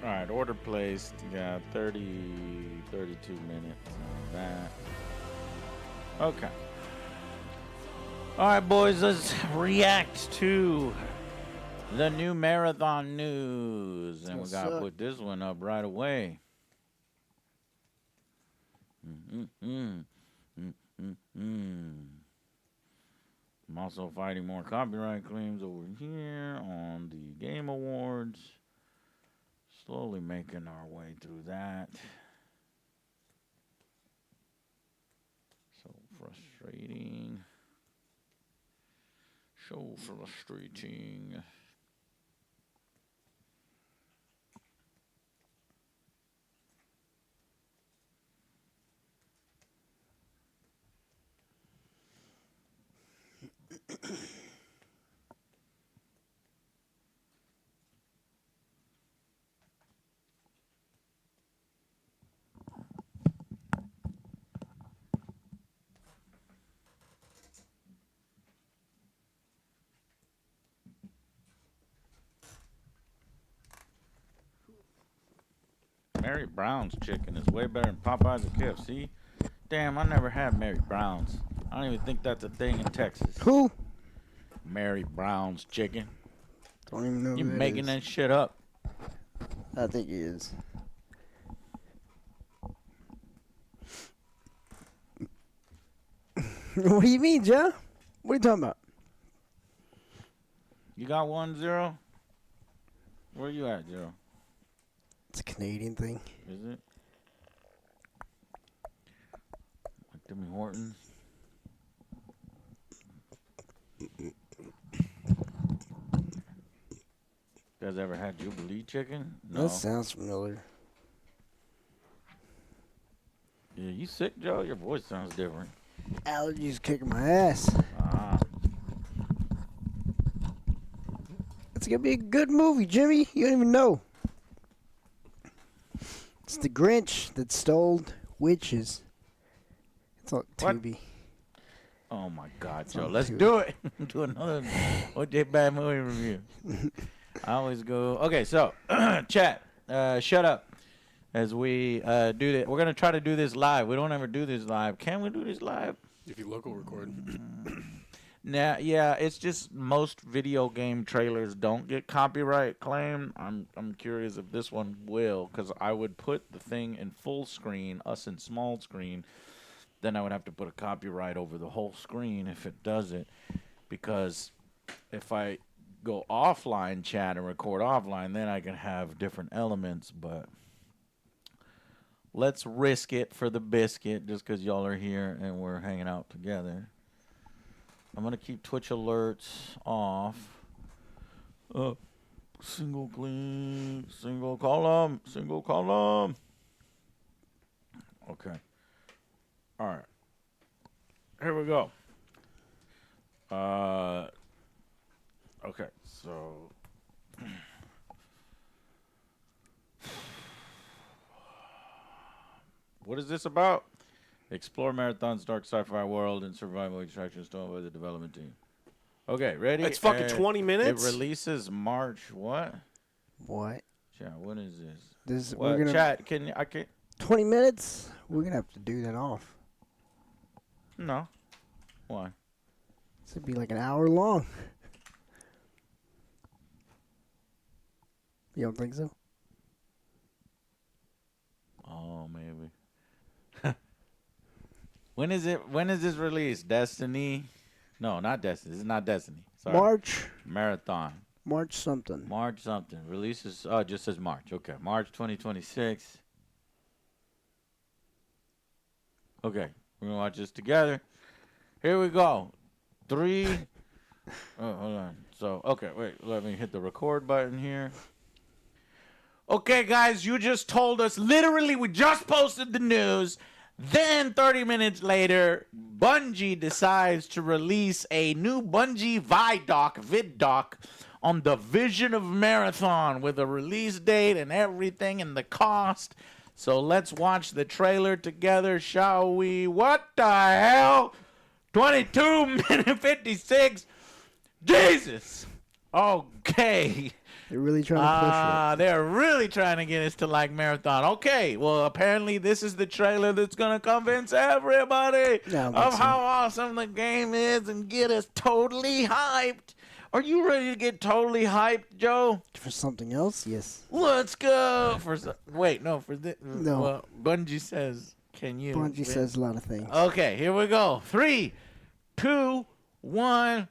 All right, order placed. Yeah, 32 minutes on that. Okay. All right, boys, let's react to the new marathon news. And we got to put this one up right away. I'm also fighting more copyright claims over here on the Game Awards. Slowly making our way through that. So frustrating. So frustrating. Mary Brown's chicken is way better than Popeyes or KFC. Damn, I never had Mary Brown's. I don't even think that's a thing in Texas.
Who?
Mary Brown's chicken.
Don't even know.
You
who that
making
is.
that shit up?
I think he is. What do you mean, John? What are you talking about?
You got 1-0? Where you at, Zero?
It's a Canadian thing.
Is it? Like Demi Hortons? You guys ever had Jubilee chicken? No.
That sounds familiar.
Yeah, you sick, Joe? Your voice sounds different.
Allergies kicking my ass.
Ah.
It's gonna be a good movie, Jimmy. You don't even know. It's the Grinch that stole witches. It's on Tubi.
Oh my God,
It's
Joe.
on
Let's
Tubi.
do it. Do another OJ Bad movie review. I always go. Okay, so chat, shut up. As we do that, we're gonna try to do this live. We don't ever do this live. Can we do this live?
If you local record.
Nah, yeah, it's just most video game trailers don't get copyright claim. I'm curious if this one will, because I would put the thing in full screen, us in small screen. Then I would have to put a copyright over the whole screen if it does it, because if I go offline chat and record offline, then I can have different elements, but let's risk it for the biscuit just because y'all are here and we're hanging out together. I'm going to keep Twitch alerts off. Single clean, single column. Okay. All right. Here we go. Okay, so what is this about? Explore Marathon's dark sci-fi world and survival extraction stolen by the development team. Okay, ready?
It's fucking 20 minutes?
It releases March what?
What?
Chat, what is this?
This
What?
we're gonna
Chat, I can't
20 minutes? We're gonna have to do that off.
No. Why?
This would be like an hour long. You don't think so?
Oh, maybe. When is this released? Destiny? No, not Destiny. This is not Destiny. Sorry.
March.
Marathon.
March something.
March something. Releases. Oh, it just says March. Okay. March 2026. Okay. We're going to watch this together. Here we go. 3. Oh, hold on. So, okay. Wait. Let me hit the record button here. Okay, guys. You just told us. Literally, we just posted the news. Then 30 minutes later, Bungie decides to release a new Bungie vid-doc on the Vision of Marathon with a release date and everything and the cost. So let's watch the trailer together, shall we? What the hell? 22 minute 56. Jesus. Okay.
They're really trying to push it.
They're really trying to get us to like Marathon. Okay, well, apparently this is the trailer that's going to convince everybody of how awesome the game is and get us totally hyped. Are you ready to get totally hyped, Joe?
For something else? Yes.
Let's go. Wait, no, for this.
No.
Well, Bungie says, can you?
Bungie says a lot of things.
Okay, here we go. 3, 2, 1.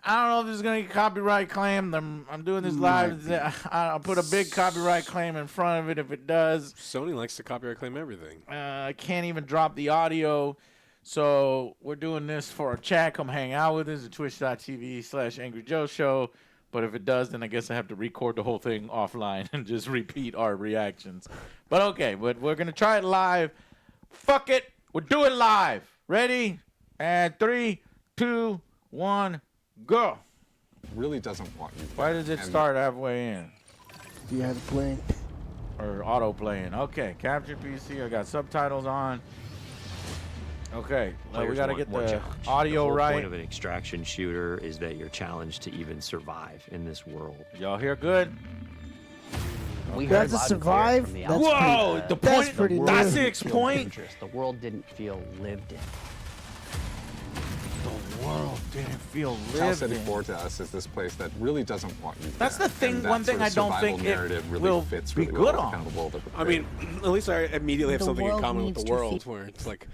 I don't know if this is going to get copyright claimed. I'm doing this live. I'll put a big copyright claim in front of it if it does.
Sony likes to copyright claim everything.
I can't even drop the audio. So we're doing this for a chat. Come hang out with us at twitch.tv/AngryJoeShow. But if it does, then I guess I have to record the whole thing offline and just repeat our reactions. But okay, but we're going to try it live. Fuck it. We'll do it live. Ready? And 3, 2, 1. Go.
Really doesn't want you.
Why does it start halfway in?
Do you have it playing?
Or auto playing? Okay, capture PC. I got subtitles on. Okay, we got to get the audio right.
The point of an extraction shooter is that you're challenged to even survive in this world.
Y'all hear good?
We
heard to survive?
Whoa! The point. That's the point.
The world didn't feel lived in.
The world didn't feel
Cal
lived
City
in.
4 to us is this place that really doesn't want you.
That's
there.
the thing.
And that
One thing
sort
I
of
don't
survival
think it
narrative really
will
fits
be
really
good
well
on.
with kind of the world that we're
I mean, at least I immediately have
The
something in
world
common with
needs
the
to
world,
feel-
where it's like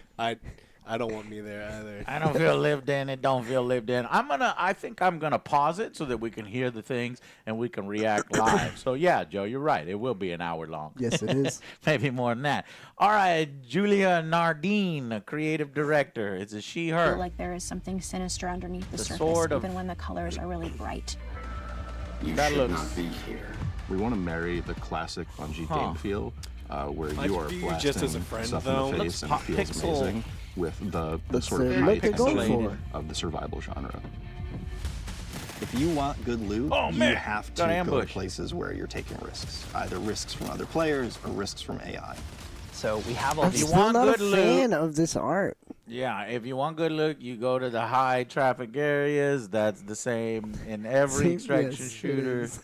I don't want me there either.
I don't feel lived in. It don't feel lived in. I think I'm gonna pause it so that we can hear the things and we can react live. So yeah, Joe, you're right. It will be an hour long.
Yes, it is.
Maybe more than that. All right, Julia Nardine, creative director. It's a she,
I
her.
feel like there is something sinister underneath the surface,
sword of-
even when the colors are really bright.
You
That
should
looks-
not be here. We want to marry the classic Bungie game feel, where
I
you are
view you
blasting
just as a friend,
stuff
though.
in the
Looks
face and it feels
pixel.
amazing with the
That's
sort of
the
high
look they're going
pixelated
for.
of the survival genre.
If you want good loot,
Oh,
you
man.
have to
Got
go to
ambushed.
places where you're taking risks. Either risks from other players or risks from AI.
So we have all
I'm
these.
still
want
not a
good loot-
fan of this art.
Yeah, if you want good look, you go to the high traffic areas. That's the same in every
Same-
extraction
yes, it
shooter.
is.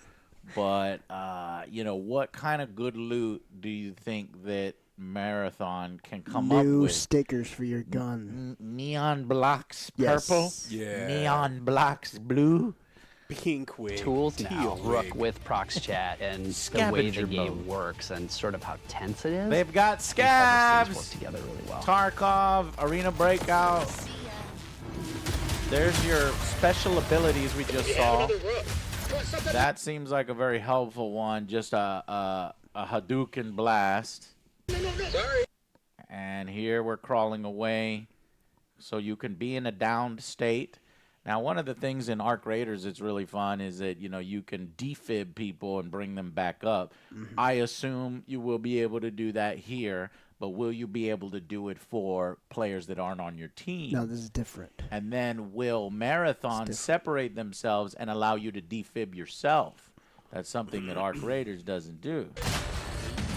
But what kind of good loot do you think that Marathon can come up
New
with?
stickers for your gun.
Neon blocks
Yes.
purple,
Yeah.
neon blocks blue.
Pink wig.
Tools now
teal
work
wig.
with Prox Chat and the way
Scavenger
the game
mode.
works and sort of how tense it is.
They've got
I think all those things work
scabs,
together really well.
Tarkov, Arena Breakout. There's your special abilities we just saw. That seems like a very helpful one. Just a Hadouken blast.
Sorry.
And here we're crawling away, so you can be in a downed state. Now, one of the things in Arc Raiders that's really fun is that, you know, you can defib people and bring them back up. I assume you will be able to do that here, but will you be able to do it for players that aren't on your team?
No, this is different.
And then will marathons separate themselves and allow you to defib yourself? That's something that Arc Raiders doesn't do.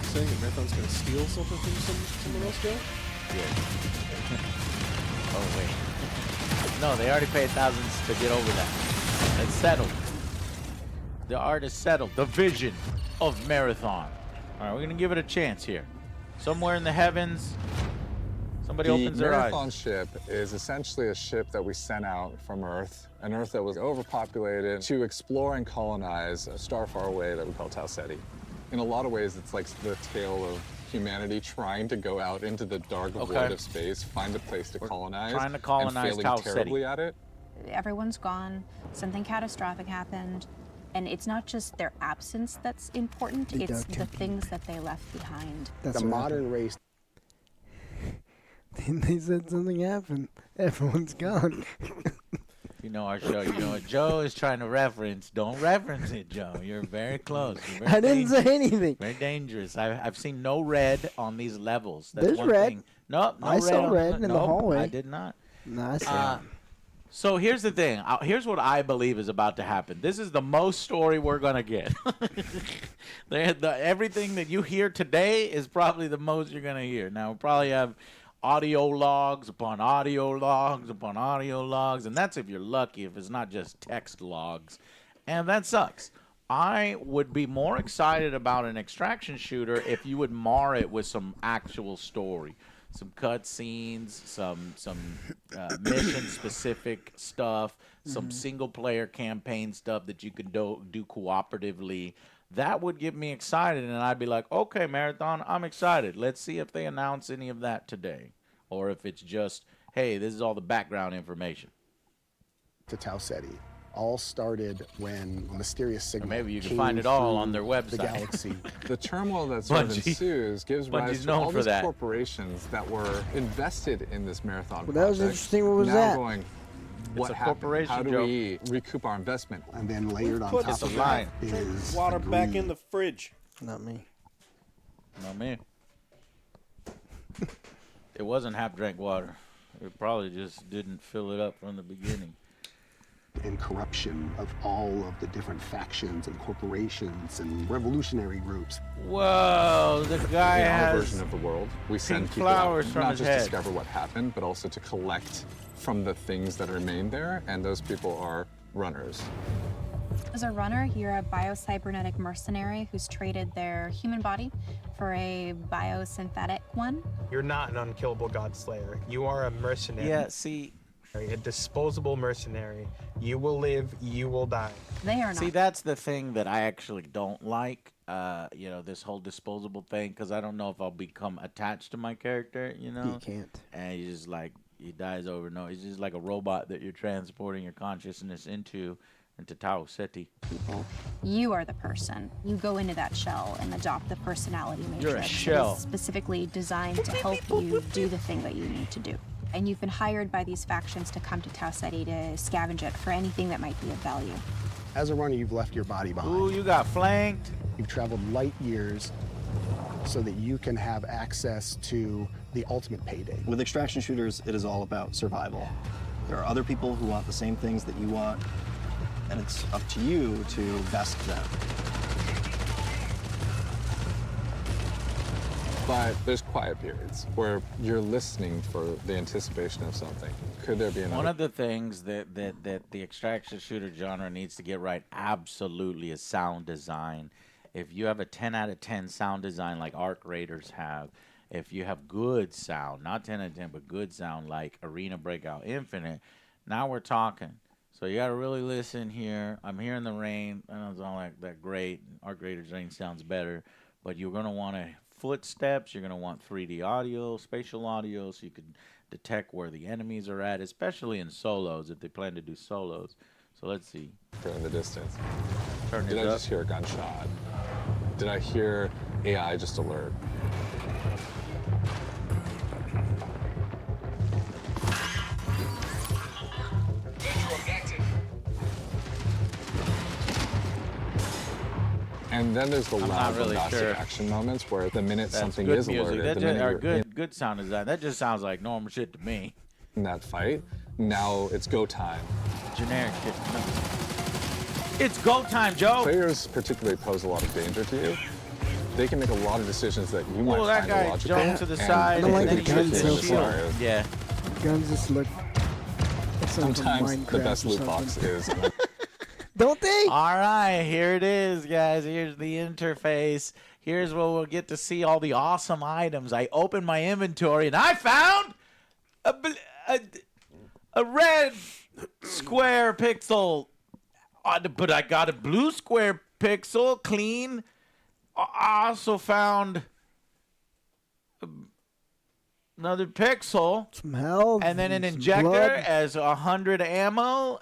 Saying that Marathon's going to steal something from someone else, Joe?
Yeah. Oh, wait. No, they already paid thousands to get over that. It's settled. The art is settled. The vision of Marathon. All right, we're going to give it a chance here. Somewhere in the heavens, somebody opens their eyes.
The Marathon ship is essentially a ship that we sent out from Earth, an Earth that was overpopulated, to explore and colonize a star far away that we call Tau Ceti. In a lot of ways, it's like the tale of humanity trying to go out into the dark void of space, find a place to colonize,
trying to colonize
and
Tau
failing
Ceti.
terribly at it.
Everyone's gone. Something catastrophic happened. And it's not just their absence that's important, it's the things that they left behind.
That's
the modern race.
They said something happened. Everyone's gone.
You know our show. You know what Joe is trying to reference. Don't reference it, Joe. You're very close. You're very
I didn't say anything.
Very dangerous. I've seen no red on these levels. That's
There's
one
red.
thing. No, no
I
red.
saw
on,
red in the
nope,
hallway.
I did not.
No, I saw.
So here's the thing. Here's what I believe is about to happen. This is the most story we're gonna get. Everything that you hear today is probably the most you're gonna hear. Now we'll probably have audio logs upon audio logs upon audio logs, and that's if you're lucky, if it's not just text logs, and that sucks. I would be more excited about an extraction shooter if you would mar it with some actual story, some cutscenes, some mission-specific stuff, some single-player campaign stuff that you can do cooperatively. That would get me excited, and I'd be like, okay, Marathon, I'm excited. Let's see if they announce any of that today. Or if it's just, hey, this is all the background information.
To Tau Ceti. All started when a mysterious signal
Or maybe you can
came
find it all
through
on their website.
The galaxy.
The turmoil that sort of ensues gives rise to all these
that.
corporations that were invested in this marathon
Well, that was
project,
interesting. What was
now
that?
Going, what
a
happened?
corporation,
How do
Joe.
we recoup our investment?
And then layered on
Put
top
some
of that is
water back
greed.
in the fridge.
Not me.
Not me. It wasn't half-drank water. It probably just didn't fill it up from the beginning.
And corruption of all of the different factions and corporations and revolutionary groups.
Whoa, the guy
In our
has
version of the world, we send
pink
people out
flowers from
not
his
just
head.
discover what happened, but also to collect from the things that remain there, and those people are runners.
As a runner, you're a biocybernetic mercenary who's traded their human body for a biosynthetic one.
You're not an unkillable god slayer. You are a mercenary.
Yeah, see,
a disposable mercenary. You will live, you will die.
They are not.
See, that's the thing that I actually don't like, you know, this whole disposable thing, because I don't know if I'll become attached to my character, you know?
You can't.
And he's just like, he dies over and over. He's just like a robot that you're transporting your consciousness into Tau Ceti.
You are the person. You go into that shell and adopt the personality matrix.
You're a shell.
That is specifically designed to help you do the thing that you need to do. And you've been hired by these factions to come to Tau Ceti to scavenge it for anything that might be of value.
As a runner, you've left your body behind.
Ooh, you got flanked.
You've traveled light years so that you can have access to the ultimate payday.
With extraction shooters, it is all about survival. There are other people who want the same things that you want, and it's up to you to best them.
But there's quiet periods where you're listening for the anticipation of something. Could there be another?
One of the things that the extraction shooter genre needs to get right absolutely is sound design. If you have a 10 out of 10 sound design like Arc Raiders have, if you have good sound, not 10 out of 10, but good sound like Arena Breakout Infinite, now we're talking. So you got to really listen here. I'm hearing the rain. I know it's not like that great. Arc Raiders rain sounds better, but you're going to want footsteps. You're going to want 3D audio, spatial audio, so you can detect where the enemies are at, especially in solos if they plan to do solos. So let's see.
In the distance.
Turn
Did
this
I
up.
just hear a gunshot? Did I hear AI just alert? And then there's the
I'm
loud,
not really
bombastic
sure.
action moments where the minute
That's
something
good
is
music.
alerted,
That
the
just,
minute
or
you're
good sound design. That just sounds like normal shit to me.
in that fight, now it's go time.
Generic shit. It's go time, Joe.
Players particularly pose a lot of danger to you. They can make a lot of decisions that you might
Well, that
find
guy
illogical.
jumped to the
and
side
I don't like
and
the
then he
guns
used
so
his
far.
shield. Yeah.
Guns just look. Like something from
Sometimes the
Minecraft
best
or
loot box
something.
is
Don't they?
All right, here it is, guys. Here's the interface. Here's where we'll get to see all the awesome items. I opened my inventory and I found a red square pixel, but I got a blue square pixel, clean. I also found another pixel,
Some health.
and then an
some
injector
blood.
as 100 ammo.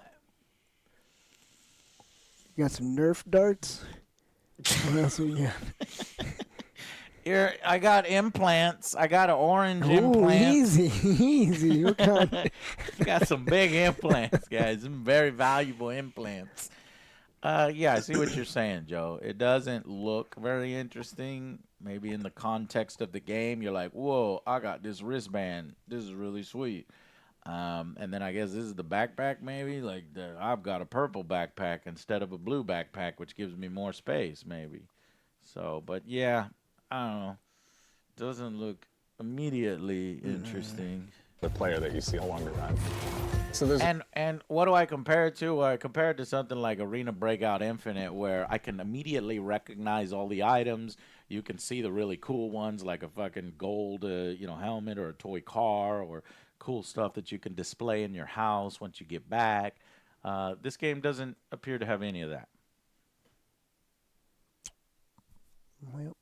You got some Nerf darts. What else we got?
Here, I got implants. I got an orange
Ooh,
implant.
easy, easy. What kind?
Got some big implants, guys. Some very valuable implants. Yeah, I see what you're saying, Joe. It doesn't look very interesting. Maybe in the context of the game, you're like, whoa, I got this wristband. This is really sweet. And then I guess this is the backpack, maybe. Like, I've got a purple backpack instead of a blue backpack, which gives me more space, maybe. So, but yeah, I don't know. Doesn't look immediately interesting.
the player that you see along the run. So there's
And what do I compare it to? I compare it to something like Arena Breakout Infinite, where I can immediately recognize all the items. You can see the really cool ones, like a fucking gold, helmet or a toy car, or cool stuff that you can display in your house once you get back. This game doesn't appear to have any of that.
Well,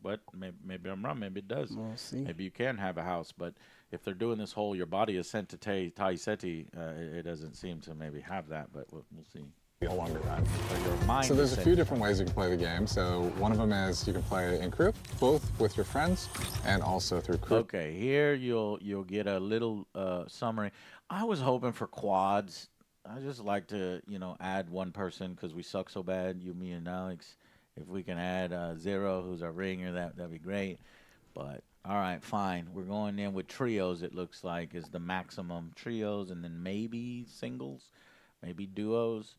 But maybe I'm wrong. Maybe it does.
We'll see.
Maybe you can have a house. But if they're doing this whole your body is sent to Tai Seti, it doesn't seem to maybe have that. But we'll see.
a longer time.
Or your mind
So there's
is
a
sent
few
to-
different ways you can play the game. So one of them is you can play in group, both with your friends and also through crew.
Okay, here you'll get a little summary. I was hoping for quads. I just like to add one person because we suck so bad, you, me, and Alex. If we can add Zero, who's our ringer, that'd be great. But all right, fine. We're going in with trios. It looks like is the maximum trios, and then maybe singles, maybe duos.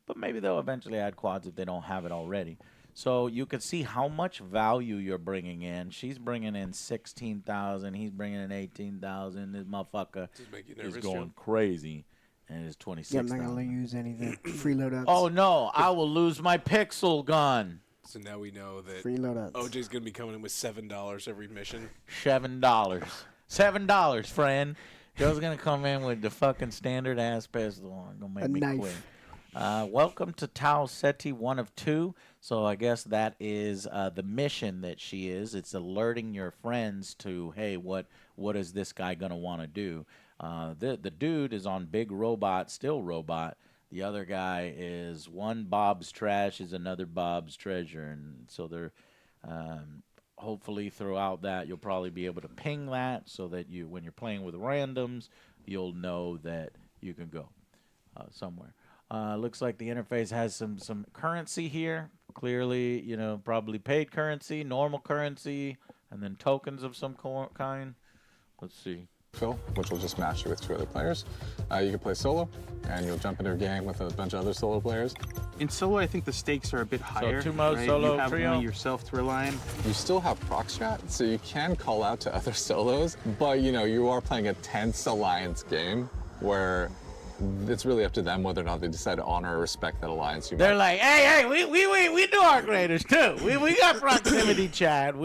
But maybe they'll eventually add quads if they don't have it already. So you can see how much value you're bringing in. She's bringing in 16,000. He's bringing in 18,000. This motherfucker is going crazy, and it's
yeah,
26,000.
I'm not gonna use anything. Free loadouts.
Oh no! I will lose my pixel gun.
So now we know that
Free loadouts.
OJ's gonna be coming in with $7 every mission.
$7. $7, friend. Joe's gonna come in with the fucking standard ass pistol. Gonna make
A
me
knife.
quit. Welcome to Tau Seti 1 of 2. So I guess that is the mission that she is. It's alerting your friends to, hey, what is this guy gonna want to do? The dude is on big robot, still robot. The other guy is one Bob's trash is another Bob's treasure, and so they're hopefully throughout that you'll probably be able to ping that so that you, when you're playing with randoms, you'll know that you can go somewhere. Looks like the interface has some currency here. Clearly, probably paid currency, normal currency, and then tokens of some kind. Let's see.
Phil, which will just match you with 2 other players. You can play solo, and you'll jump into a game with a bunch of other solo players.
In solo, I think the stakes are a bit higher.
two mode
right?
solo
you have
trio?
only yourself to rely on.
You still have proc strat, so you can call out to other solos, but you are playing a tense alliance game where it's really up to them whether or not they decide to honor or respect that alliance.
They're like, hey, we do arc raiders too. We got proximity chat.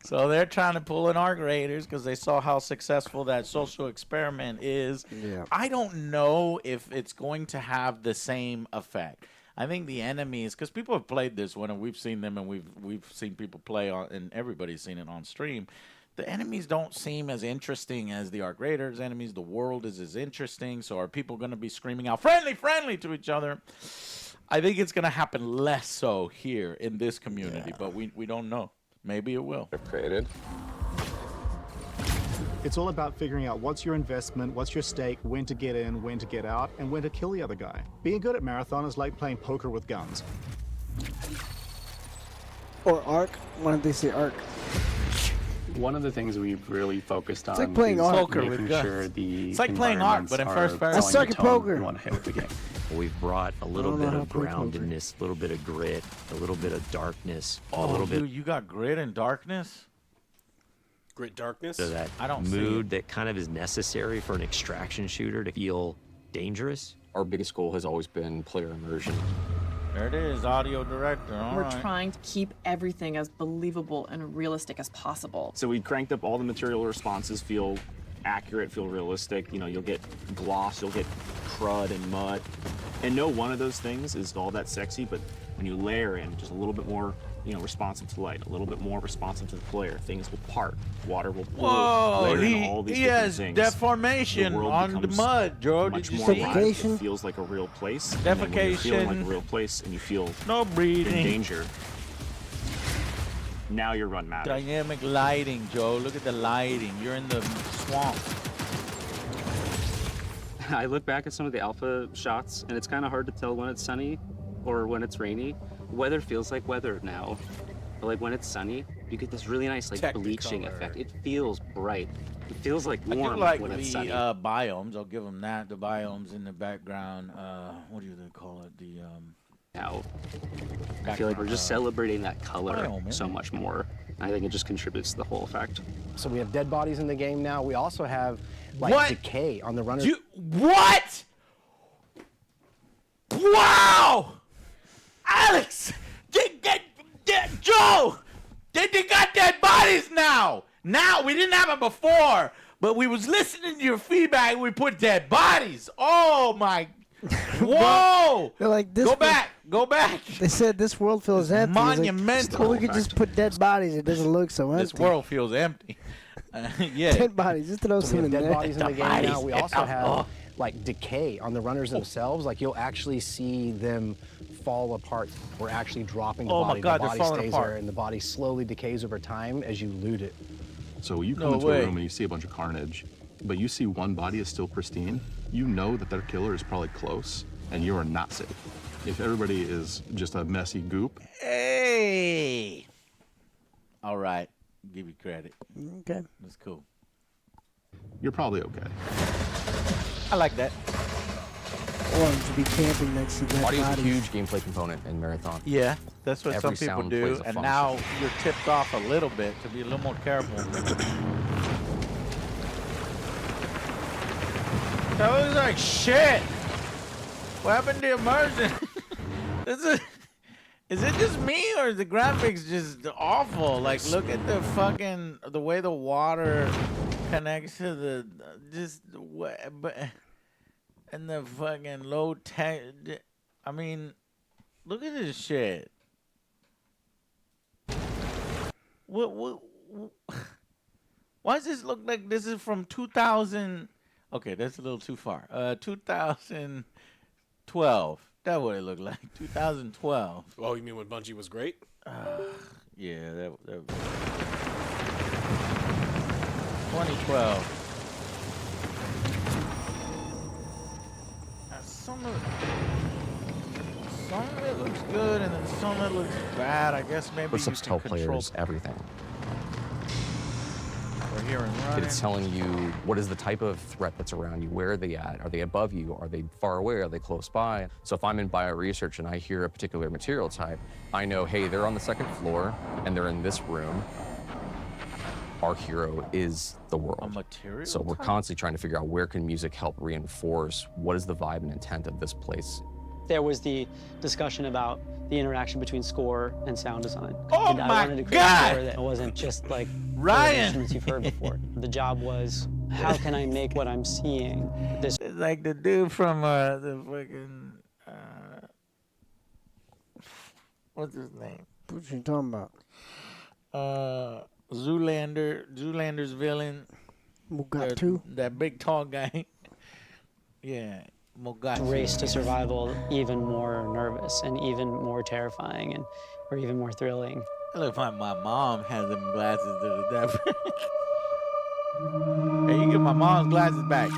So they're trying to pull in arc raiders because they saw how successful that social experiment is.
Yeah.
I don't know if it's going to have the same effect. I think the enemies, because people have played this one and we've seen them and we've seen people play on, and everybody's seen it on stream. the enemies don't seem as interesting as the Arc Raiders enemies. The world is as interesting. So are people going to be screaming out friendly, friendly to each other? I think it's going to happen less so here in this community, but we don't know. Maybe it will.
Created.
It's all about figuring out what's your investment, what's your stake, when to get in, when to get out, and when to kill the other guy. Being good at Marathon is like playing poker with guns.
Or Arc. Why don't they say Arc?
One of the things we've really focused on
like playing
is
poker
making
with guns.
sure the
It's like playing Arc, but in first person.
I suck at poker.
You want to hit with the game.
We've brought a little
I don't know
bit
how
of
to play poker.
groundedness, a little bit of grit, a little bit of darkness, a
Oh,
little bit
dude, you got grit and darkness?
Grit darkness?
of that
I don't see
mood that kind of is necessary for an extraction shooter to feel dangerous.
Our biggest goal has always been player immersion.
There it is, audio director. All
We're
right.
trying to keep everything as believable and realistic as possible.
So we cranked up all the material responses, feel accurate, feel realistic. You know, you'll get gloss, you'll get crud and mud. And no one of those things is all that sexy, but when you layer in just a little bit more, you know, responsive to light, a little bit more responsive to the player, things will part, water will pool,
Whoa,
layer in
he,
all these
he
different
has
things.
deformation
The world
on the
becomes
mud, Joe. Did
much
you
more
see
alive.
it?
It feels like a real place. And then when you're feeling like a
Defecation.
real place and you feel
No breathing.
in danger, now your run matters.
Dynamic lighting, Joe. Look at the lighting. You're in the swamp.
I look back at some of the alpha shots, and it's kind of hard to tell when it's sunny or when it's rainy. Weather feels like weather now. But like when it's sunny, you get this really nice like bleaching effect. It feels bright. It feels like
I
warm
do like
when
the
it's sunny.
biomes. I'll give them that. The biomes in the background. What do they call it? The
Now, I feel like we're just celebrating that color
biome,
so much more. I think it just contributes to the whole effect.
So we have dead bodies in the game now. We also have like
What?
decay on the runners.
What? Wow! Alex! Joe! They got dead bodies now! Now, we didn't have it before, but we was listening to your feedback and we put dead bodies. Oh my... Whoa!
They're like this.
Go back.
They said this world feels empty. It's like,
monumental.
so we could just put dead bodies. It doesn't look so empty.
This world feels empty. Yeah.
Dead bodies. Just throw
So
some
we
in
have dead
there.
bodies in the game now. We also have like decay on the runners themselves. Like you'll actually see them fall apart. We're actually dropping the
Oh my
body.
God,
the
they're
body
falling
stays
apart.
there, and the body slowly decays over time as you loot it.
So you come into a room and you see a bunch of carnage, but you see one body is still pristine, you know that their killer is probably close, and you are not safe. If everybody is just a messy goop.
Hey! All right. Give you credit.
Okay.
That's cool.
You're probably okay.
I like that.
Or to be camping next to dead
Audio is a
bodies.
huge gameplay component in Marathon.
Yeah, that's what
Every
some people
sound
do.
plays a
And
function.
now you're tipped off a little bit to be a little more careful. That was like shit. What happened to immersion? Is it just me or is the graphics just awful? Like, look at the way the water connects to the and the fucking low tech. I mean, look at this shit. What? Why does this look like this is from 2000? Okay, that's a little too far. 2012. That's what it looked like. 2012.
Oh, you mean when Bungie was great?
Yeah, that 2012. Some of it looks good, and then some of it looks bad. I guess maybe
First
you
steps
can
tell
control.
players everything.
We're here and running.
It's telling you what is the type of threat that's around you. Where are they at? Are they above you? Are they far away? Are they close by? So if I'm in bioresearch and I hear a particular material type, I know, hey, they're on the second floor and they're in this room. Our hero is the world.
A material
So we're
type?
constantly trying to figure out where can music help reinforce what is the vibe and intent of this place.
There was the discussion about the interaction between score and sound design.
Oh
and I
my
wanted to create
God!
a score that wasn't just like
Ryan!
instruments you've heard before. The job was, how can I make what I'm seeing this?
It's like the dude from the fucking what's his name?
What you talking about?
Zoolander's villain.
Mugatu.
That big tall guy. Yeah, Mugatu.
Race to survival even more nervous and even more terrifying or even more thrilling.
It looks like my mom has them glasses to the devil. Hey, you get my mom's glasses back.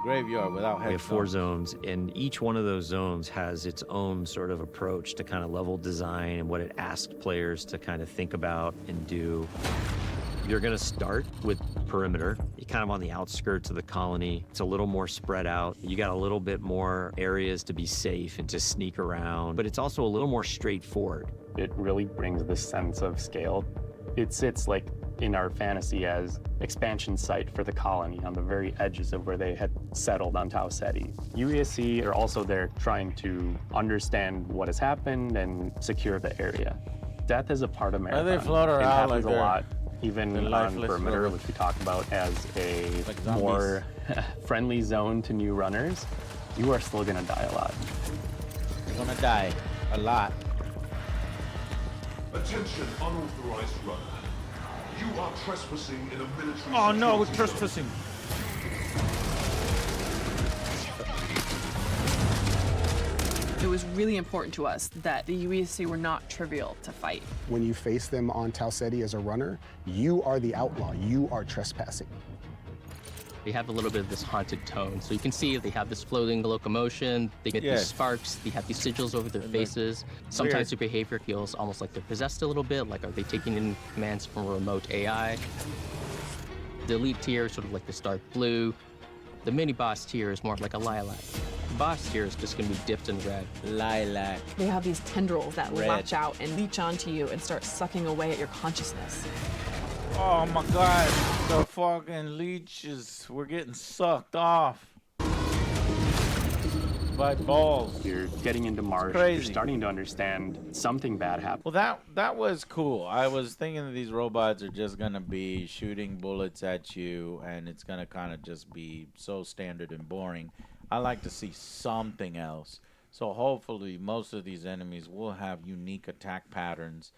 Graveyard without headphones.
We have 4 zones, and each one of those zones has its own sort of approach to kind of level design and what it asks players to kind of think about and do. You're going to start with perimeter. You're kind of on the outskirts of the colony. It's a little more spread out. You got a little bit more areas to be safe and to sneak around, but it's also a little more straightforward.
It really brings this sense of scale. It sits like in our fantasy as expansion site for the colony on the very edges of where they had settled on Tau Ceti. UESC are also there trying to understand what has happened and secure the area. Death is a part of Marathon.
They float
It
around
happens
like
a lot, even on perimeter,
floaters.
which we talk about as a
Like
more friendly zone to new runners. You are still gonna die a lot.
You're gonna die a lot.
Attention, unauthorized runner. You are trespassing in a military.
Oh no, we're
security
trespassing.
It was really important to us that the UESC were not trivial to fight.
When you face them on Tau Ceti as a runner, you are the outlaw. You are trespassing.
They have a little bit of this haunted tone. So you can see they have this floating locomotion, they get these sparks, they have these sigils over their faces. Sometimes their behavior feels almost like they're possessed a little bit, like are they taking in commands from a remote AI? The elite tier is sort of like this dark blue. The mini boss tier is more like a lilac. The boss tier is just gonna be dipped in red.
Lilac.
They have these tendrils that
Red.
latch out and leech onto you and start sucking away at your consciousness.
Oh my god, the fucking leeches, we're getting sucked off by balls.
You're getting into marsh. You're
crazy.
starting to understand something bad happened.
Well, that was cool. I was thinking that these robots are just gonna be shooting bullets at you, and it's gonna kind of just be so standard and boring. I like to see something else. So hopefully, most of these enemies will have unique attack patterns.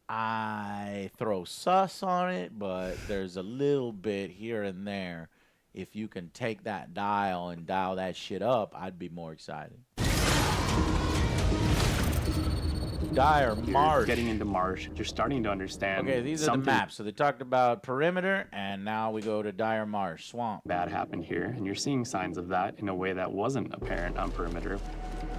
I throw sus on it, but there's a little bit here and there. If you can take that dial and dial that shit up, I'd be more excited. Dire Marsh.
You're getting into marsh. You're starting to understand.
Okay, these are the maps. So they talked about perimeter, and now we go to Dire Marsh, swamp.
Bad happened here, and you're seeing signs of that in a way that wasn't apparent on perimeter.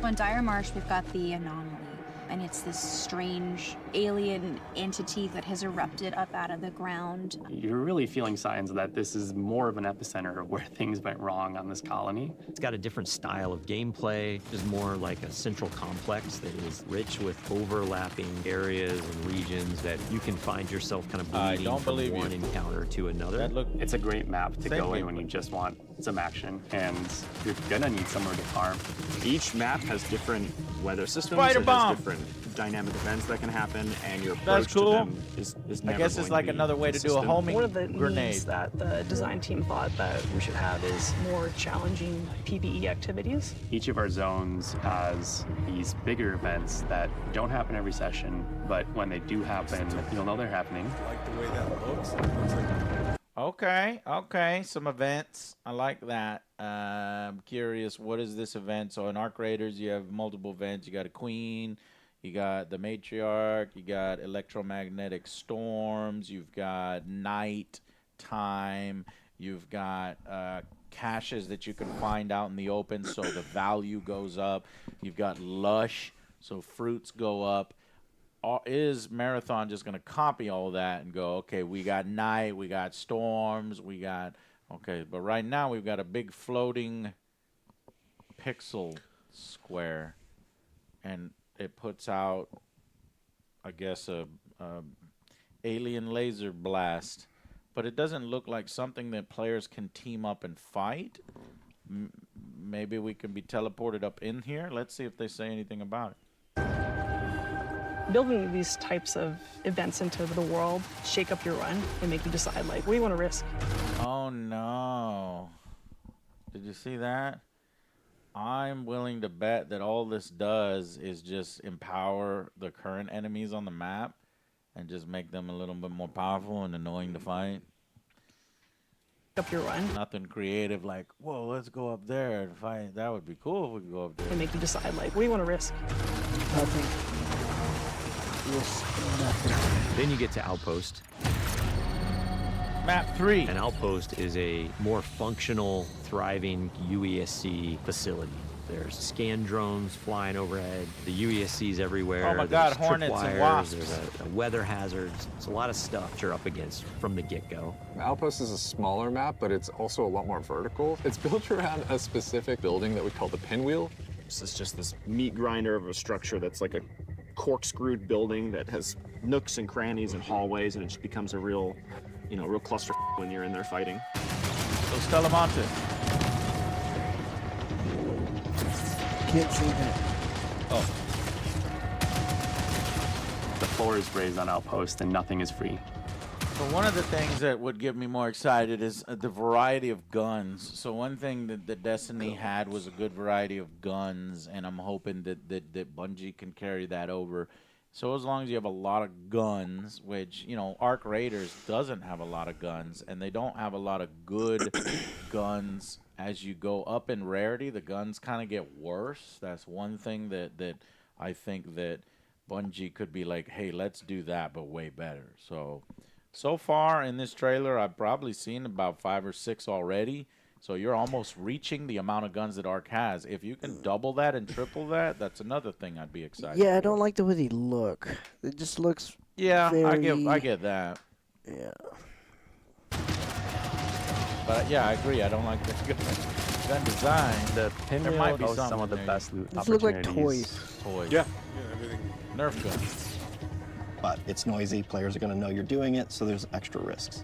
On Dire Marsh, we've got the anomaly, and it's this strange alien entity that has erupted up out of the ground.
You're really feeling signs that this is more of an epicenter of where things went wrong on this colony.
It's got a different style of gameplay. It's more like a central complex that is rich with overlapping areas and regions that you can find yourself kind of bleeding from one encounter to another.
It's a great map to
Same
go in
gameplay.
when you just want some action, and you're gonna need somewhere to farm.
Each map has different weather systems.
Spider
it
bomb.
has different dynamic events that can happen, and your
That's
approach
cool.
to them is
I
never
guess
going
it's
to
like
be
another way to do a
consistent.
homing
One of the
grenade.
needs that the design team thought that we should have is more challenging PvE activities.
Each of our zones has these bigger events that don't happen every session, but when they do happen, you'll know they're happening.
Like the way that looks. It looks like
Okay, some events. I like that. I'm curious, what is this event? So in Arc Raiders, you have multiple events. You got a queen, you got the matriarch, you got electromagnetic storms, you've got night time, you've got caches that you can find out in the open, so the value goes up. You've got lush, so fruits go up. Is Marathon just going to copy all that and go, okay, we got night, we got storms, we got, okay, but right now we've got a big floating pixel square, and it puts out, I guess, a alien laser blast, but it doesn't look like something that players can team up and fight. Maybe we can be teleported up in here. Let's see if they say anything about it.
Building these types of events into the world shake up your run and make you decide, like, what do you want to risk?
Oh no. Did you see that? I'm willing to bet that all this does is just empower the current enemies on the map, and just make them a little bit more powerful and annoying to fight.
Up your run.
Nothing creative like, whoa, let's go up there and fight. That would be cool if we could go up there.
And make you decide, like, what do you want to risk?
Nothing. Nothing.
Then you get to Outpost.
Map 3.
An outpost is a more functional, thriving UESC facility. There's scan drones flying overhead, the UESCs everywhere.
Oh my God,
there's
hornets
tripwires,
and wasps.
There's a weather hazards. It's a lot of stuff you're up against from the get-go.
Outpost is a smaller map, but it's also a lot more vertical. It's built around a specific building that we call the pinwheel.
This is just this meat grinder of a structure that's like a corkscrewed building that has nooks and crannies and hallways, and it just becomes a real, real cluster when you're in there fighting.
So Stellamonte.
Can't see that.
Oh.
The floor is raised on Outpost and nothing is free.
So one of the things that would get me more excited is the variety of guns. So one thing that Destiny had was a good variety of guns, and I'm hoping that Bungie can carry that over. So as long as you have a lot of guns, which, Arc Raiders doesn't have a lot of guns, and they don't have a lot of good guns. As you go up in rarity, the guns kind of get worse. That's one thing that I think that Bungie could be like, hey, let's do that, but way better. So far in this trailer, I've probably seen about 5 or 6 already. So you're almost reaching the amount of guns that Arc has. If you can double that and triple that, that's another thing I'd be excited
Yeah, I
for.
don't like the way they look. It just looks.
Yeah,
very...
I get that.
Yeah.
But yeah, I agree. I don't like the gun design.
The pinwheel
there might be
hosts some of
something
the
there.
best loot
These look like
opportunities.
Toys.
Yeah, everything.
Nerf guns.
But it's noisy. Players are going to know you're doing it, so there's extra risks.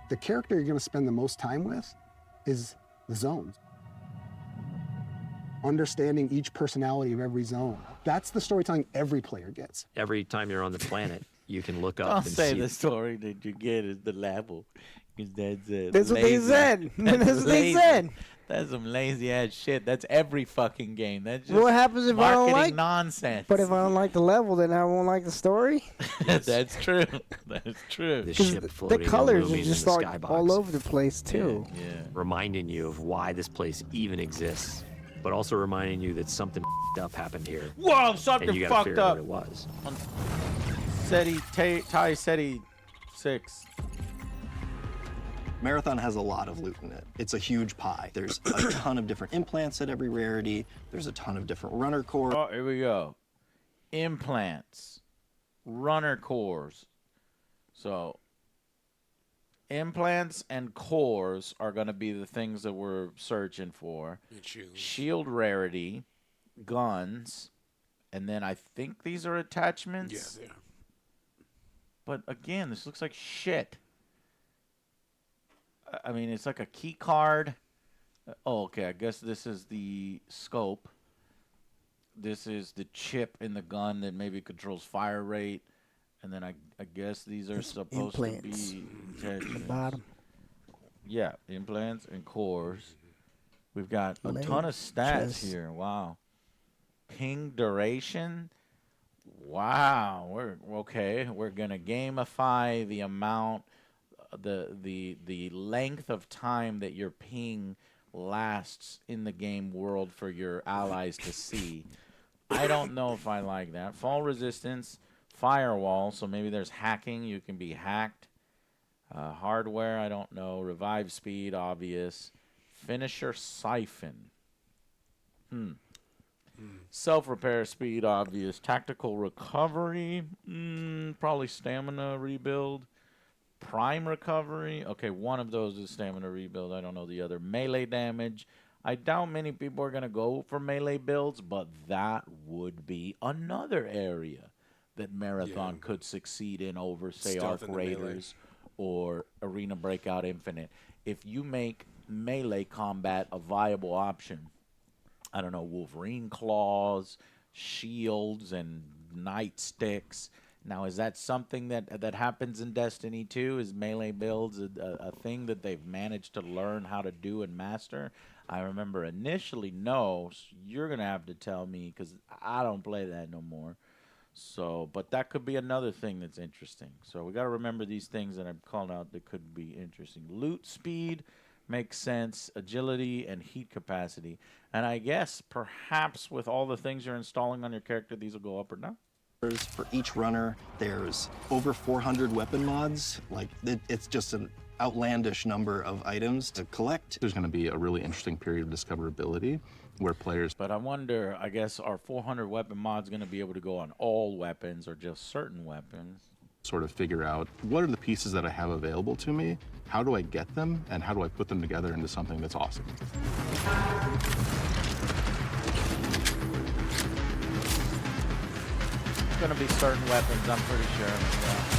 The character you're going to spend the most time with is the zones. Understanding each personality of every zone. That's the storytelling every player gets.
Every time you're on the planet, you can look up
I'll
and
say
see.
the story that you get is the level. Because
That's what they said. That's what they said.
That's some lazy ass shit. That's every fucking game. That's just
What happens if I don't
marketing
like
nonsense.
But if I don't like the level, then I won't like the story.
That's true. That's true.
The
'Cause
ship
the
floating
colors
and
are
moving
just
in the
like
skybox.
all over the place too.
Yeah.
Reminding you of why this place even exists, but also reminding you that something up happened here.
Whoa, something
and you gotta
fucked
figure
up.
out what it was.
Tai Seti 6.
Marathon has a lot of loot in it. It's a huge pie. There's a ton of different implants at every rarity. There's a ton of different runner cores.
Oh, here we go. Implants. Runner cores. So, implants and cores are going to be the things that we're searching for. Shield rarity, guns, and then I think these are attachments.
Yeah, they are.
But again, this looks like shit. I mean, it's like a key card. Oh, okay. I guess this is the scope. This is the chip in the gun that maybe controls fire rate. And then I guess these are supposed
implants.
to be
The
attachments.
bottom.
Yeah, implants and cores. We've got a
Leg,
ton of stats
chest.
here. Wow. Ping duration. Wow. We're okay. We're gonna gamify the amount, the length of time that your ping lasts in the game world for your allies to see. I don't know if I like that. Fall resistance, firewall. So maybe there's hacking. You can be hacked. Hardware, I don't know. Revive speed, obvious. Finisher siphon. Self-repair speed, obvious. Tactical recovery, probably stamina rebuild. Prime recovery. Okay, one of those is stamina rebuild. I don't know the other. Melee damage. I doubt many people are going to go for melee builds, but that would be another area that Marathon could succeed in over, say,
Stealth
Arc
in the melee.
Raiders or Arena Breakout Infinite. If you make melee combat a viable option, I don't know, Wolverine claws, shields, and nightsticks. Now, is that something that happens in Destiny 2? Is melee builds a thing that they've managed to learn how to do and master? I remember initially no. So you're gonna have to tell me because I don't play that no more. So, but that could be another thing that's interesting. So we got to remember these things that I've called out that could be interesting. Loot speed makes sense, agility and heat capacity. And I guess perhaps with all the things you're installing on your character, these will go up or down.
For each runner, there's over 400 weapon mods. Like, it's just an outlandish number of items to collect.
There's going to be a really interesting period of discoverability where players...
But I wonder, I guess, are 400 weapon mods going to be able to go on all weapons or just certain weapons?
Sort of figure out what are the pieces that I have available to me, how do I get them, and how do I put them together into something that's awesome.
Going to be certain weapons, I'm pretty sure. Yeah.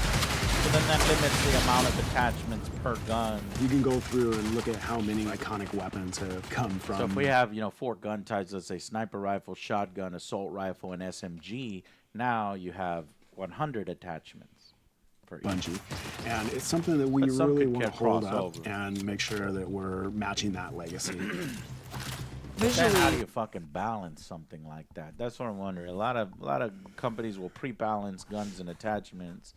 So then that limits the amount of attachments per gun.
You can go through and look at how many iconic weapons have come from.
So if we have, 4 gun types, let's say sniper rifle, shotgun, assault rifle, and SMG, now you have 100 attachments for each.
Bungie. And it's something that we really want to hold up and make sure that we're matching that legacy.
Then how do you fucking balance something like that? That's what I'm wondering. A lot of companies will pre-balance guns and attachments,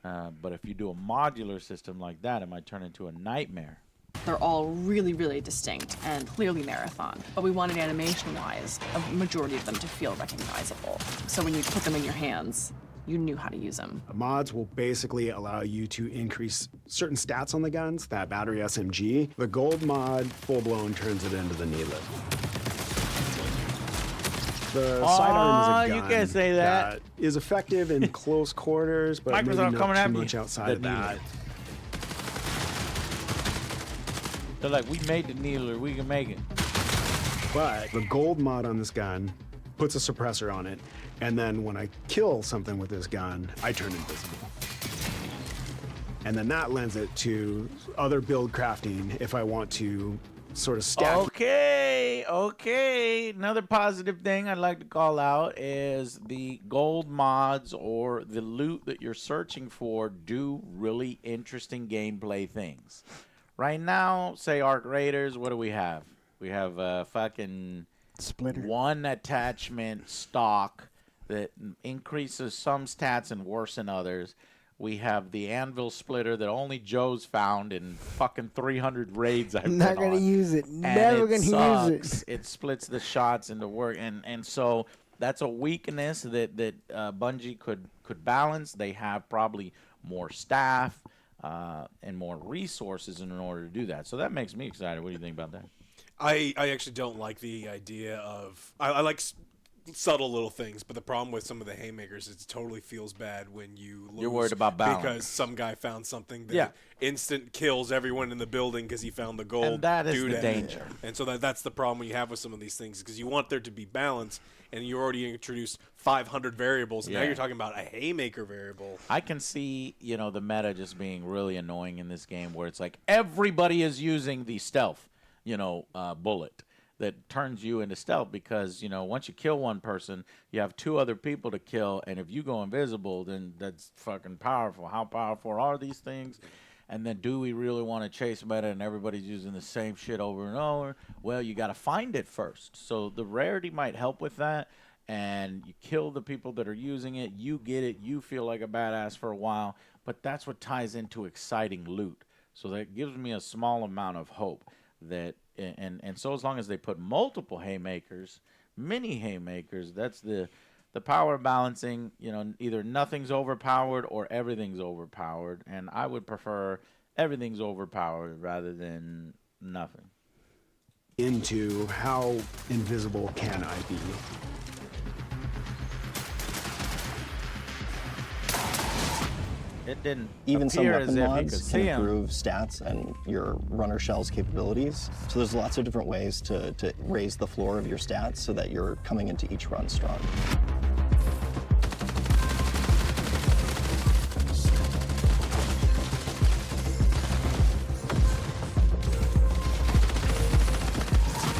but if you do a modular system like that, it might turn into a nightmare.
They're all really, really distinct and clearly marathon, but we wanted animation-wise a majority of them to feel recognizable. So when you put them in your hands, you knew how to use them.
Mods will basically allow you to increase certain stats on the guns, that battery SMG. The gold mod, full-blown, turns it into the needler. The sidearm is a gun
you can't say that.
Is effective in close quarters, but maybe not too much outside of that.
They're like, we made the needler, we can make it.
But the gold mod on this gun puts a suppressor on it, and then when I kill something with this gun, I turn invisible. And then that lends it to other build crafting if I want to sort of stack.
Okay. Another positive thing I'd like to call out is the gold mods or the loot that you're searching for do really interesting gameplay things. Right now, say Arc Raiders, what do we have? We have fucking
Splitter.
1 attachment stock that increases some stats and worsen others. We have the anvil splitter that only Joe's found in fucking 300 raids I've been
Not gonna
on.
use it.
And
Never gonna
sucks.
use it.
It splits the shots into work, and so that's a weakness that Bungie could balance. They have probably more staff and more resources in order to do that. So that makes me excited. What do you think about that?
I actually don't like the idea of I like subtle little things, but the problem with some of the haymakers is it totally feels bad when you lose.
You're worried about balance
because some guy found something that instant kills everyone in the building because he found the gold.
And that is
doodad.
the danger.
And so that's the problem you have with some of these things because you want there to be balance, and you already introduced 500 variables. And now you're talking about a haymaker variable.
I can see, the meta just being really annoying in this game where it's like everybody is using the stealth, bullet that turns you into stealth because, once you kill one person, you have 2 other people to kill, and if you go invisible, then that's fucking powerful. How powerful are these things? And then do we really want to chase meta and everybody's using the same shit over and over? Well, you got to find it first. So the rarity might help with that, and you kill the people that are using it, you get it, you feel like a badass for a while, but that's what ties into exciting loot. So that gives me a small amount of hope that and so as long as they put multiple haymakers, mini haymakers, that's the power balancing, either nothing's overpowered or everything's overpowered, and I would prefer everything's overpowered rather than nothing.
Into how invisible can I be?
It didn't
Even some
appear as
weapon
if you
mods
could
can
see 'em.
improve stats and your runner shell's capabilities. So there's lots of different ways to raise the floor of your stats so that you're coming into each run strong.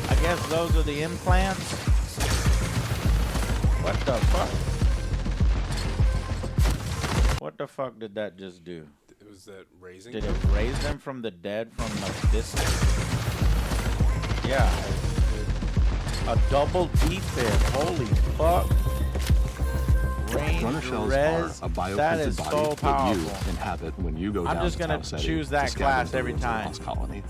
I guess those are the implants. What the fuck? What the fuck did that just do?
Was that raising?
Did it raise them from the dead from like this? Yeah. A double defib. Holy fuck. Range
Runner shells
res.
are a bioprinted
That is
body
so
that
powerful.
you inhabit when you go down
I'm just
to
gonna
Tau Ceti
choose
to
that
scavenge
class
the
every
ruins of the
time.
Lost Colony.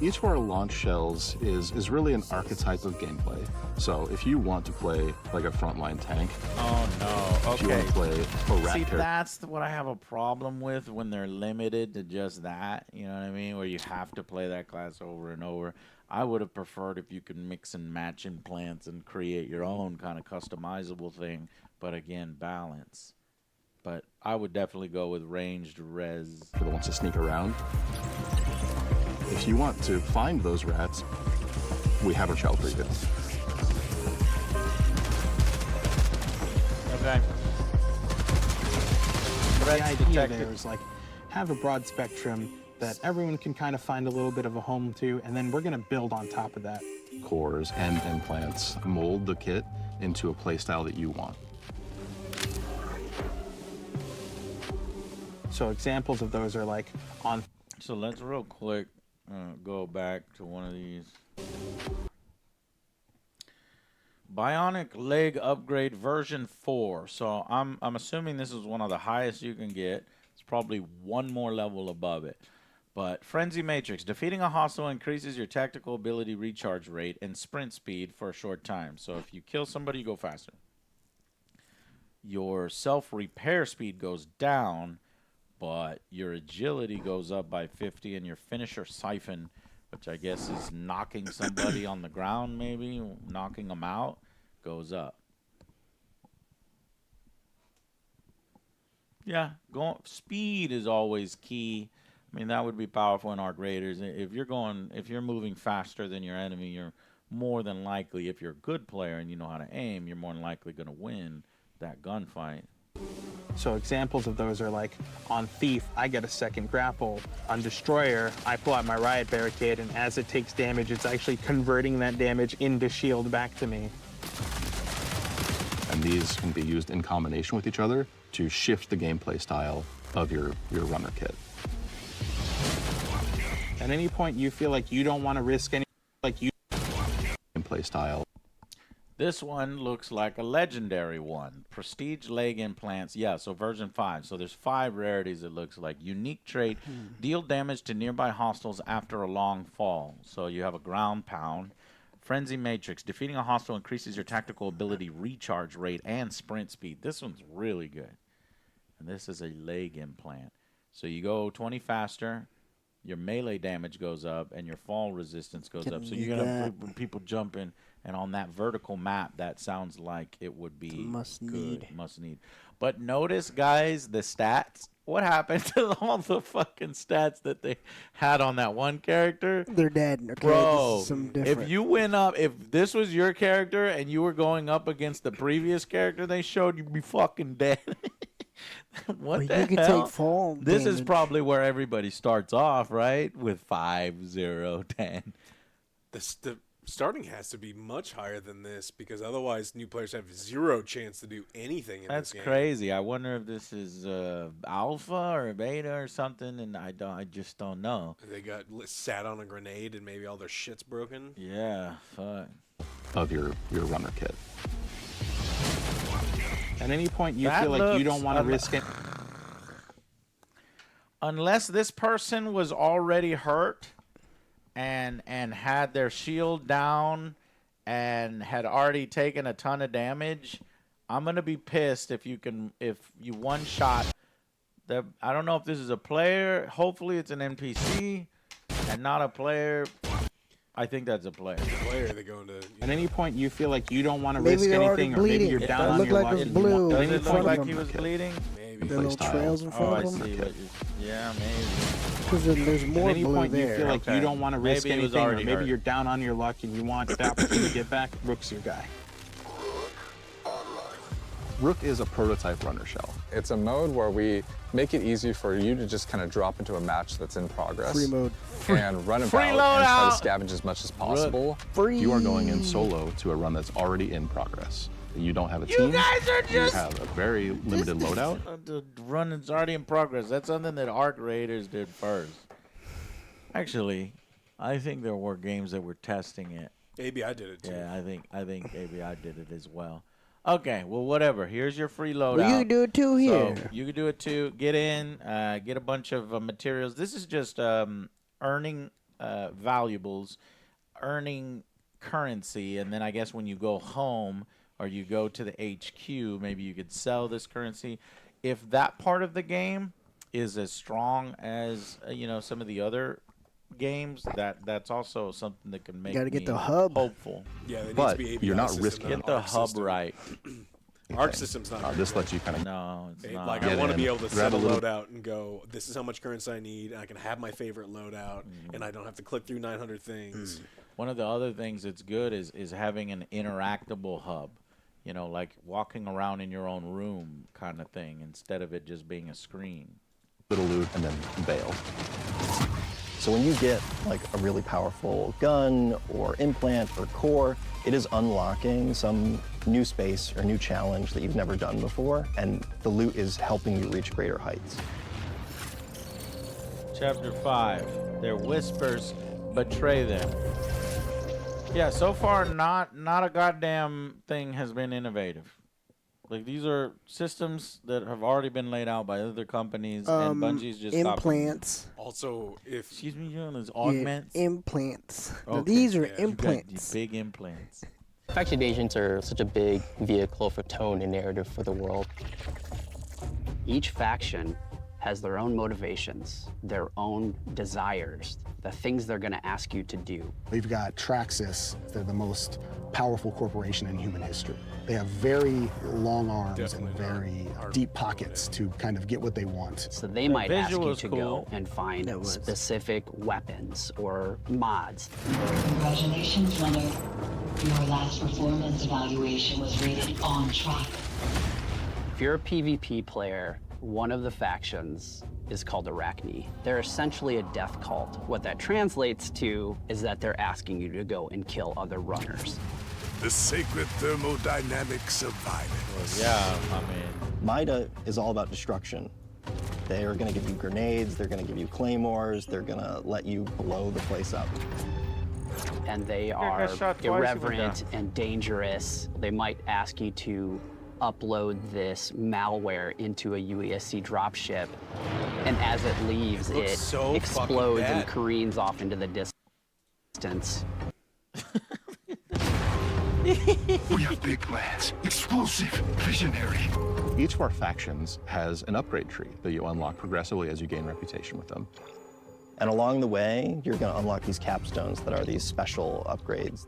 Each of our launch shells is really an archetype of gameplay. So if you want to play like a frontline tank,
oh no,
if you want
okay.
to play a rat
See,
character,
that's what I have a problem with when they're limited to just that. You know what I mean? Where you have to play that class over and over. I would have preferred if you could mix and match implants and create your own kind of customizable thing. But again, balance. But I would definitely go with ranged res.
for the ones to sneak around. If you want to find those rats, we have a shell for you.
Okay.
The idea there is like have a broad spectrum that everyone can kind of find a little bit of a home to, and then we're going to build on top of that.
Cores and implants mold the kit into a playstyle that you want.
So examples of those are like on.
So let's real quick go back to one of these. Bionic leg upgrade version 4. So I'm assuming this is one of the highest you can get. It's probably one more level above it. But Frenzy Matrix. Defeating a hostile increases your tactical ability recharge rate and sprint speed for a short time. So if you kill somebody, you go faster. Your self-repair speed goes down, but your agility goes up by 50, and your finisher siphon, which I guess is knocking somebody on the ground, maybe knocking them out, goes up. Yeah, speed is always key. I mean, that would be powerful in Arc Raiders. If you're moving faster than your enemy, you're more than likely, if you're a good player and you know how to aim, you're more than likely going to win that gunfight.
So examples of those are like on Thief, I get a second grapple. On Destroyer, I pull out my riot barricade, and as it takes damage, it's actually converting that damage into shield back to me.
And these can be used in combination with each other to shift the gameplay style of your runner kit.
At any point you feel like you don't want to risk any,
gameplay style.
This one looks like a legendary one. Prestige leg implants. Yeah, so version 5. So there's 5 rarities it looks like. Unique trait. Deal damage to nearby hostiles after a long fall. So you have a ground pound. Frenzy Matrix. Defeating a hostile increases your tactical ability recharge rate and sprint speed. This one's really good. And this is a leg implant. So you go 20 faster. Your melee damage goes up, and your fall resistance goes up. So you're going to when people jump in. And on that vertical map, that sounds like it would be
Must
need. But notice, guys, the stats. What happened to all the fucking stats that they had on that one character?
They're dead. Okay,
Bro,
this is some different.
if you went up, if this was your character and you were going up against the previous character they showed, you'd be fucking dead. What
But
the
you can
hell?
take fall
This is
damage.
probably where everybody starts off, right? With 5, 0, 10.
The starting has to be much higher than this, because otherwise new players have 0 chance to do anything in
That's
this game.
crazy. I wonder if this is alpha or beta or something, and I just don't know.
They got sat on a grenade and maybe all their shit's broken.
Yeah, fuck.
Of your runner kit.
At any point you
That
feel like you don't
looks
want to risk it.
Unless this person was already hurt and had their shield down and had already taken a ton of damage, I'm gonna be pissed if you one shot the. I don't know if this is a player. Hopefully it's an NPC and not a player. I think that's a player.
They go into.
At any point you feel like you don't want to
Maybe
risk
they're already
anything, or maybe
bleeding.
you're
It
down
does
on
look
your
like
luck.
it was
and
blue.
you want-
Does
in
it look
front of
like
him.
he was bleeding?
Maybe.
The little trails in front
I
of him.
see what you. Yeah, maybe.
Because there's more
At any
blue
point
there.
you feel like you don't want to risk
Maybe he was
anything, or
already
maybe
hurt.
you're down on your luck and you want the opportunity to get back, Rook's your guy.
Rook is a prototype runner shell.
It's a mode where we make it easy for you to just kind of drop into a match that's in progress.
Free mode.
And run
Free
about and try
loadout.
to scavenge as much as possible.
Free.
You are going in solo to a run that's already in progress. You don't have a
You
team.
guys are
You
just-
have a very limited loadout.
The run is already in progress. That's something that Arc Raiders did first. Actually, I think there were games that were testing it.
Maybe I did it too.
Yeah, I think maybe I did it as well. Okay, well, whatever. Here's your free loadout.
Well, you can do it too here.
So you can do it too. Get in, get a bunch of materials. This is just earning valuables, earning currency, and then I guess when you go home or you go to the HQ, maybe you could sell this currency. If that part of the game is as strong as some of the other games, that's also something that can make
Gotta get
me
the hub.
hopeful.
Yeah, there needs
But
to be API
you're not
system,
risking
not
Get
an
the
ARC
hub
system.
right.
ARC system's not.
This lets you kind of
No, it's not.
Like
Get
I want to
in,
be able to
grab
set a
a little-
loadout and go, this is how much currency I need. And I can have my favorite loadout, and I don't have to click through 900 things.
One of the other things that's good is having an interactable hub. Like walking around in your own room kind of thing, instead of it just being a screen.
little loot and then bail.
So when you get like a really powerful gun or implant or core, it is unlocking some new space or new challenge that you've never done before, and the loot is helping you reach greater heights.
Chapter 5. Their whispers betray them. Yeah, so far not a goddamn thing has been innovative. Like, these are systems that have already been laid out by other companies, and Bungie's just
implants.
Also, if
excuse me, there's augments.
Yeah, implants. Now,
Okay.
these are
You got
implants.
these big implants.
Faction agents are such a big vehicle for tone and narrative for the world.
Each faction has their own motivations, their own desires, the things they're going to ask you to do.
We've got Traxxas. They're the most powerful corporation in human history. They have very long arms and very deep pockets to kind of get what they want.
So they might ask
visual
you
is
to
cool.
go and find specific weapons or mods.
Congratulations, runner. Your last performance evaluation was rated on track.
If you're a PvP player, one of the factions is called Arachne. They're essentially a death cult. What that translates to is that they're asking you to go and kill other runners.
The sacred thermodynamics of violence.
Yeah, I mean,
MIDA is all about destruction. They are going to give you grenades, they're going to give you claymores, they're going to let you blow the place up.
And they
got
are
shot twice, he went
irreverent and dangerous. They might ask you to upload this malware into a UESC dropship, and as it leaves,
It looks
it
so fucking
explodes and
bad.
careens off into the distance.
We have big plans. Explosive, visionary.
Each of our factions has an upgrade tree that you unlock progressively as you gain reputation with them.
And along the way, you're going to unlock these capstones that are these special upgrades.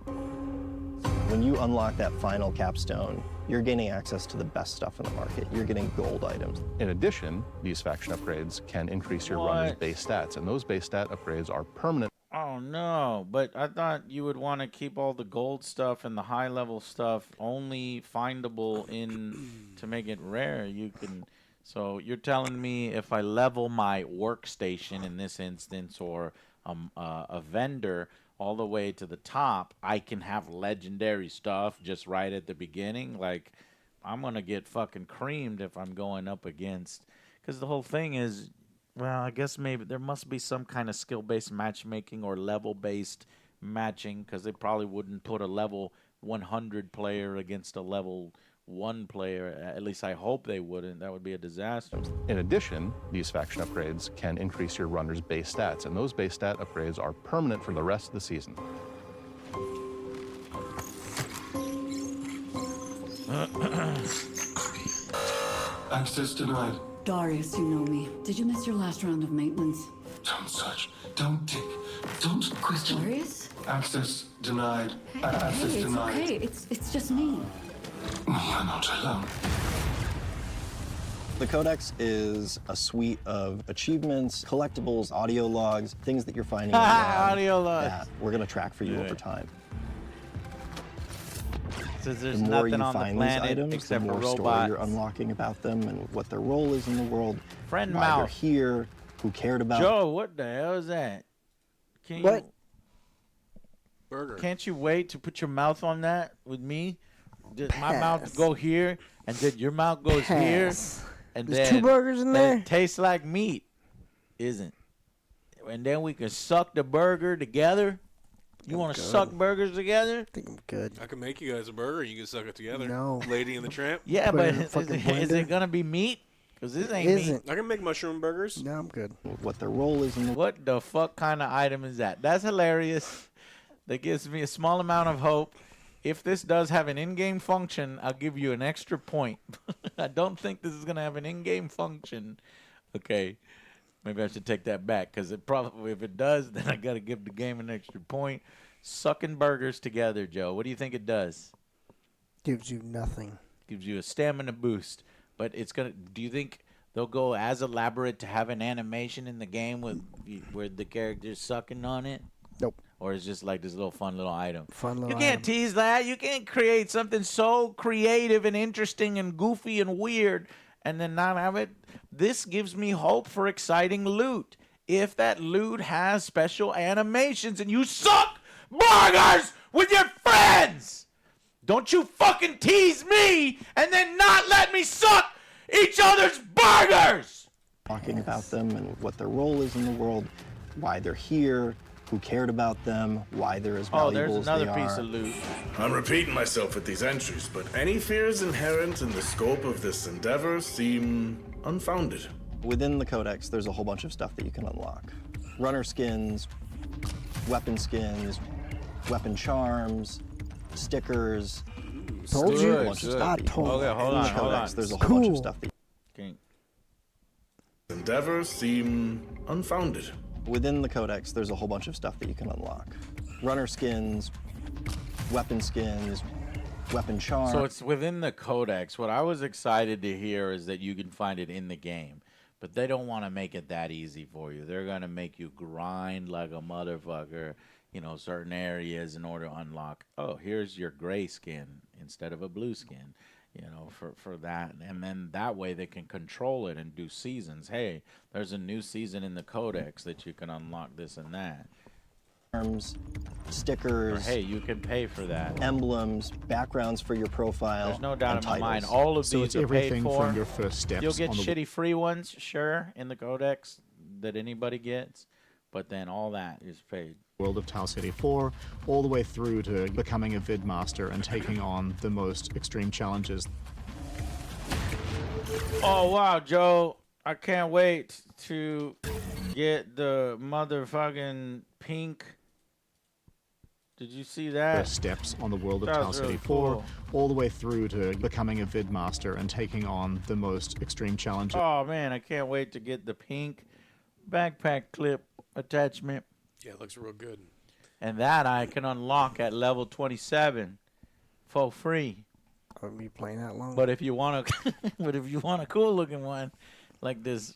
When you unlock that final capstone, you're gaining access to the best stuff in the market. You're getting gold items.
In addition, these faction upgrades can increase your runner's
What?
base stats, and those base stat upgrades are permanent.
oh no, but I thought you would want to keep all the gold stuff and the high level stuff only findable to make it rare. So you're telling me if I level my workstation in this instance, or a vendor all the way to the top, I can have legendary stuff just right at the beginning? Like, I'm gonna get fucking creamed if I'm going up against, because the whole thing is, well, I guess maybe there must be some kind of skill-based matchmaking or level-based matching, because they probably wouldn't put a level 100 player against a level 1 player. At least I hope they wouldn't. That would be a disaster.
In addition, these faction upgrades can increase your runner's base stats, and those base stat upgrades are permanent for the rest of the season.
Access denied.
Darius, you know me. Did you miss your last round of maintenance?
Don't search. Don't dig. Don't question.
Darius?
Access denied.
Hey,
Access
it's
denied.
okay. It's just me.
You're not alone.
The Codex is a suite of achievements, collectibles, audio logs, things that you're finding on the ground
Audio logs.
that we're going to track for you
Good.
over time.
So there's
The more
nothing
you
on the
find these
planet
items, the
except for
more story
robots.
you're unlocking about them and what their role is in the world,
Friend
why they're
Mouth.
here, who cared about.
Joe, what the hell is that? Can
What?
Burger.
Can't you wait to put your mouth on that with me? Did my mouth
Pass.
go here, and then your mouth goes here,
Pass.
and
There's
then
2 burgers in
then
there?
it tastes like meat, isn't? and then we can suck the burger together. You want to suck burgers together?
I think I'm good.
I can make you guys a burger. You can suck it together.
No.
Lady and the Tramp.
Yeah, but is
fucking
it gonna be meat? Because this ain't
Isn't.
meat.
I can make mushroom burgers.
No, I'm good.
What their role is in the
What the fuck kind of item is that? That's hilarious. That gives me a small amount of hope. If this does have an in-game function, I'll give you an extra point. I don't think this is gonna have an in-game function. Okay. Maybe I should take that back, because it probably, if it does, then I got to give the game an extra point. Sucking burgers together, Joe. What do you think it does?
Gives you nothing.
Gives you a stamina boost. But it's gonna. Do you think they'll go as elaborate to have an animation in the game with where the character's sucking on it?
Nope.
Or it's just like this little fun little item.
Fun little
You can't
item.
tease that. You can't create something so creative and interesting and goofy and weird and then not have it. This gives me hope for exciting loot. If that loot has special animations and you suck burgers with your friends, don't you fucking tease me and then not let me suck each other's burgers.
talking about them and what their role is in the world, why they're here, who cared about them, why they're as valuable
there's
as they
another
are.
piece of loot.
I'm repeating myself with these entries, but any fears inherent in the scope of this endeavor seem unfounded.
Within the Codex, there's a whole bunch of stuff that you can unlock. Runner skins, weapon charms, stickers.
Told you.
A bunch of stuff
I
that you
told
can
you.
unlock.
hold
In the
on, hold
Codex,
on.
there's a whole bunch of
Cool.
stuff that
Endeavors seem unfounded.
Within the Codex, there's a whole bunch of stuff that you can unlock. Runner skins, weapon charms.
So it's within the Codex. What I was excited to hear is that you can find it in the game. But they don't want to make it that easy for you. They're going to make you grind like a motherfucker, you know, certain areas in order to unlock, oh, here's your gray skin instead of a blue skin, you know, for that. And then that way they can control it and do seasons. Hey, there's a new season in the Codex that you can unlock this and that.
Stickers.
Or, hey, you can pay for that.
Emblems, backgrounds for your profile.
There's no doubt
and
in my mind.
titles.
All of
So
these
it's
are
everything
paid for.
from your first steps
You'll get
on the-
shitty free ones, sure, in the Codex that anybody gets, but then all that is paid.
World of Tau City 4, all the way through to becoming a vid master and taking on the most extreme challenges.
Oh wow, Joe! I can't wait to get the motherfucking pink. Did you see that?
First steps on the World of
That
Tau
was
City
really
4,
cool.
all the way through to becoming a vid master and taking on the most extreme challenges.
Oh man, I can't wait to get the pink backpack clip attachment.
Yeah, it looks real good.
And that I can unlock at level 27 for free.
Are we playing that long?
But if you want a cool looking one, like this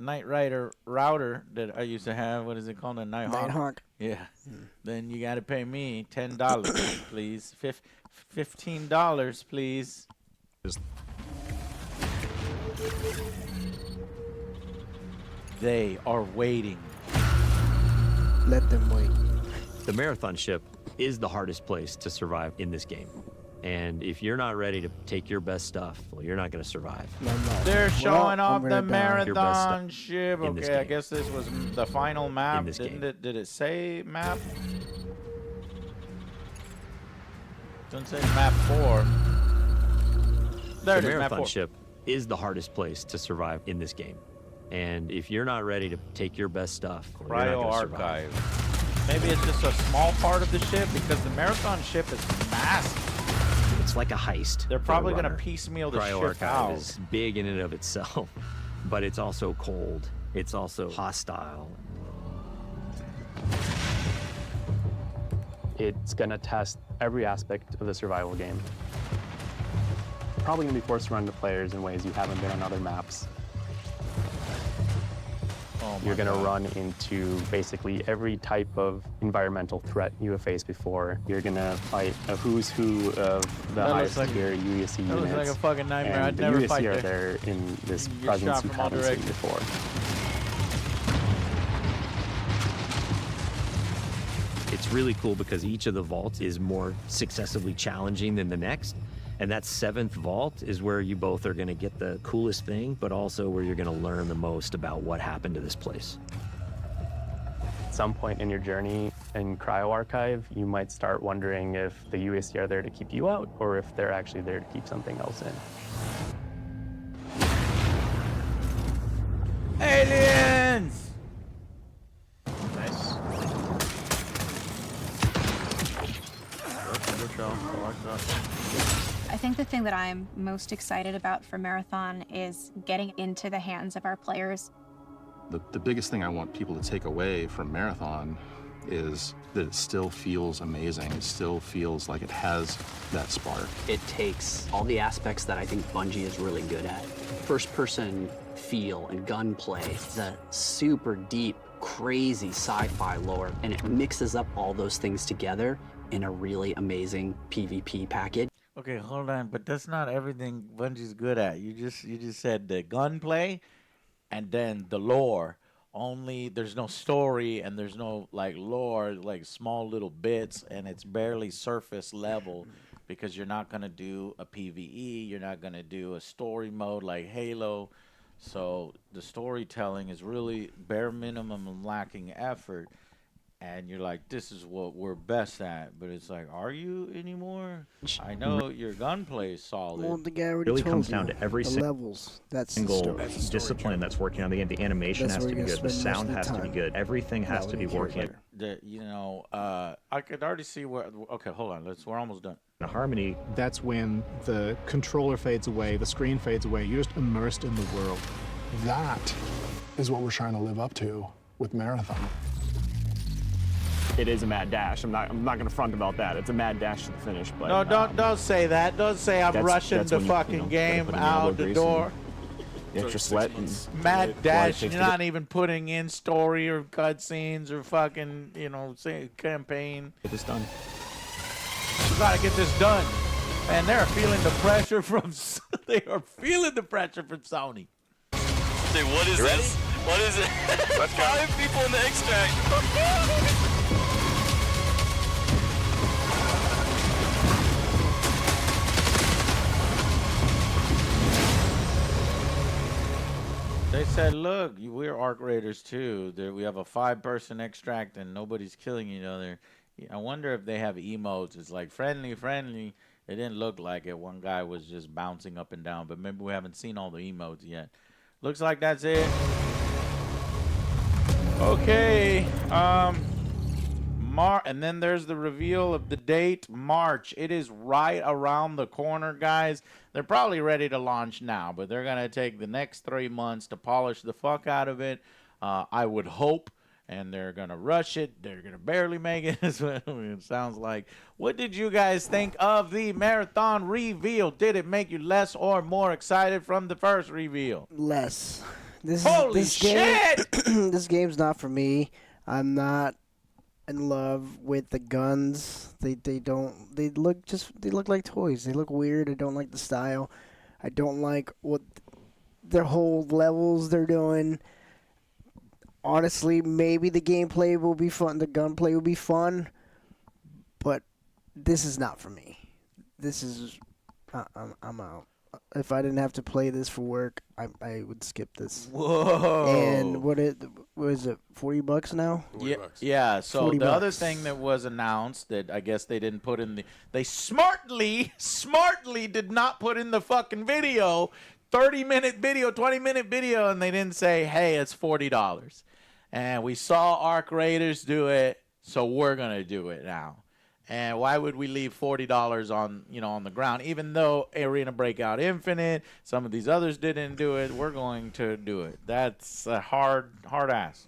Knight Rider router that I used to have, what is it called, a Nighthawk?
Nighthawk?
Yeah. Then you got to pay me $10, please. $15, please. They are waiting.
Let them wait.
The marathon ship is the hardest place to survive in this game. And if you're not ready to take your best stuff, well, you're not going to survive.
They're showing off the
Your best
marathon
stuff
ship.
in this
Okay, I
game.
guess this was the final map.
this
Didn't
game.
it? Did it say map? Doesn't say map 4. There
The
it is, map
marathon
4.
ship is the hardest place to survive in this game. And if you're not ready to take your best stuff, well, you're not
Cryo
going to survive.
archive. Maybe it's just a small part of the ship because the marathon ship is massive.
It's like a heist.
They're
for a
probably going to
runner.
piecemeal the
Cryo
ship
archive
out.
is big in and of itself, but it's also cold. It's also hostile.
It's going to test every aspect of the survival game. Probably going to be forced to run to players in ways you haven't been on other maps.
Oh
You're going to run into basically every type of environmental threat you have faced before. You're going to fight a who's who of the
That
highest
looks like-
tier UEC units.
that looks like a fucking nightmare.
And
I'd
the
never
UEC
fight
are
there.
there in this
You get
presence
shot
you
from all
haven't seen
directions.
before.
It's really cool because each of the vaults is more successively challenging than the next. And that 7th vault is where you both are going to get the coolest thing, but also where you're going to learn the most about what happened to this place.
At some point in your journey in Cryo Archive, you might start wondering if the UAC are there to keep you out or if they're actually there to keep something else in.
Aliens!
Nice.
I think the thing that I'm most excited about for Marathon is getting into the hands of our players.
The biggest thing I want people to take away from Marathon is that it still feels amazing. It still feels like it has that spark.
It takes all the aspects that I think Bungie is really good at. First-person feel and gunplay, the super deep, crazy sci-fi lore, and it mixes up all those things together in a really amazing PvP package.
Okay, hold on, but that's not everything Bungie's good at. You just said the gunplay and then the lore. Only there's no story and there's no like lore, like small little bits, and it's barely surface level because you're not gonna do a PvE, you're not gonna do a story mode like Halo. So the storytelling is really bare minimum and lacking effort. And you're like, this is what we're best at. But it's like, are you anymore? I know your gunplay is solid.
Well, the guy already
really
told
comes
you,
down to every
the levels. That's the
single
story.
discipline that's working on the game. The animation
That's
has to
where
be
you're
good. The
gonna spend most
sound
of
has
the
to be
time.
good. Everything has to be working.
I could already see where. Okay, hold on. We're almost done.
The harmony.
That's when the controller fades away, the screen fades away. You're just immersed in the world.
That is what we're trying to live up to with Marathon.
It is a mad dash. I'm not going to front about that. It's a mad dash to the finish. But
No, don't say that. Don't say I'm rushing
that's
the
when
fucking game
put in
out the
grease
door.
and extra sweat. And
Mad dash.
takes
You're
to
not even putting in story or cutscenes or fucking say campaign.
Get this done.
We gotta get this done. And they're feeling the pressure from. They are feeling the pressure from Sony.
Dude, what is this? What is it? 5 people in the extract.
They said, look, we're Arc Raiders too. We have a 5-person extract and nobody's killing each other. I wonder if they have emotes. It's like friendly, friendly. It didn't look like it. One guy was just bouncing up and down, but maybe we haven't seen all the emotes yet. Looks like that's it. Okay. And then there's the reveal of the date, March. It is right around the corner, guys. They're probably ready to launch now, but they're going to take the next 3 months to polish the fuck out of it. I would hope. And they're going to rush it. They're going to barely make it. It sounds like. What did you guys think of the Marathon reveal? Did it make you less or more excited from the first reveal?
Less.
Holy shit!
This game's not for me. I'm not in love with the guns. They look like toys. They look weird. I don't like the style. I don't like what their whole levels they're doing. Honestly, maybe the gameplay will be fun, the gunplay will be fun, but this is not for me. This is, I'm out. If I didn't have to play this for work, I would skip this.
Whoa!
And what is it? $40 now?
Yeah. So
$40.
the other thing that was announced that I guess they didn't put in they smartly did not put in the fucking video, 30-minute video, 20-minute video, and they didn't say, hey, it's $40. And we saw Arc Raiders do it, so we're gonna do it now. And why would we leave $40 on the ground? Even though Arena Breakout Infinite, some of these others didn't do it, we're going to do it. That's a hard ass.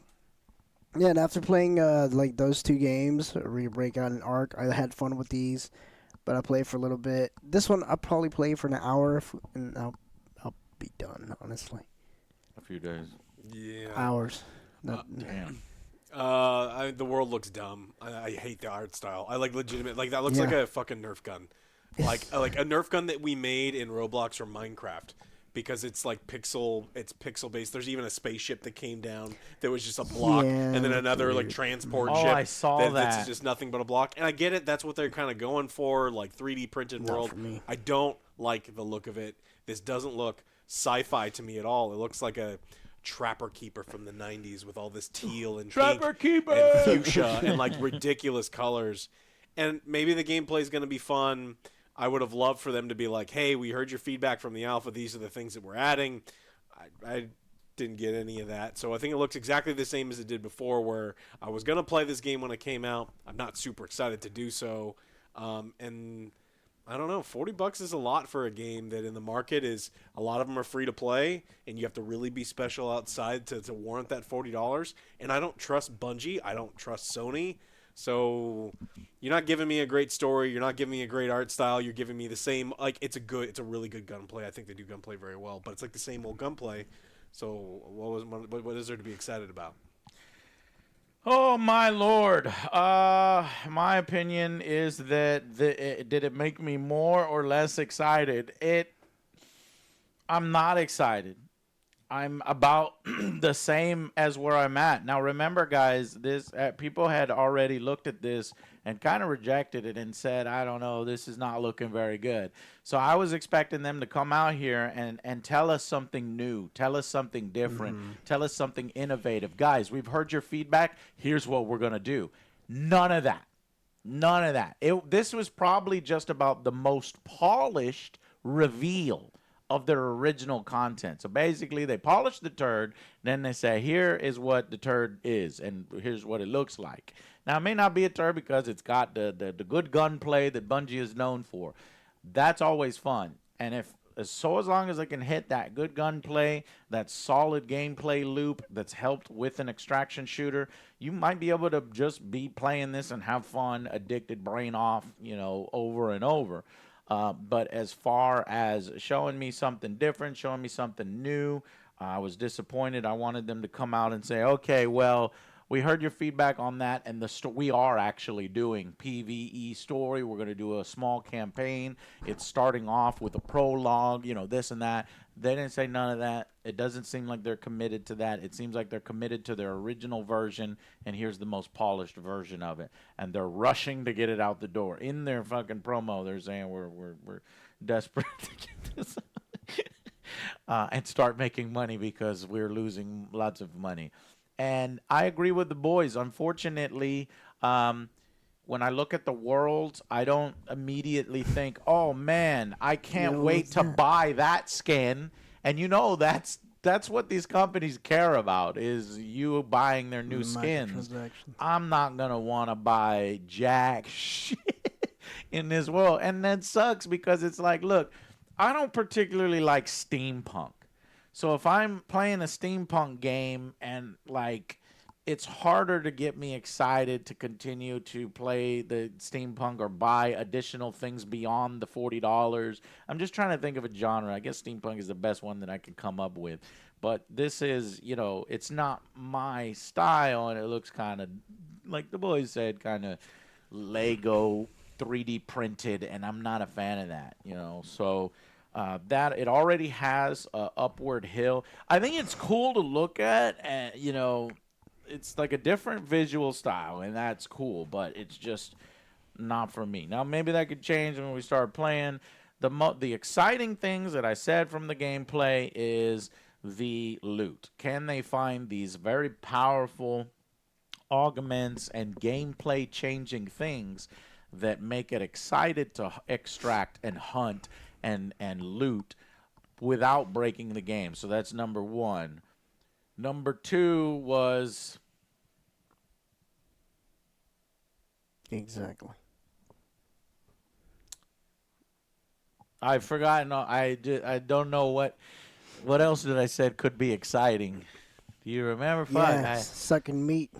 Yeah, and after playing like those 2 games, Arena Breakout and Arc, I had fun with these, but I played for a little bit. This one I'll probably play for an hour, and I'll be done, honestly.
A few days.
Yeah.
Hours.
Damn.
The world looks dumb. I hate the art style. I like legitimate. Like that looks like a fucking Nerf gun, like a Nerf gun that we made in Roblox or Minecraft, because it's like pixel based. There's even a spaceship that came down that was just a block, and then another like transport ship.
I saw
that's
that.
just nothing but a block. And I get it. That's what they're kind of going for, like 3D printed world.
For me.
I don't like the look of it. This doesn't look sci-fi to me at all. It looks like a Trapper Keeper from the 90s with all this teal and
Trapper
pink
Keeper!
and fuchsia and like ridiculous colors. And maybe the gameplay is going to be fun. I would have loved for them to be like, hey, we heard your feedback from the alpha. These are the things that we're adding. I didn't get any of that. So I think it looks exactly the same as it did before, where I was going to play this game when it came out. I'm not super excited to do so. And I don't know, $40 is a lot for a game that in the market is, a lot of them are free to play, and you have to really be special outside to warrant that $40. And I don't trust Bungie. I don't trust Sony. So you're not giving me a great story. You're not giving me a great art style. You're giving me the same, like, it's a really good gunplay. I think they do gunplay very well, but it's like the same old gunplay. So what is there to be excited about?
Oh, my Lord. My opinion is that did it make me more or less excited? I'm not excited. I'm about the same as where I'm at. Now, remember, guys, this people had already looked at this and kind of rejected it and said, I don't know, this is not looking very good. So I was expecting them to come out here and tell us something new, tell us something different, tell us something innovative. Guys, we've heard your feedback. Here's what we're going to do. None of that. None of that. This was probably just about the most polished reveal of their original content. So basically, they polish the turd, then they say, here is what the turd is, and here's what it looks like. Now, it may not be a turd because it's got the good gunplay that Bungie is known for. That's always fun. And as long as I can hit that good gunplay, that solid gameplay loop that's helped with an extraction shooter, you might be able to just be playing this and have fun, addicted brain off, over and over. But as far as showing me something different, showing me something new, I was disappointed. I wanted them to come out and say, okay, well, we heard your feedback on that, and we are actually doing PvE story. We're going to do a small campaign. It's starting off with a prologue, this and that. They didn't say none of that. It doesn't seem like they're committed to that. It seems like they're committed to their original version, and here's the most polished version of it. And they're rushing to get it out the door. In their fucking promo, they're saying we're desperate to get this and start making money because we're losing lots of money. And I agree with the boys. Unfortunately, when I look at the worlds, I don't immediately think, oh, man, I can't wait to buy that skin. And that's what these companies care about, is you buying their new skins. I'm not going to want to buy jack shit in this world. And that sucks because it's like, look, I don't particularly like steampunk. So if I'm playing a steampunk game and, it's harder to get me excited to continue to play the steampunk or buy additional things beyond the $40. I'm just trying to think of a genre. I guess steampunk is the best one that I could come up with. But this is, it's not my style, and it looks kind of, like the boys said, kind of Lego 3D printed, and I'm not a fan of that, So that it already has an upward hill. I think it's cool to look at, and it's like a different visual style, and that's cool, but it's just not for me. Now, maybe that could change when we start playing. The exciting things that I said from the gameplay is the loot. Can they find these very powerful augments and gameplay changing things that make it excited to extract and hunt and loot without breaking the game? So that's number one. Number two was...
Exactly.
I've forgotten. I don't know what else did I said could be exciting. Do you remember?
Sucking meat.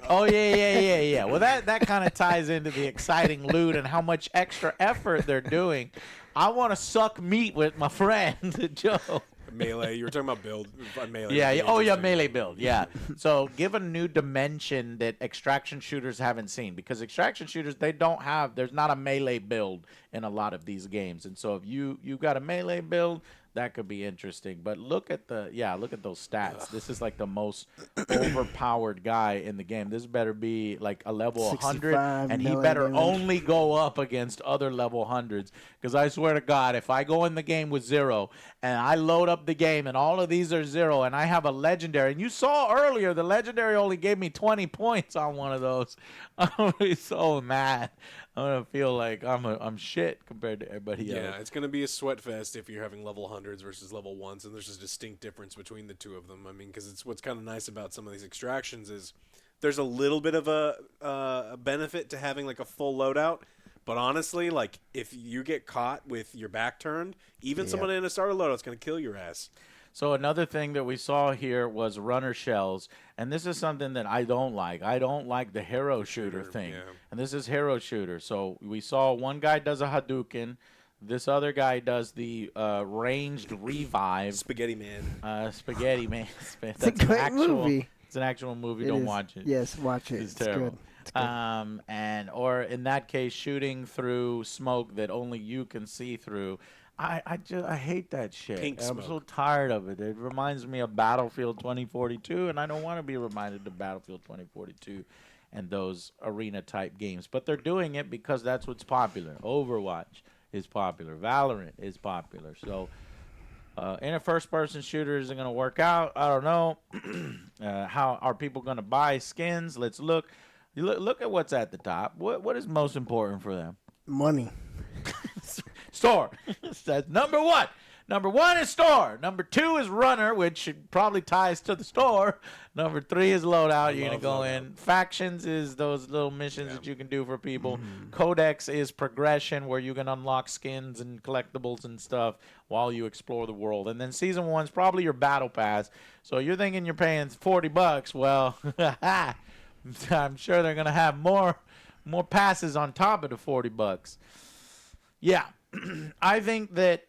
Oh, yeah. Well, that kind of ties into the exciting loot and how much extra effort they're doing. I want to suck meat with my friend, Joe.
Melee. You were talking about build. Melee.
Yeah. Oh, yeah, melee build. Yeah. So give a new dimension that extraction shooters haven't seen, because extraction shooters, there's not a melee build in a lot of these games. And so if you got a melee build, That could be interesting. But look at those stats. This is like the most overpowered guy in the game. This better be like a level 100, and he better only go up against other level 100s. Because I swear to God, if I go in the game with 0 and I load up the game and all of these are 0 and I have a legendary, and you saw earlier the legendary only gave me 20 points on one of those, I'm gonna be so mad. I'm gonna feel like I'm shit compared to everybody else.
Yeah, it's gonna be a sweat fest if you're having level 100s versus level 1s, and there's a distinct difference between the two of them. I mean, because it's what's kind of nice about some of these extractions is there's a little bit of a benefit to having like a full loadout. But honestly, like if you get caught with your back turned, even someone in a starter loadout's gonna kill your ass.
So another thing that we saw here was runner shells, and this is something that I don't like. I don't like the hero shooter thing, and this is hero shooter. So we saw one guy does a Hadouken, this other guy does the ranged revive.
Spaghetti Man.
Spaghetti Man.
It's a great movie.
It's an actual movie. Don't watch it.
Yes, watch it.
It's terrible.
Good.
Or in that case, shooting through smoke that only you can see through. I hate that shit.
Pink
I'm so
smoke.
tired of it. It reminds me of Battlefield 2042, and I don't want to be reminded of Battlefield 2042 and those arena type games. But they're doing it because that's what's popular. Overwatch is popular. Valorant is popular. So in a first-person shooter, is it going to work out? I don't know. How are people going to buy skins? Let's look. Look at what's at the top. What is most important for them?
Money.
Store. That's number one. Number one is store. Number two is runner, which probably ties to the store. Number three is loadout. You're going to go in. Factions is those little missions that you can do for people. Codex is progression, where you can unlock skins and collectibles and stuff while you explore the world. And then season one's probably your battle pass. So you're thinking you're paying $40. Well, I'm sure they're going to have more passes on top of the $40. Yeah. I think that,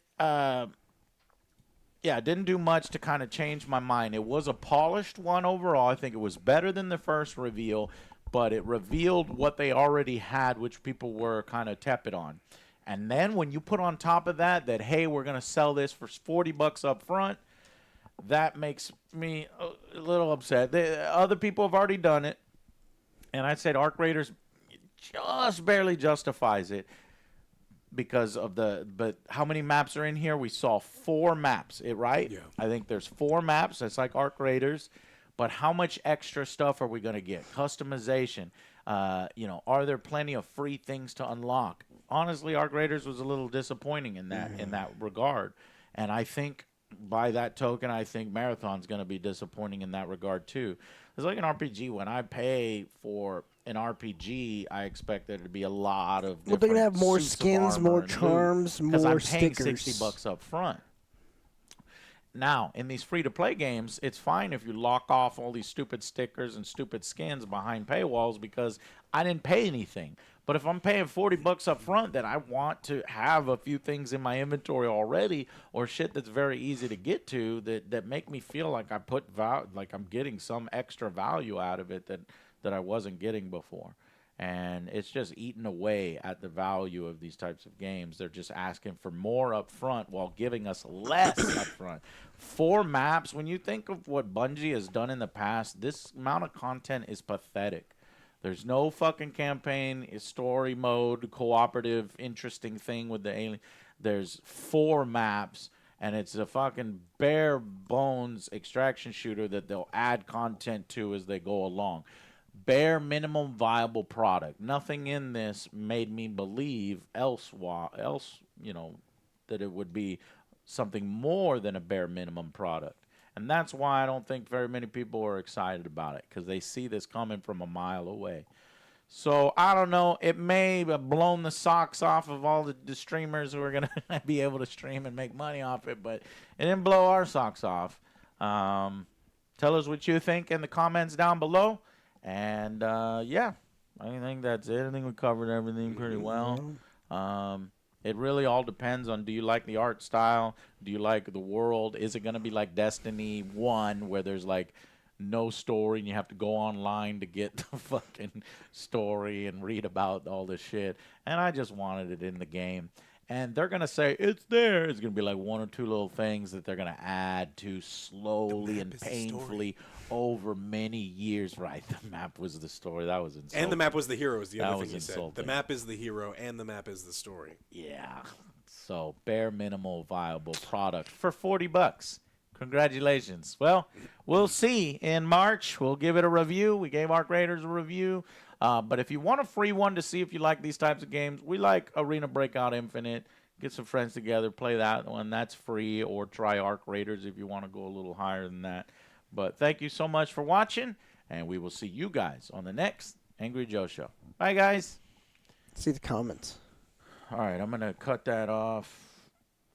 it didn't do much to kind of change my mind. It was a polished one overall. I think it was better than the first reveal, but it revealed what they already had, which people were kind of tepid on. And then when you put on top of that, hey, we're going to sell this for $40 up front, that makes me a little upset. Other people have already done it, and I said Arc Raiders just barely justifies it. Because of but how many maps are in here? We saw 4 maps, right?
Yeah.
I think there's 4 maps. That's like Arc Raiders. But how much extra stuff are we going to get? Customization. Are there plenty of free things to unlock? Honestly, Arc Raiders was a little disappointing in that regard. And I think by that token, I think Marathon's going to be disappointing in that regard too. It's like an RPG. When I pay for an RPG, I expect there to be a lot of
Well, they're going to have more
suits of
skins,
armor
more
and
charms,
loot, 'cause
more
I'm paying
stickers.
$60 up front. Now, in these free-to-play games, it's fine if you lock off all these stupid stickers and stupid skins behind paywalls because I didn't pay anything. But if I'm paying $40 up front, then I want to have a few things in my inventory already, or shit that's very easy to get to that make me feel like I like I'm getting some extra value out of it that I wasn't getting before. And it's just eating away at the value of these types of games. They're just asking for more up front while giving us less up front. 4 maps, when you think of what Bungie has done in the past, this amount of content is pathetic. There's no fucking campaign, story mode, cooperative, interesting thing with the alien. There's 4 maps, and it's a fucking bare bones extraction shooter that they'll add content to as they go along. Bare minimum viable product. Nothing in this made me believe else, that it would be something more than a bare minimum product. And that's why I don't think very many people are excited about it, because they see this coming from a mile away. So, I don't know. It may have blown the socks off of all the streamers who are going to be able to stream and make money off it, but it didn't blow our socks off. Tell us what you think in the comments down below. And, I think that's it. I think we covered everything pretty well. It really all depends on, do you like the art style? Do you like the world? Is it going to be like Destiny 1 where there's like no story and you have to go online to get the fucking story and read about all this shit? And I just wanted it in the game. And they're going to say, it's there. It's going to be like one or two little things that they're going to add to slowly and painfully over many years. Right, the map was the story. That was insulting.
And the map was the hero is the other
That
thing
was
you said.
insulting.
The map is the hero, and the map is the story.
Yeah. So, bare minimal viable product for $40. Congratulations. Well, we'll see in March. We'll give it a review. We gave Arc Raiders a review. But if you want a free one to see if you like these types of games, we like Arena Breakout Infinite. Get some friends together, play that one. That's free. Or try Arc Raiders if you want to go a little higher than that. But thank you so much for watching, and we will see you guys on the next Angry Joe Show. Bye, guys.
See the comments.
All right, I'm going to cut that off.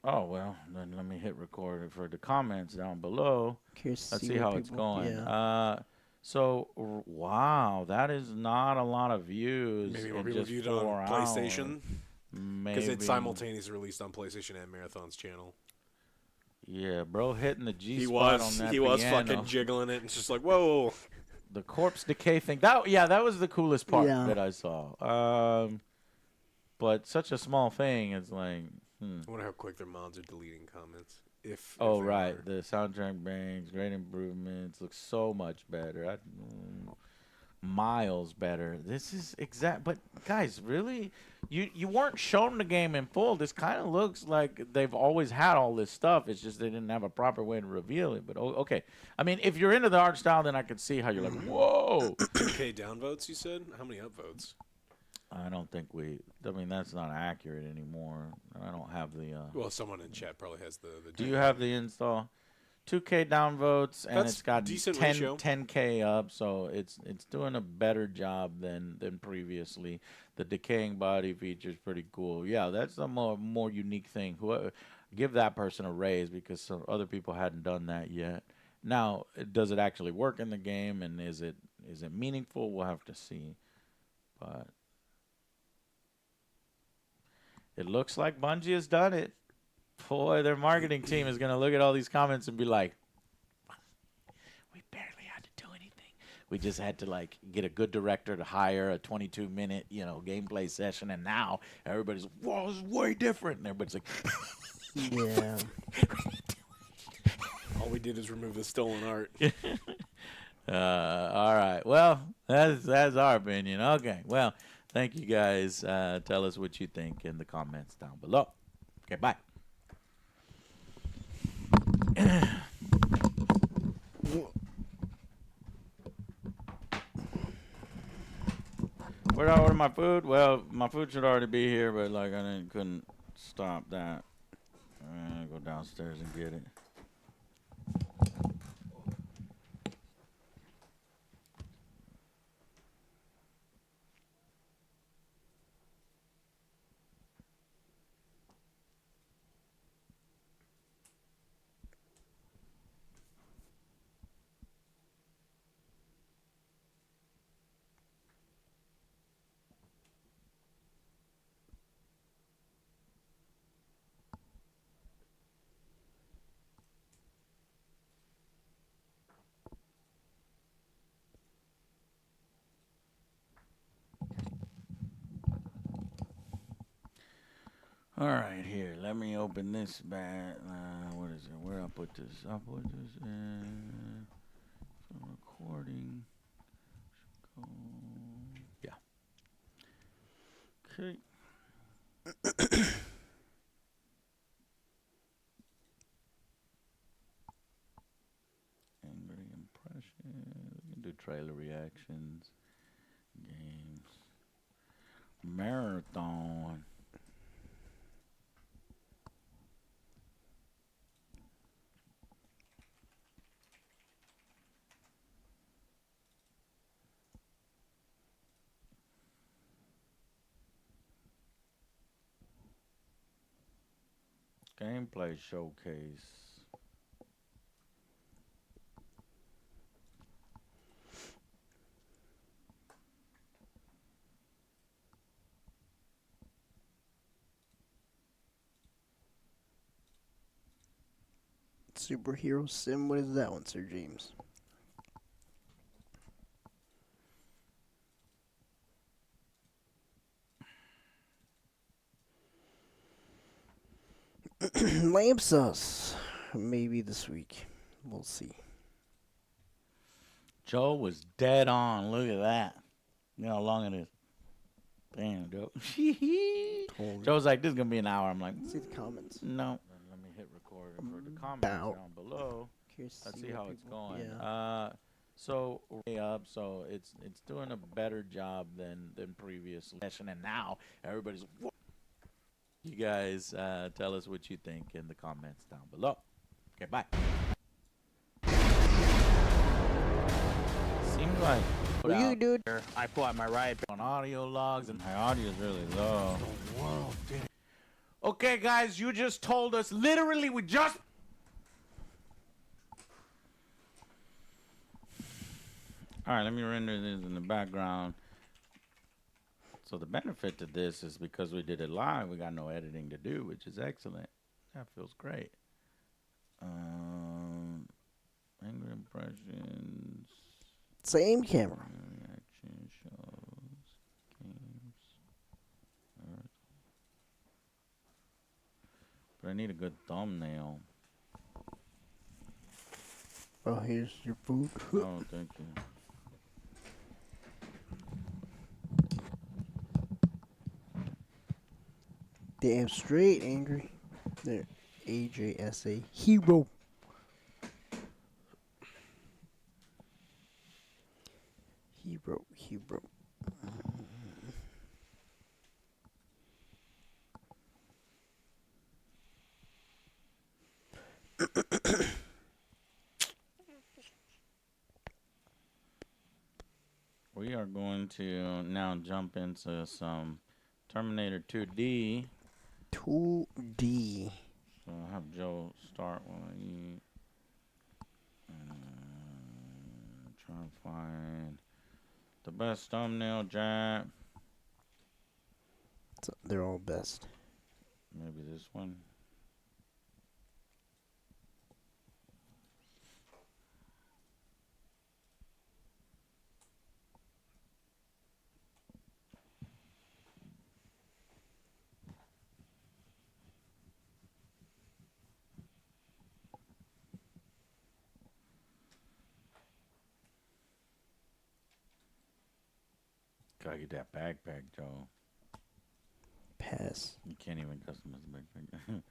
Oh, well, then let me hit record for the comments down below.
Curious to
Let's
see
see
what
how it's
people-
going.
yeah.
So, wow, that is not a lot of views.
Maybe
in
more people
just
viewed
4
on PlayStation.
Maybe.
Because it's simultaneously released on PlayStation and Marathon's channel.
Yeah, bro, hitting the G
He
spot
was.
on that
He was
piano.
fucking jiggling it. It's just like, whoa.
The corpse decay thing. That was the coolest part
Yeah.
that I saw. But such a small thing. It's like,
I wonder how quick their mods are deleting comments. If
Oh,
they
right.
are.
The soundtrack bangs, great improvements, looks so much better. Miles better. This is exact. But, guys, really? You weren't shown the game in full. This kind of looks like they've always had all this stuff. It's just they didn't have a proper way to reveal it. But, okay. I mean, if you're into the art style, then I could see how you're like, whoa.
2K downvotes, you said? How many upvotes?
I don't think I mean, that's not accurate anymore. I don't have the...
Well, someone in chat probably has the
Do you have the install? 2K downvotes, and
That's
it's got
decent
10,
ratio.
10K up, so it's doing a better job than previously. The decaying body feature is pretty cool. Yeah, that's a more unique thing. Whoever, give that person a raise because some other people hadn't done that yet. Now, does it actually work in the game, and is it meaningful? We'll have to see. But it looks like Bungie has done it. Boy, their marketing team is going to look at all these comments and be like, we barely had to do anything. We just had to, like, get a good director to hire a 22-minute, gameplay session, and now everybody's, whoa, this is way different. And everybody's like,
yeah.
All we did is remove the stolen art.
All right. Well, that's our opinion. Okay. Well, thank you guys. Tell us what you think in the comments down below. Okay, bye. Where do I order my food? Well, my food should already be here, but like couldn't stop that. Go downstairs and get it. All right, here. Let me open this bag. What is it? Where I put this? I'll put this in. Recording. Yeah. Okay. Angry impression. We can do trailer reactions. Games. Marathon. Gameplay showcase.
Superhero Sim. What is that one, Sir James? Lamb sauce. Maybe this week. We'll see.
Joe was dead on. Look at that. You know how long it is. Damn, Joe. Joe's like, this is going to be an hour. I'm like,
see the comments.
No. Let me hit record for the comments down below. Let's see how it's going.
Yeah.
So way up, so it's doing a better job than previous session, and now everybody's. You guys tell us what you think in the comments down below. Okay, bye. Seems like
What you do?
I pull out my riot
on audio logs, and my audio is really low. Whoa, dude. Okay, guys, you just told us literally we just. All right, let me render this in the background. So the benefit to this is because we did it live, we got no editing to do, which is excellent. That feels great. Angry impressions.
Same camera.
Reaction shows. Games. But I need a good thumbnail.
Oh, here's your food.
Oh, thank you.
Damn straight, Angry. There. AJSA. Hero. Hero.
We are going to now jump into some Terminator 2D.
2D.
So I'll have Joe start while I eat. Try and find the best thumbnail, Jack.
They're all best.
Maybe this one. Gotta get that backpack, Joe.
Pass.
You can't even customize the backpack.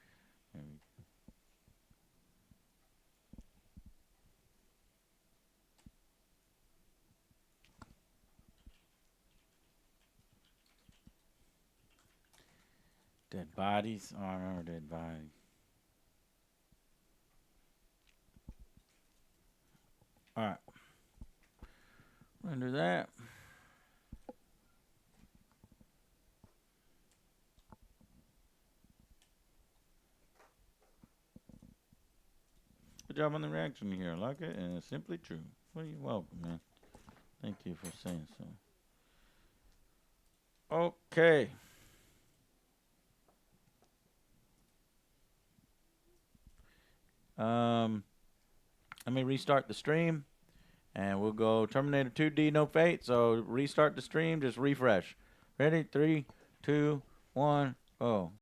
Maybe. Dead bodies? Oh, I remember dead bodies. Alright. Render that. Good job on the reaction here. I like it, and it's simply true. Well, you're welcome, man. Thank you for saying so. Okay. Let me restart the stream, and we'll go Terminator 2D, no fate. So restart the stream, just refresh. Ready? 3, 2, 1, go.